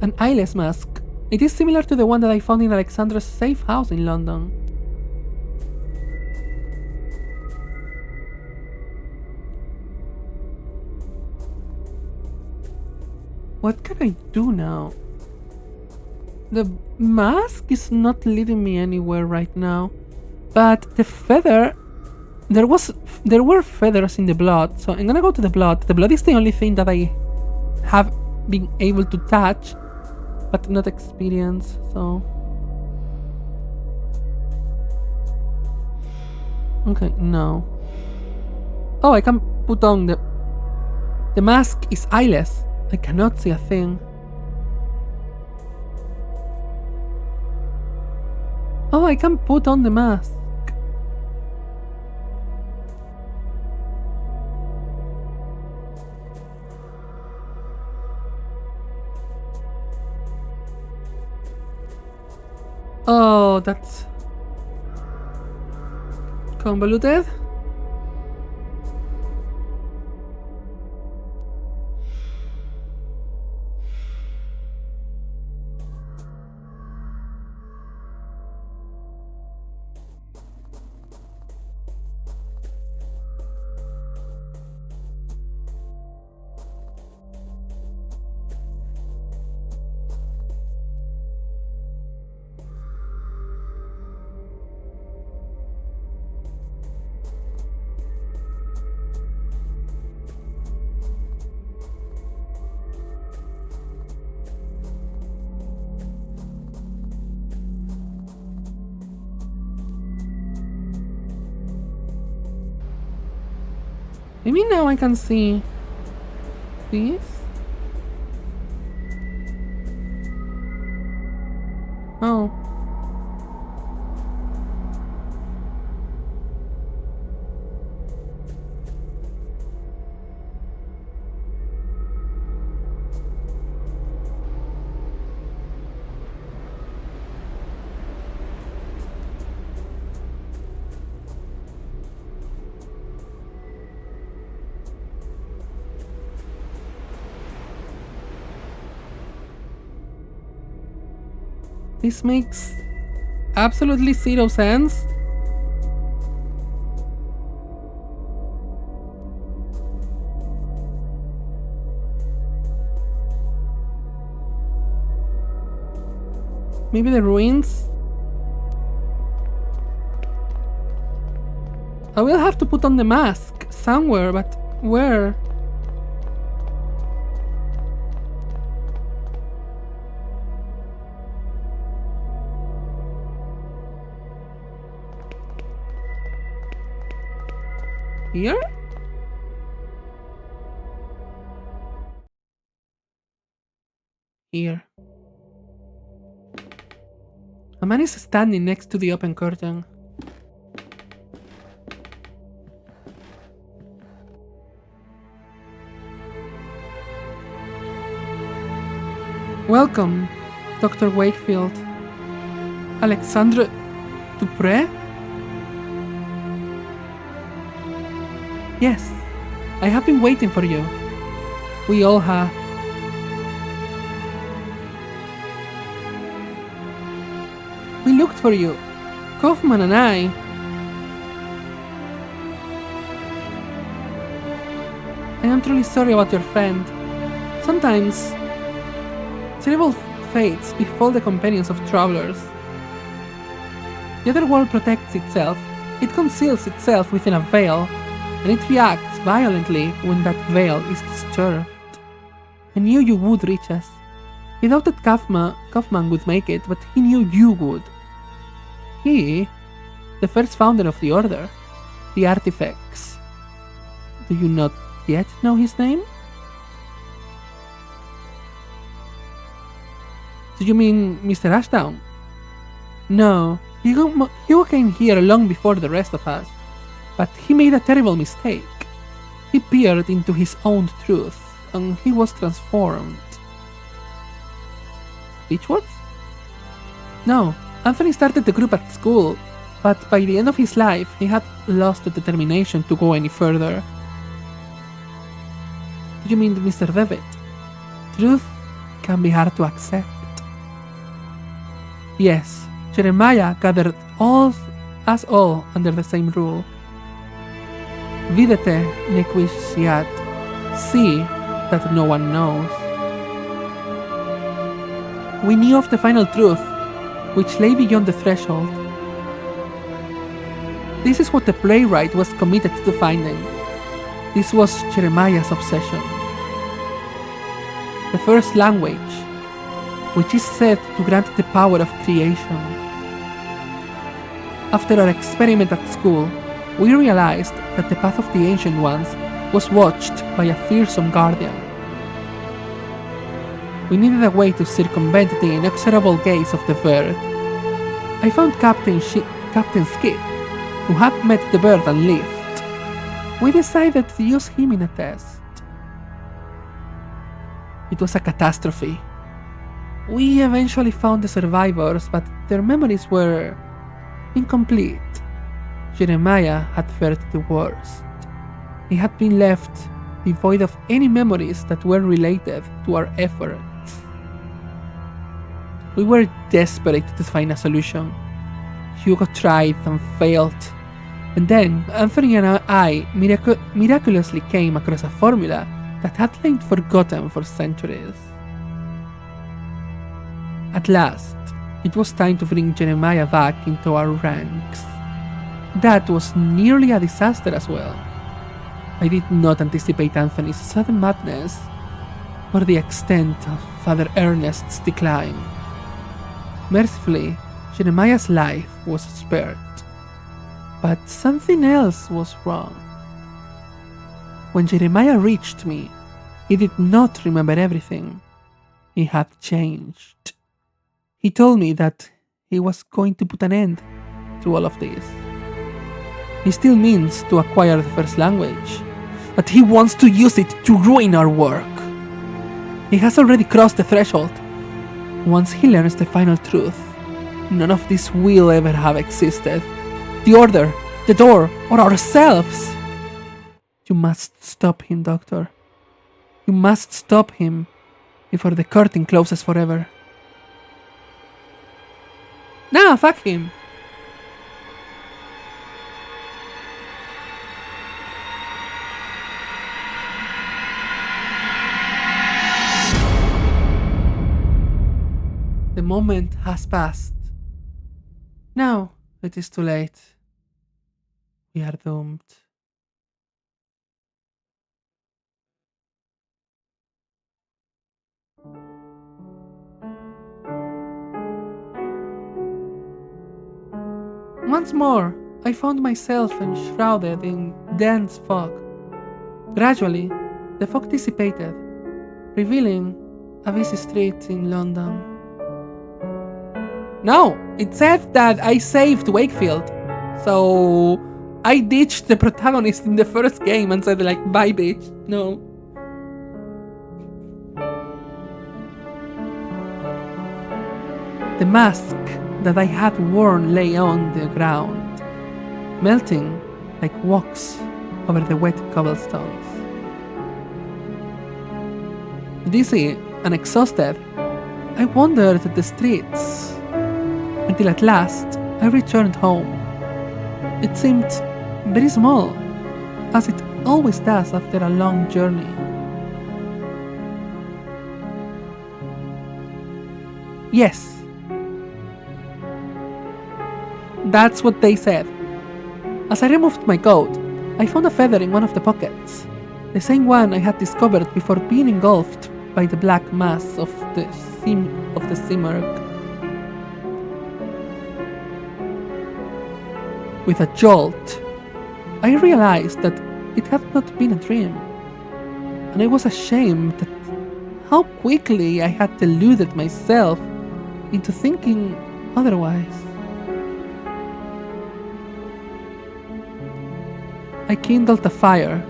An eyeless mask. It is similar to the one that I found in Alexandra's safe house in London. What can I do now? The mask is not leading me anywhere right now, but the feather, there were feathers in the blood, so I'm gonna go to the blood. The blood is the only thing that I have been able to touch, but not experience, so... Okay, no. Oh, I can put on the mask is eyeless. I cannot see a thing. Oh, I can put on the mask. Oh, that's convoluted. Maybe now I can see this. Oh. This makes absolutely zero sense. Maybe the ruins? I will have to put on the mask somewhere, but where? Here? Here. A man is standing next to the open curtain. Welcome, Dr. Wakefield. Alexandre Dupré? Yes, I have been waiting for you. We all have. We looked for you, Kaufman and I. I am truly sorry about your friend. Sometimes, terrible fates befall the companions of travelers. The other world protects itself. It conceals itself within a veil, and it reacts violently when that veil is disturbed. I knew you would reach us. He doubted Kaufman would make it, but he knew you would. He, the first founder of the Order, the Artifacts. Do you not yet know his name? Do you mean Mr. Ashdown? No, Hugo came here long before the rest of us, but he made a terrible mistake. He peered into his own truth, and he was transformed. Beechworth? No, Anthony started the group at school, but by the end of his life, he had lost the determination to go any further. Do you mean Mr. Devitt? Truth can be hard to accept. Yes, Jeremiah gathered us all under the same rule. Videte nequisciat. See that no one knows. We knew of the final truth, which lay beyond the threshold. This is what the playwright was committed to finding. This was Jeremiah's obsession. The first language, which is said to grant the power of creation. After our experiment at school, we realized that the path of the Ancient Ones was watched by a fearsome guardian. We needed a way to circumvent the inexorable gaze of the bird. I found Captain Skid, who had met the bird and lived. We decided to use him in a test. It was a catastrophe. We eventually found the survivors, but their memories were incomplete. Jeremiah had fared the worst. He had been left devoid of any memories that were related to our efforts. We were desperate to find a solution. Hugo tried and failed, and then Anthony and I miraculously came across a formula that had lain forgotten for centuries. At last, it was time to bring Jeremiah back into our ranks. That was nearly a disaster as well. I did not anticipate Anthony's sudden madness, or the extent of Father Ernest's decline. Mercifully, Jeremiah's life was spared. But something else was wrong. When Jeremiah reached me, he did not remember everything. He had changed. He told me that he was going to put an end to all of this. He still means to acquire the first language, but he wants to use it to ruin our work. He has already crossed the threshold. Once he learns the final truth, none of this will ever have existed. The Order, the Door, or ourselves. You must stop him, Doctor. You must stop him before the curtain closes forever. Nah, fuck him. The moment has passed. Now it is too late. We are doomed. Once more, I found myself enshrouded in dense fog. Gradually, the fog dissipated, revealing a busy street in London. No, it said that I saved Wakefield. So I ditched the protagonist in the first game and said like, bye bitch. No. The mask that I had worn lay on the ground, melting like wax over the wet cobblestones. Dizzy and exhausted, I wandered the streets until at last I returned home. It seemed very small, as it always does after a long journey. Yes, that's what they said. As I removed my coat, I found a feather in one of the pockets, the same one I had discovered before being engulfed by the black mass of the Simurgh. With a jolt, I realized that it had not been a dream, and I was ashamed at how quickly I had deluded myself into thinking otherwise. I kindled a fire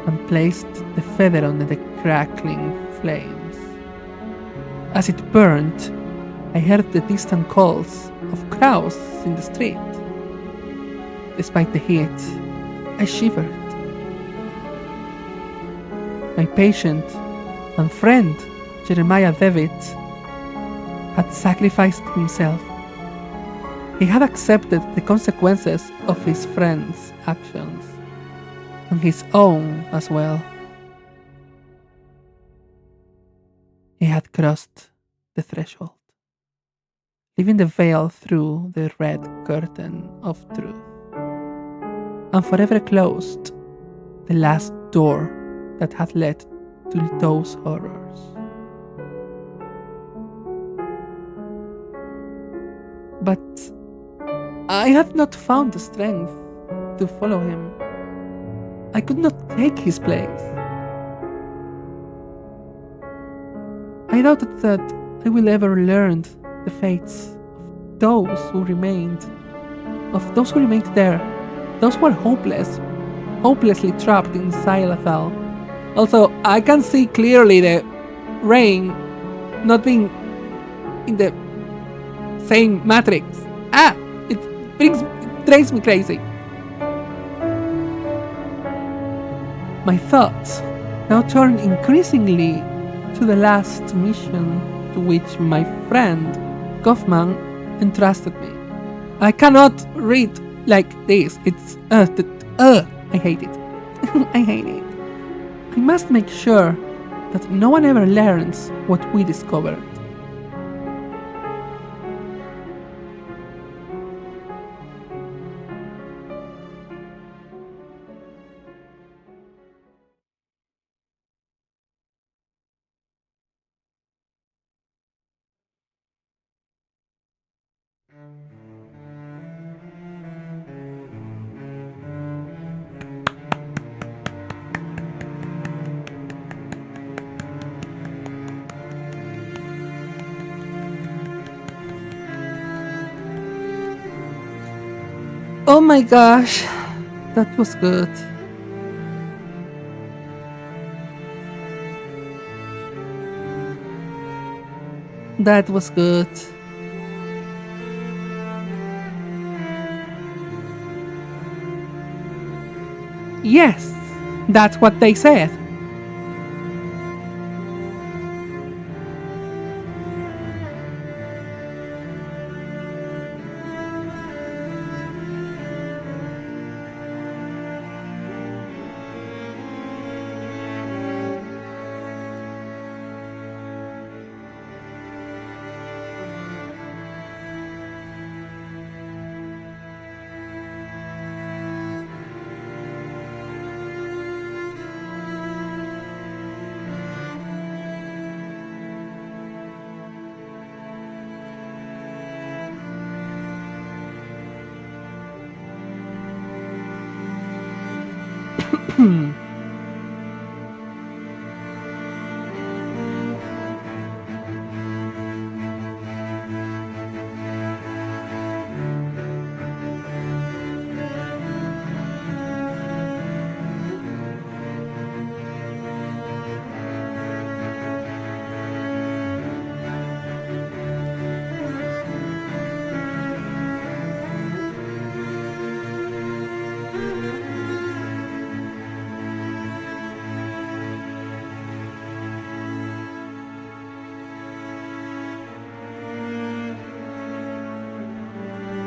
and placed the feather on the crackling flames. As it burned, I heard the distant calls of crows in the street. Despite the heat, I shivered. My patient and friend, Jeremiah Devitt, had sacrificed himself. He had accepted the consequences of his friend's actions, and his own as well. He had crossed the threshold, leaving the veil through the red curtain of truth, and forever closed the last door that had led to those horrors. But I had not found the strength to follow him. I could not take his place. I doubted that I will ever learn the fates of those who remained, there, those who are hopelessly trapped in Xylothal. Also, I can see clearly the rain not being in the same matrix. It drives me crazy. My thoughts now turn increasingly to the last mission to which my friend Kaufman entrusted me. I cannot read like this. It's I hate it. I hate it. I must make sure that no one ever learns what we discovered. Oh my gosh, that was good. That was good. Yes, that's what they said.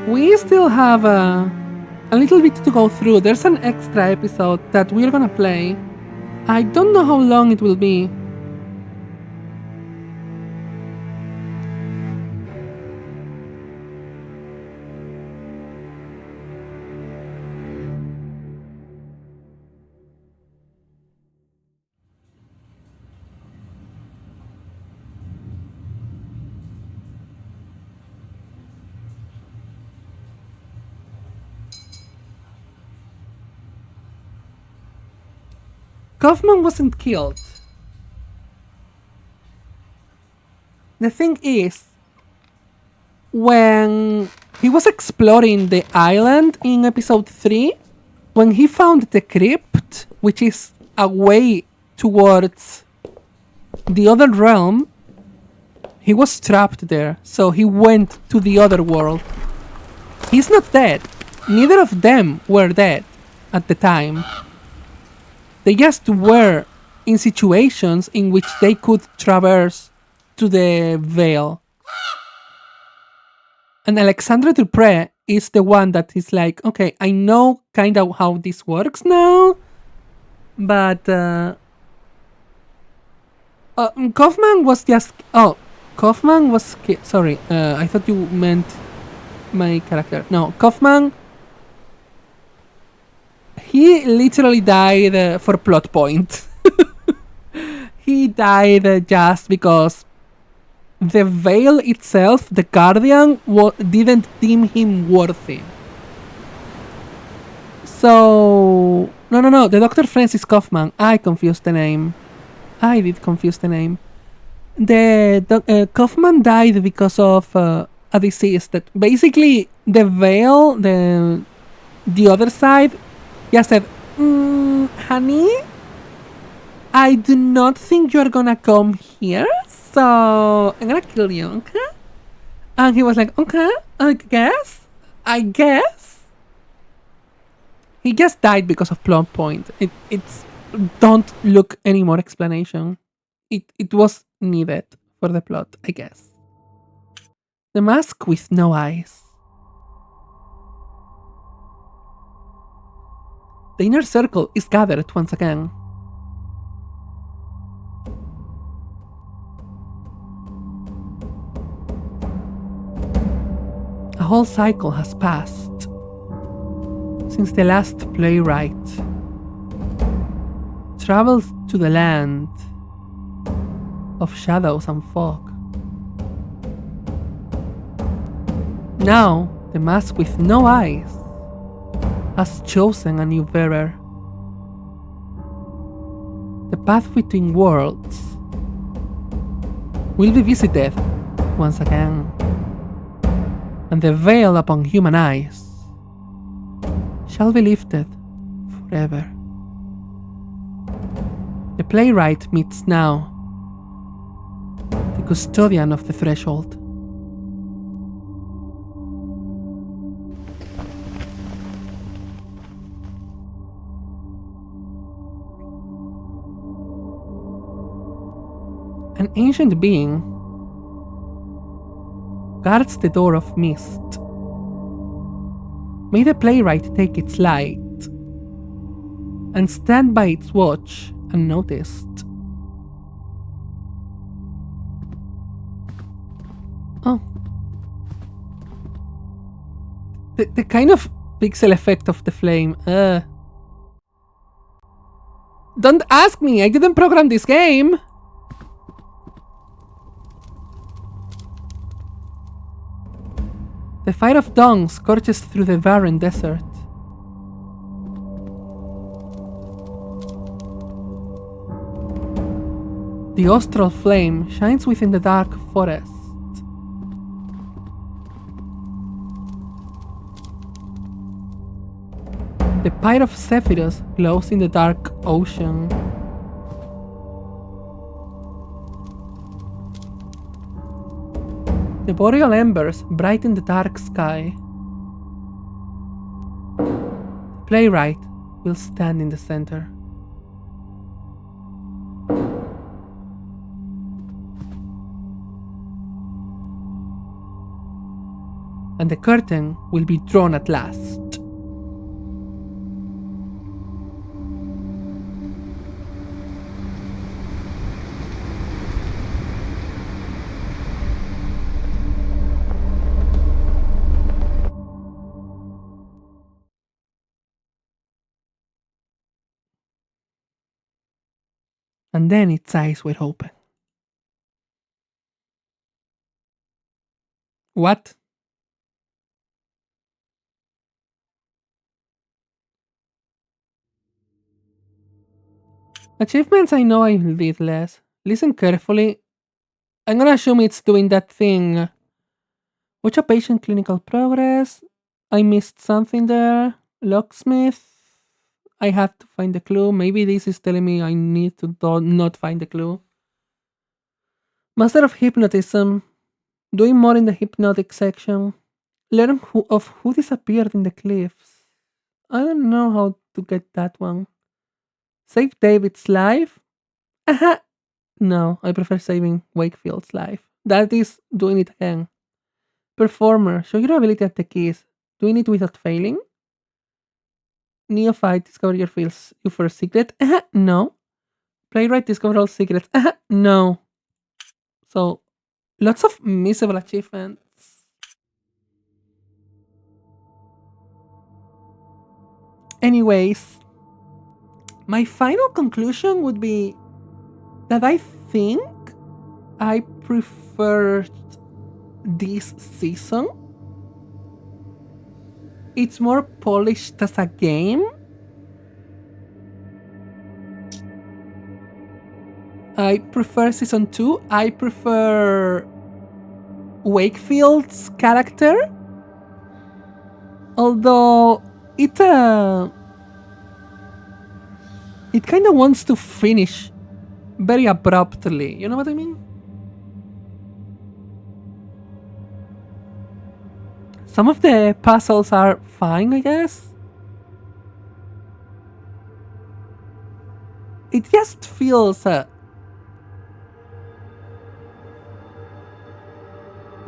We still have a little bit to go through. There's an extra episode that we're gonna play. I don't know how long it will be. Kaufman wasn't killed. The thing is, when he was exploring the island in episode 3, when he found the crypt, which is a way towards the other realm, he was trapped there, so he went to the other world. He's not dead. Neither of them were dead at the time. They just were in situations in which they could traverse to the Veil. And Alexandre Dupre is the one that is like, okay, I know kind of how this works now, but Kaufman was just... Oh, Kaufman was... Sorry, I thought you meant my character. No, Kaufman... He literally died for plot point. He died just because the Veil itself, the Guardian, didn't deem him worthy. So... No. The Dr. Francis Kaufman. I confused the name. I did confuse the name. Kaufman died because of a disease that basically the Veil, the other side, just said, honey, I do not think you're gonna come here, so I'm gonna kill you, okay? And he was like, okay, I guess. He just died because of plot point. It's don't look any more explanation. It was needed for the plot, I guess. The mask with no eyes. The inner circle is gathered once again. A whole cycle has passed since the last playwright travels to the land of shadows and fog. Now, the mask with no eyes has chosen a new bearer. The path between worlds will be visited once again, and the veil upon human eyes shall be lifted forever. The playwright meets now the custodian of the threshold. An ancient being guards the door of mist. May the playwright take its light and stand by its watch unnoticed. Oh. The kind of pixel effect of the flame. Don't ask me, I didn't program this game. The fire of dawn scorches through the barren desert. The austral flame shines within the dark forest. The Pyre of Sephiroth glows in the dark ocean. The boreal embers brighten the dark sky. The playwright will stand in the center. And the curtain will be drawn at last. And then its eyes were open. What? Achievements I know I did less. Listen carefully. I'm gonna assume it's doing that thing. Watch a patient clinical progress. I missed something there. Locksmith. I have to find the clue. Maybe this is telling me I need to not find the clue. Master of Hypnotism. Doing more in the hypnotic section. Learn who disappeared in the cliffs. I don't know how to get that one. Save David's life? Aha! No, I prefer saving Wakefield's life. That is doing it again. Performer, show your ability at the keys. Doing it without failing? Neophyte, discover your first secret? Aha! No. Playwright, discover all secrets? Aha! No. So, lots of miserable achievements. Anyways, my final conclusion would be that I think I preferred this season. It's more polished as a game. I prefer season 2. I prefer Wakefield's character. Although it kind of wants to finish very abruptly. You know what I mean? Some of the puzzles are fine, I guess. It just feels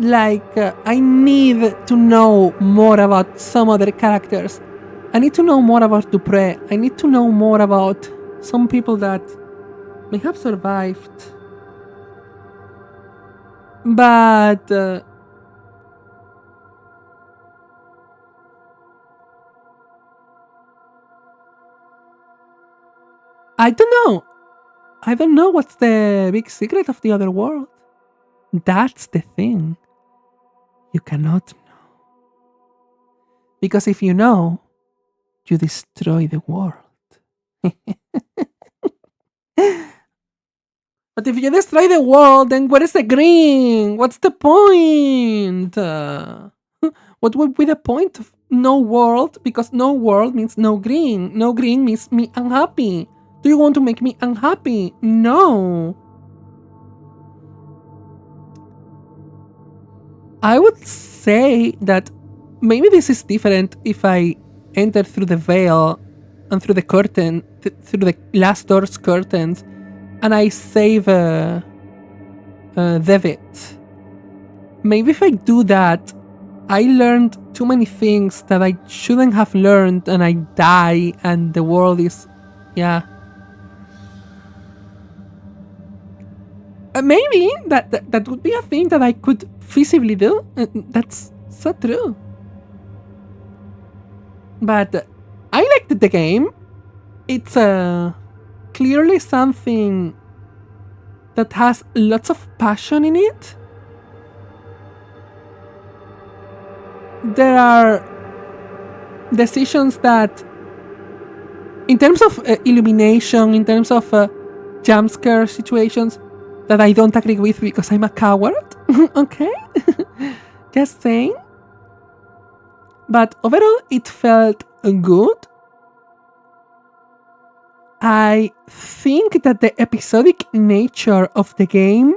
like I need to know more about some other characters. I need to know more about Dupree. I need to know more about some people that may have survived. But I don't know. I don't know what's the big secret of the other world. That's the thing. You cannot know. Because if you know, you destroy the world. But if you destroy the world, then where is the green? What's the point? What would be the point of no world? Because no world means no green. No green means me unhappy. Do you want to make me unhappy? No. I would say that maybe this is different if I enter through the veil and through the curtain, through the last door's curtains, and I save David. Maybe if I do that, I learned too many things that I shouldn't have learned, and I die, and the world is, yeah. Maybe that would be a thing that I could feasibly do. That's so true. But I liked the game. It's clearly something that has lots of passion in it. There are decisions that, in terms of illumination, in terms of jump scare situations, that I don't agree with because I'm a coward. Okay? Just saying. But overall, it felt good. I think that the episodic nature of the game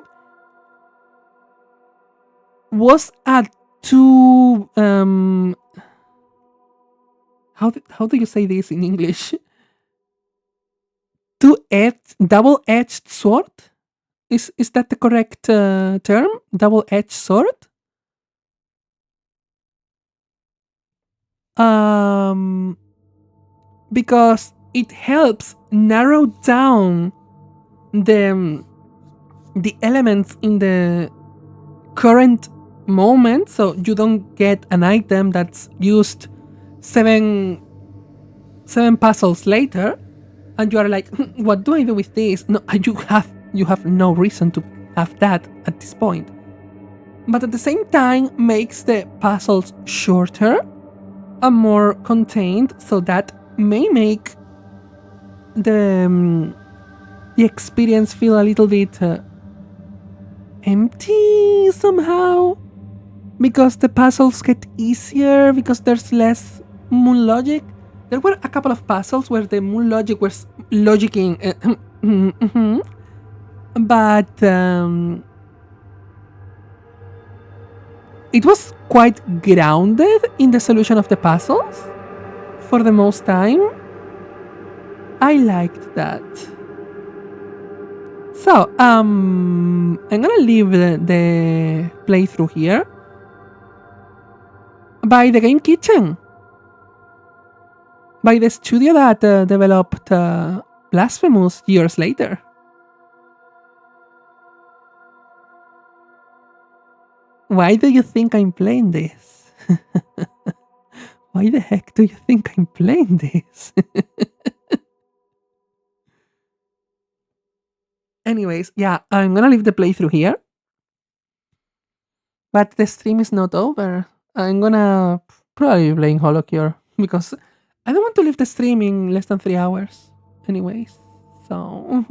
was a too how do you say this in English? Double-edged sword? Is that the correct term? Double-edged sword? Um, because it helps narrow down the elements in the current moment, so you don't get an item that's used seven puzzles later, and you are like, what do I do with this? No, you have no reason to have that at this point. But at the same time, makes the puzzles shorter and more contained, so that may make the experience feel a little bit empty somehow, because the puzzles get easier because there's less moon logic. There were a couple of puzzles where the moon logic was logicking, but it was quite grounded in the solution of the puzzles for the most time. I liked that. So, I'm gonna leave the playthrough here by the Game Kitchen, by the studio that developed Blasphemous years later. Why do you think I'm playing this? Why the heck do you think I'm playing this? Anyways, yeah, I'm gonna leave the playthrough here. But the stream is not over. I'm gonna probably be playing Holocure because I don't want to leave the stream in less than 3 hours. Anyways, so